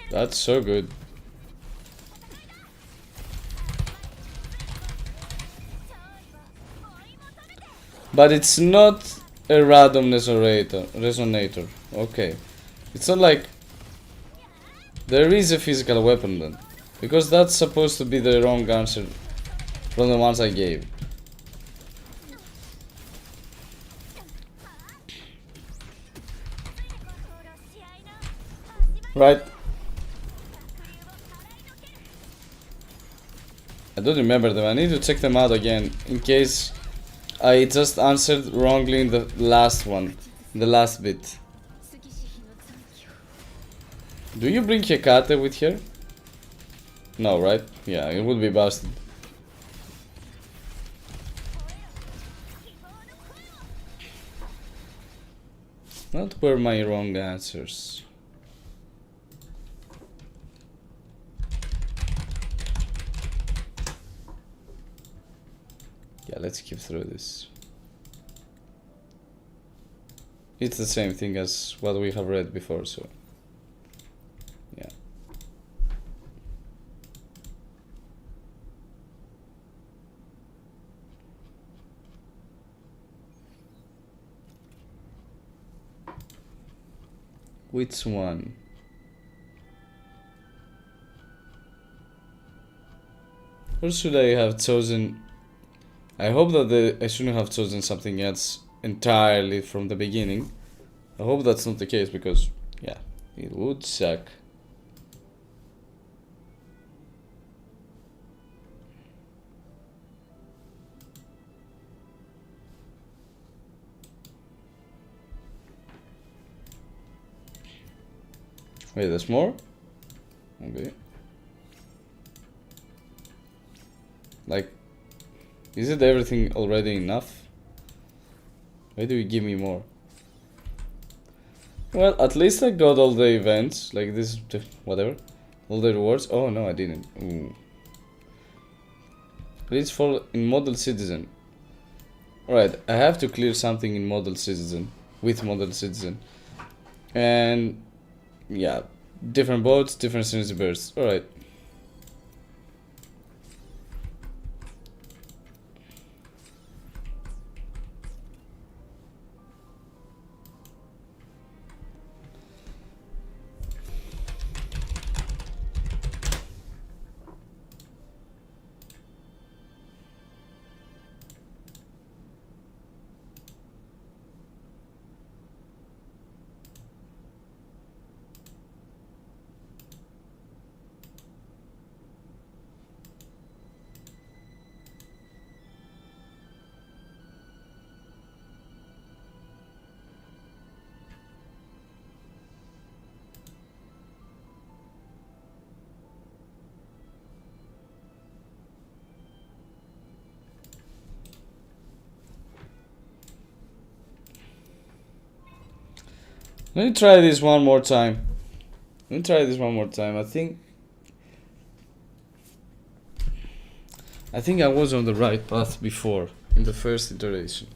That's so good. But it's not a random resonator. Okay. It's not like there is a physical weapon then. Because that's supposed to be the wrong answer from the ones I gave. Right? I don't remember them. I need to check them out again in case I just answered wrongly in the last one, the last bit. Do you bring Hecate with her? No, right? Yeah, it would be busted. What were my wrong answers? Yeah, let's skip through this. It's the same thing as what we have read before, so yeah. Which one? Or should I have chosen? I hope that I shouldn't have chosen something else entirely from the beginning. I hope that's not the case because, yeah, it would suck. Wait, there's more? Okay. Like, is it everything already enough? Why do you give me more? Well, at least I got all the events, like this, whatever. All the rewards. Oh no, I didn't. Ooh. Please follow in Model Citizen. Alright, I have to clear something in Model Citizen. With Model Citizen. And yeah, different boats, different synergy bursts. Alright. Let me try this one more time. I think I was on the right path before, in the first iteration.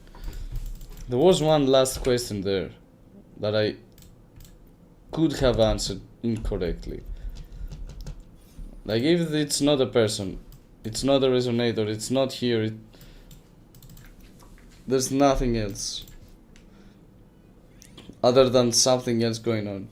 There was one last question there that I could have answered incorrectly. Like, if it's not a person, it's not a resonator, it's not here, there's nothing else other than something else going on.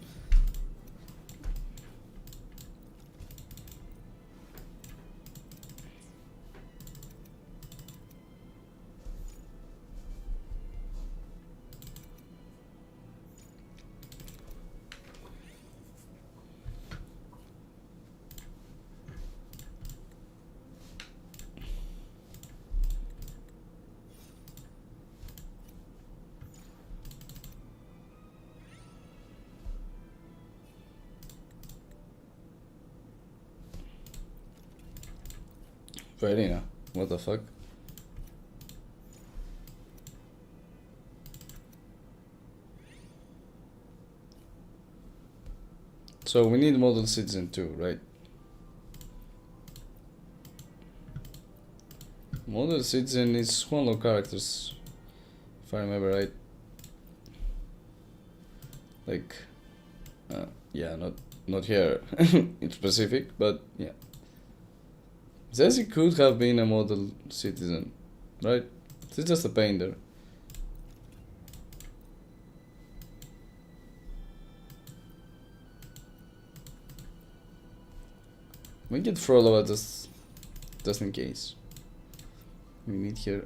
Verena, what the fuck? So we need Model Citizen too, right? Model Citizen is one of characters, if I remember right. Like, yeah, not here in specific, but yeah. Says he could have been a Model Citizen, right? He's just a painter. We get phrolova just in case. We need here.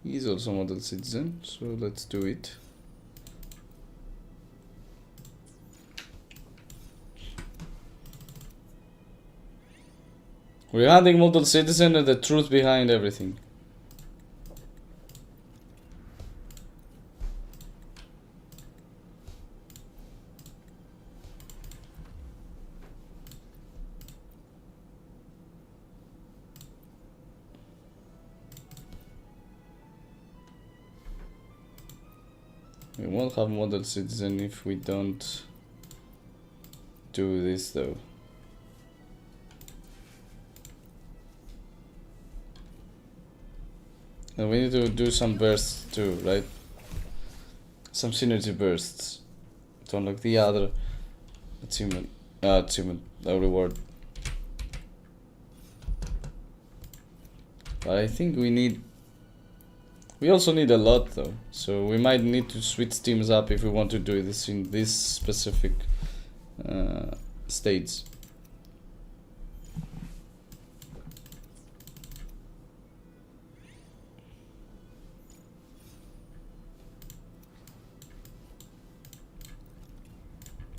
He's also Model Citizen, so let's do it. We're hunting Model Citizen and the truth behind everything. We won't have Model Citizen if we don't do this though. And we need to do some bursts too, right? Some synergy bursts to unlock the other achievement, reward. But I think we also need a lot though, so we might need to switch teams up if we want to do this in this specific states.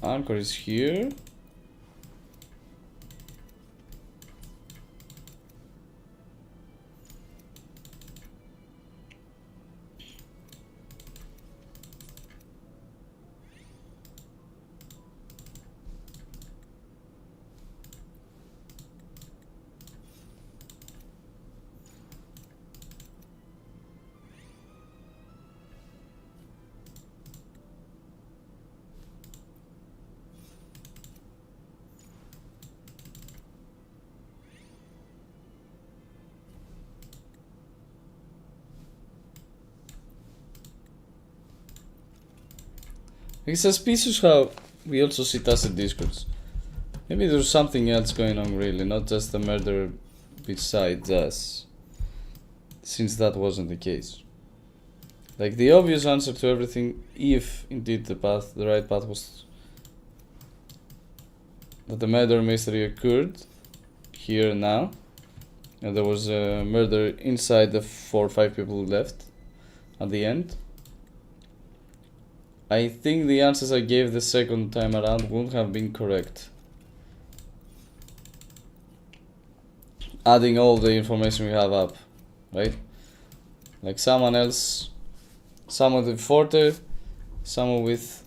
Anchor is here. It's suspicious how we also see tacit discords. Maybe there's something else going on really, not just the murder besides us. Since that wasn't the case. Like the obvious answer to everything, if indeed the right path was that the murder mystery occurred here and now, and there was a murder inside the 4 or 5 people left at the end. I think the answers I gave the second time around wouldn't have been correct. Adding all the information we have up, right? Like someone else, someone with forte, someone with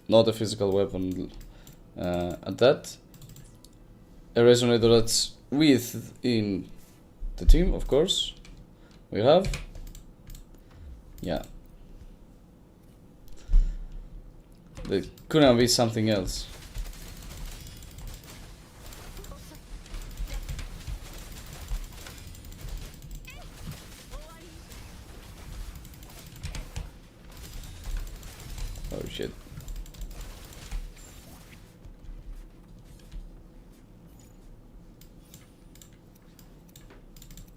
not a physical weapon at that. A resonator that's within the team, of course. We have. Yeah. There couldn't be something else. Oh shit.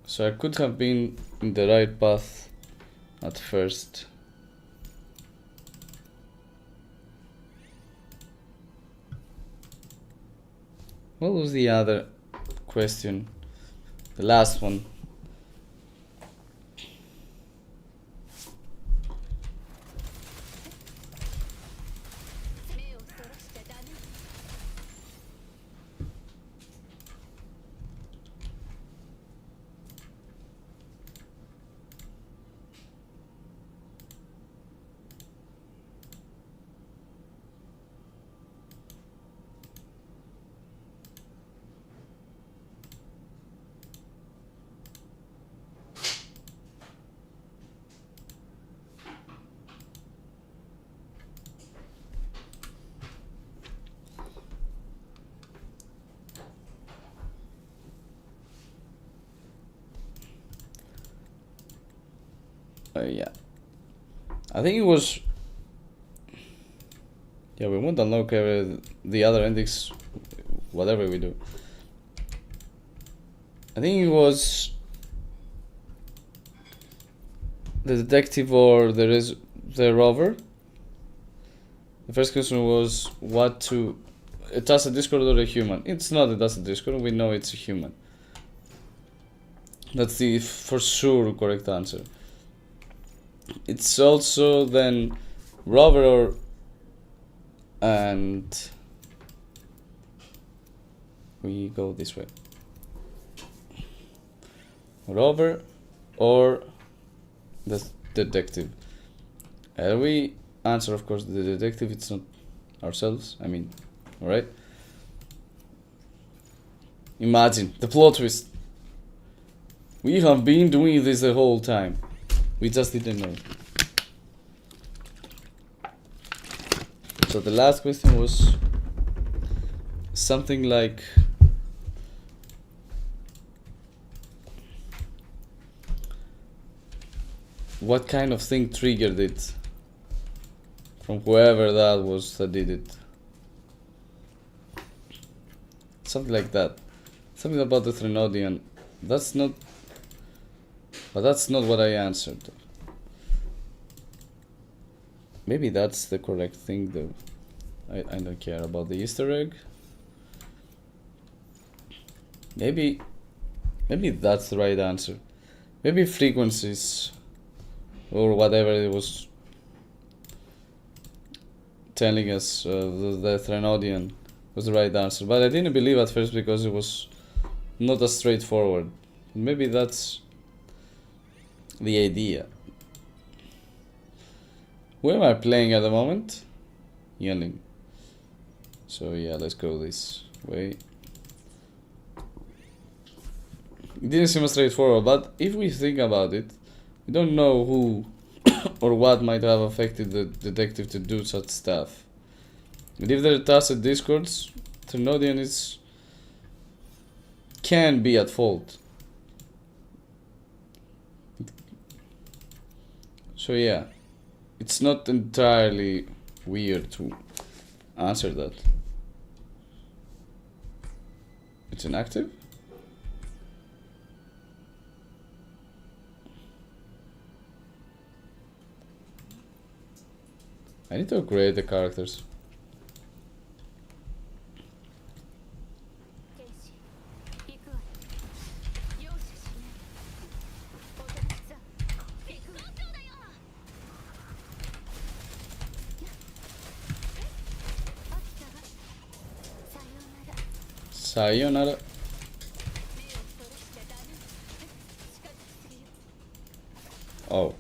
So I could have been in the right path at first. What was the other question? The last one. Yeah. I think it was... Yeah, we won't unlock the other endings, whatever we do. I think it was the detective or the rover. The first question was what to... A tacit discord or a human? It's not a tacit discord, we know it's a human. That's the for sure correct answer. It's also then rover or... and we go this way. Rover or the detective. We answer, of course, the detective. It's not ourselves. I mean, alright. Imagine the plot twist. We have been doing this the whole time. We just didn't know. So the last question was something like what kind of thing triggered it from whoever that was that did it. Something like that. Something about the Threnodian. That's not... But that's not what I answered. Maybe that's the correct thing though. I don't care about the Easter egg. Maybe that's the right answer. Maybe frequencies or whatever it was telling us the Threnodian was the right answer. But I didn't believe at first because it was not as straightforward. Maybe that's the idea. Where am I playing at the moment? Yelling. So yeah, let's go this way. It didn't seem straightforward, but if we think about it, we don't know who or what might have affected the detective to do such stuff. And if there are tacit discords, Threnodian can be at fault. So yeah, it's not entirely weird to answer that. It's inactive? I need to upgrade the characters. Sayonara. Oh.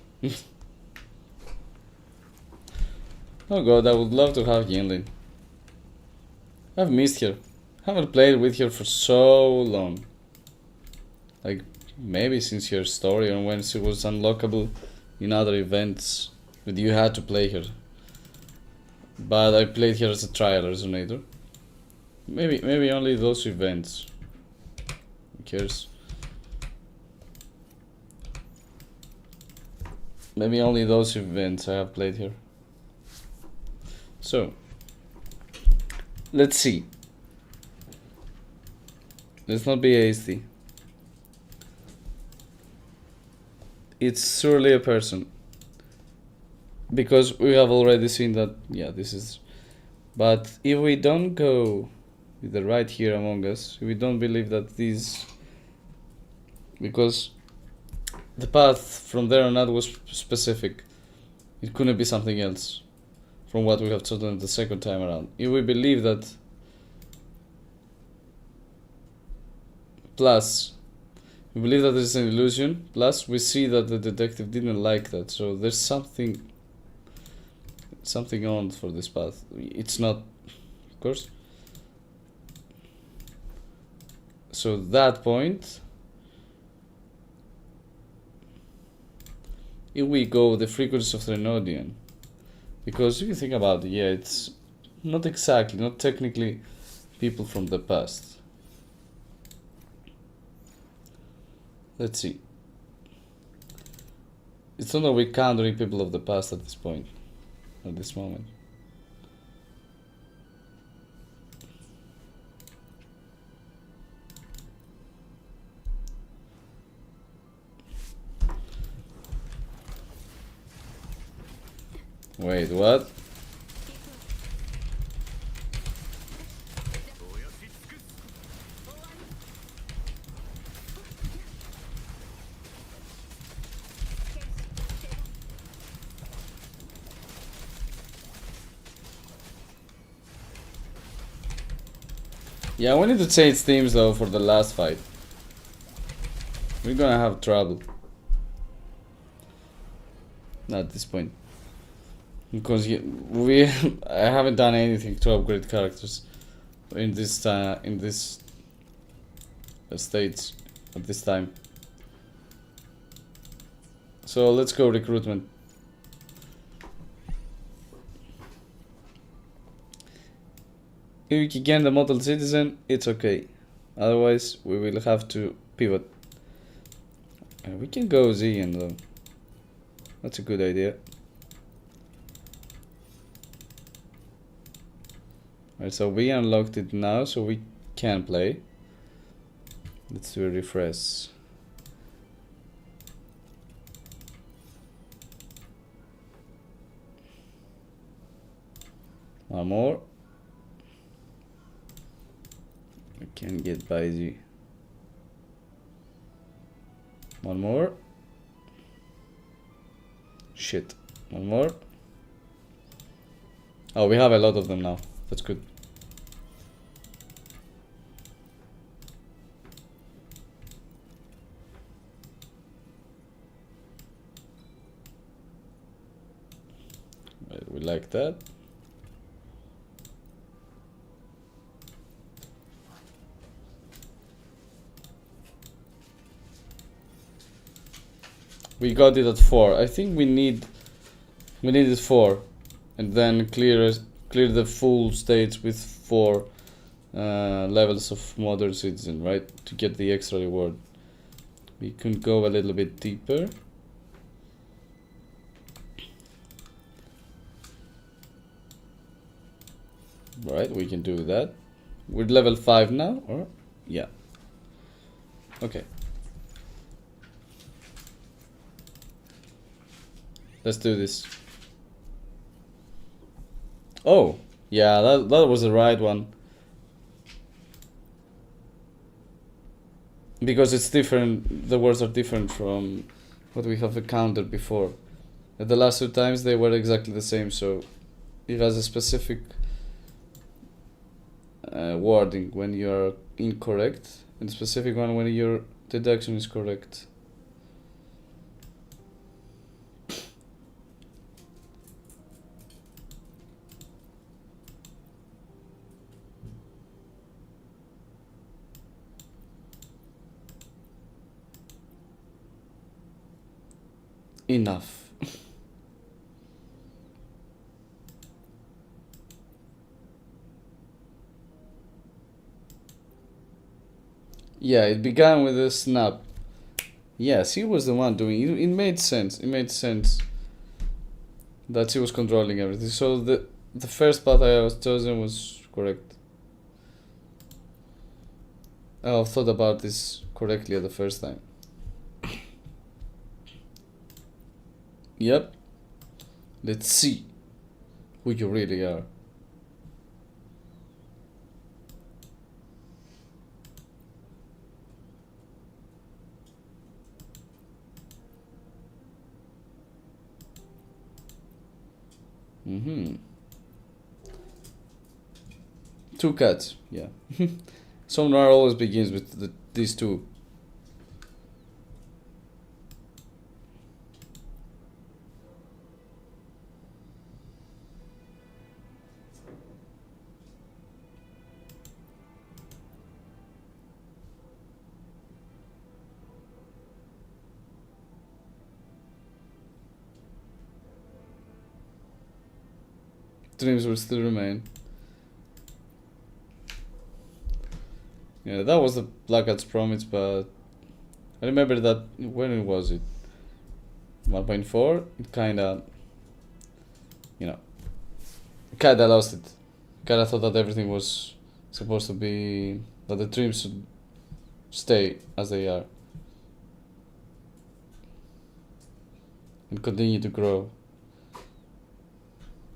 Oh god, I would love to have Yinlin. I've missed her. Haven't played with her for so long. Like, maybe since her story or when she was unlockable in other events. But you had to play her. But I played her as a trial resonator. Maybe only those events. Who cares? Maybe only those events I have played here. So, let's see. Let's not be hasty. It's surely a person. Because we have already seen that, yeah, this is... But if we don't go with the right here among us, if we don't believe that these... Because the path from there on out was specific. It couldn't be something else from what we have chosen the second time around. If we believe that... Plus, we believe that there's an illusion. Plus, we see that the detective didn't like that. So there's something on for this path. It's not, of course. So that point, if we go the frequency of Threnodian, because if you think about it, yeah, it's not exactly, not technically people from the past. Let's see. It's not that we can't read people of the past at this point, at this moment. Wait, what? Yeah, we need to change themes though for the last fight. We're gonna have trouble. Not at this point. Because I haven't done anything to upgrade characters in this stage at this time. So let's go recruitment. If we can get the model citizen, it's okay. Otherwise, we will have to pivot. We can go Zian though. That's a good idea. Alright, so we unlocked it now, so we can play. Let's do a refresh. One more. We can get by the... One more. Shit. One more. Oh, we have a lot of them now. That's good. We like that. We got it at 4. I think we needed 4, and then clear the full stage with 4 levels of modern citizen, right? To get the extra reward. We can go a little bit deeper. Right, we can do that. We're level 5 now, or? Yeah. Okay. Let's do this. Oh, yeah, that was the right one. Because it's different, the words are different from what we have encountered before. At the last 2 times they were exactly the same, so it has a specific wording when you're incorrect, and a specific one when your deduction is correct. Enough. Yeah, it began with a snap. Yes, he was the one doing it. It made sense. It made sense that he was controlling everything. So the first path I was chosen was correct. I thought about this correctly at the first time. Yep. Let's see who you really are. Mm-hmm. 2 cats, yeah. Sonar always begins with these 2. Dreams will still remain. Yeah, that was the Black Cat's promise, but I remember that when was it? 1.4? It kinda, kinda lost it. Kinda thought that everything was supposed to be, that the dreams should stay as they are and continue to grow.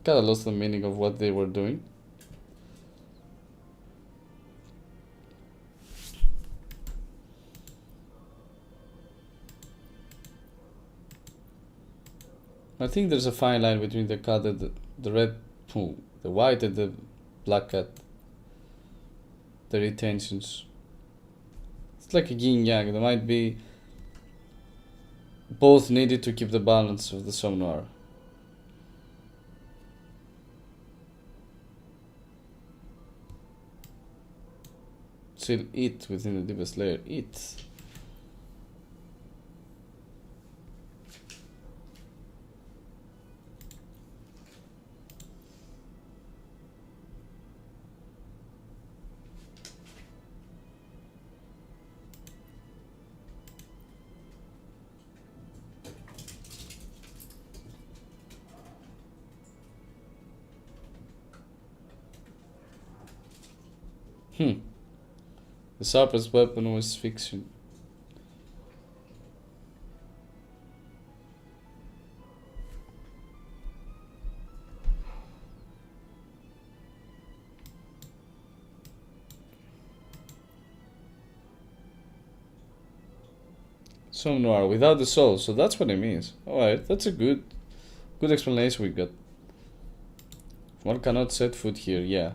Kinda lost the meaning of what they were doing. I think there's a fine line between the cat and the red, the white and the black cat. The retentions. It's like a yin yang. There might be both needed to keep the balance of the sonar. Still it within the deepest layer. It. The sharpest weapon was fiction. Some noir without the soul, so that's what it means. Alright, that's a good explanation we got. One cannot set foot here, yeah.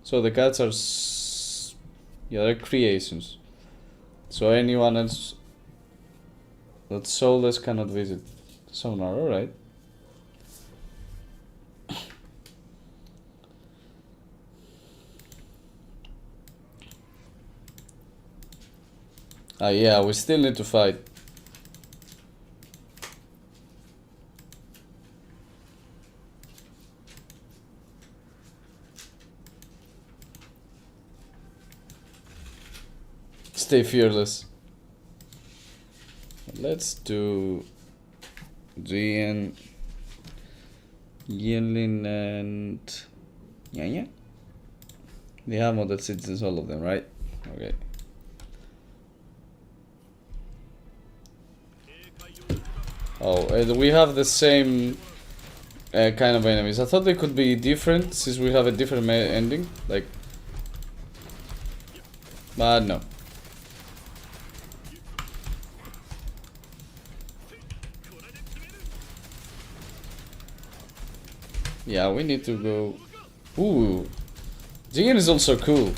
So the cats are, they're creations. So anyone else that's soulless cannot visit Sonar, alright. Yeah, we still need to fight. Stay fearless. Let's do GN Yelin and Nyanya. They have model citizens, all of them, right? Okay. Oh, and we have the same kind of enemies. I thought they could be different since we have a different ending, like. But no. Yeah, we need to go. Ooh, Jigen is also cool.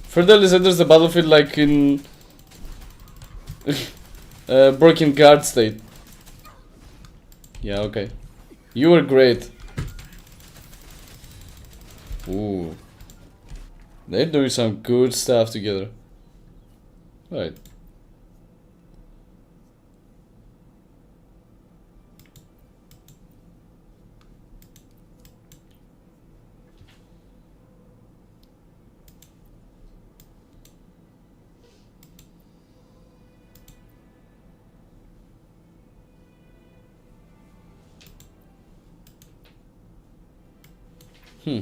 Further enters the battlefield like in broken guard state. Yeah, okay. You were great. Ooh, they're doing some good stuff together. Right. Hmm.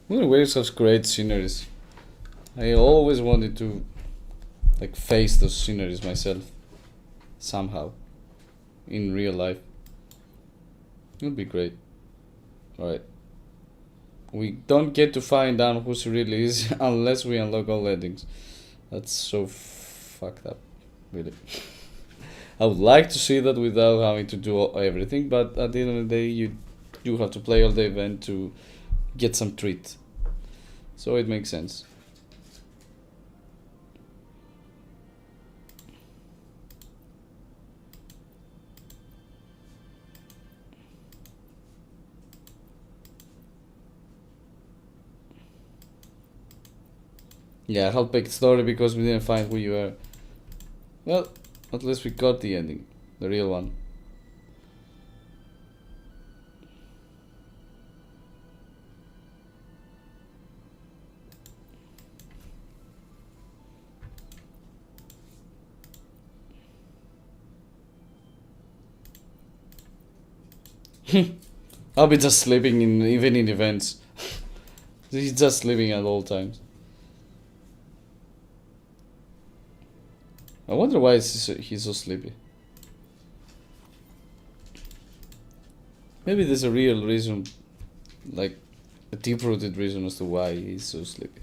Waves have great sceneries. I always wanted to like face those sceneries myself somehow in real life. It would be great. Alright. We don't get to find out who she really is unless we unlock all endings. That's so fucked up, really. I would like to see that without having to do everything, but at the end of the day, you do have to play all the event to get some treat. So it makes sense. Yeah, I'll pick story because we didn't find who you are. Well, at least we got the ending, the real one. I'll be just sleeping even in events. He's just sleeping at all times. I wonder why he's so sleepy. Maybe there's a real reason, like a deep-rooted reason as to why he's so sleepy.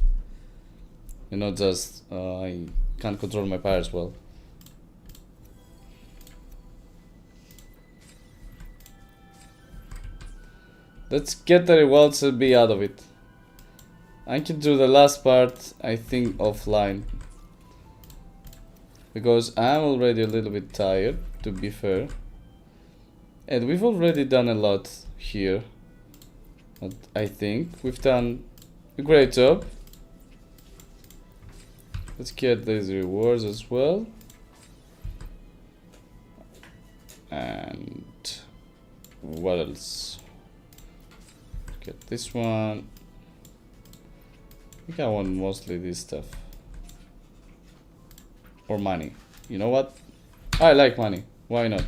And not just I can't control my powers well. Let's get the rewards and be out of it. I can do the last part, I think, offline. Because I'm already a little bit tired, to be fair. And we've already done a lot here. But I think we've done a great job. Let's get these rewards as well. And what else? Get this one. I think I want mostly this stuff. Or money. You know what? I like money. Why not?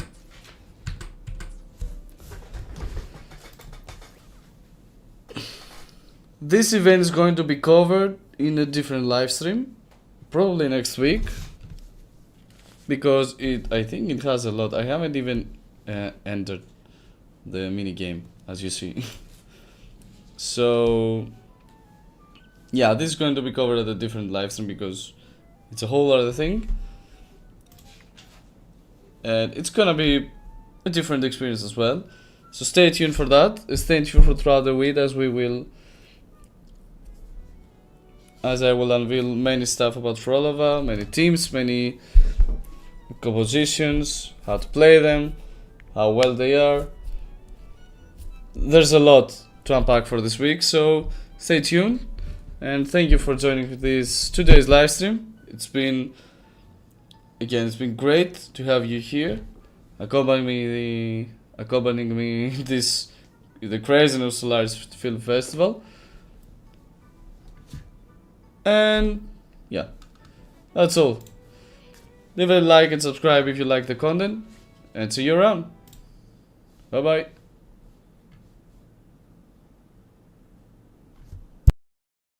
This event is going to be covered in a different live stream. Probably next week. Because I think it has a lot. I haven't even entered the mini game, as you see. So yeah, this is going to be covered at a different live stream because it's a whole other thing. And it's gonna be a different experience as well. So stay tuned for that. Stay tuned for throughout the week as I will unveil many stuff about phrolova, many teams, many compositions, how to play them, how well they are. There's a lot to unpack for this week, so stay tuned. And thank you for joining this today's live stream. It's been great to have you here, accompanying me the craziness Solaris Film Festival. And yeah, that's all. Leave a like and subscribe if you like the content, and see you around. Bye bye.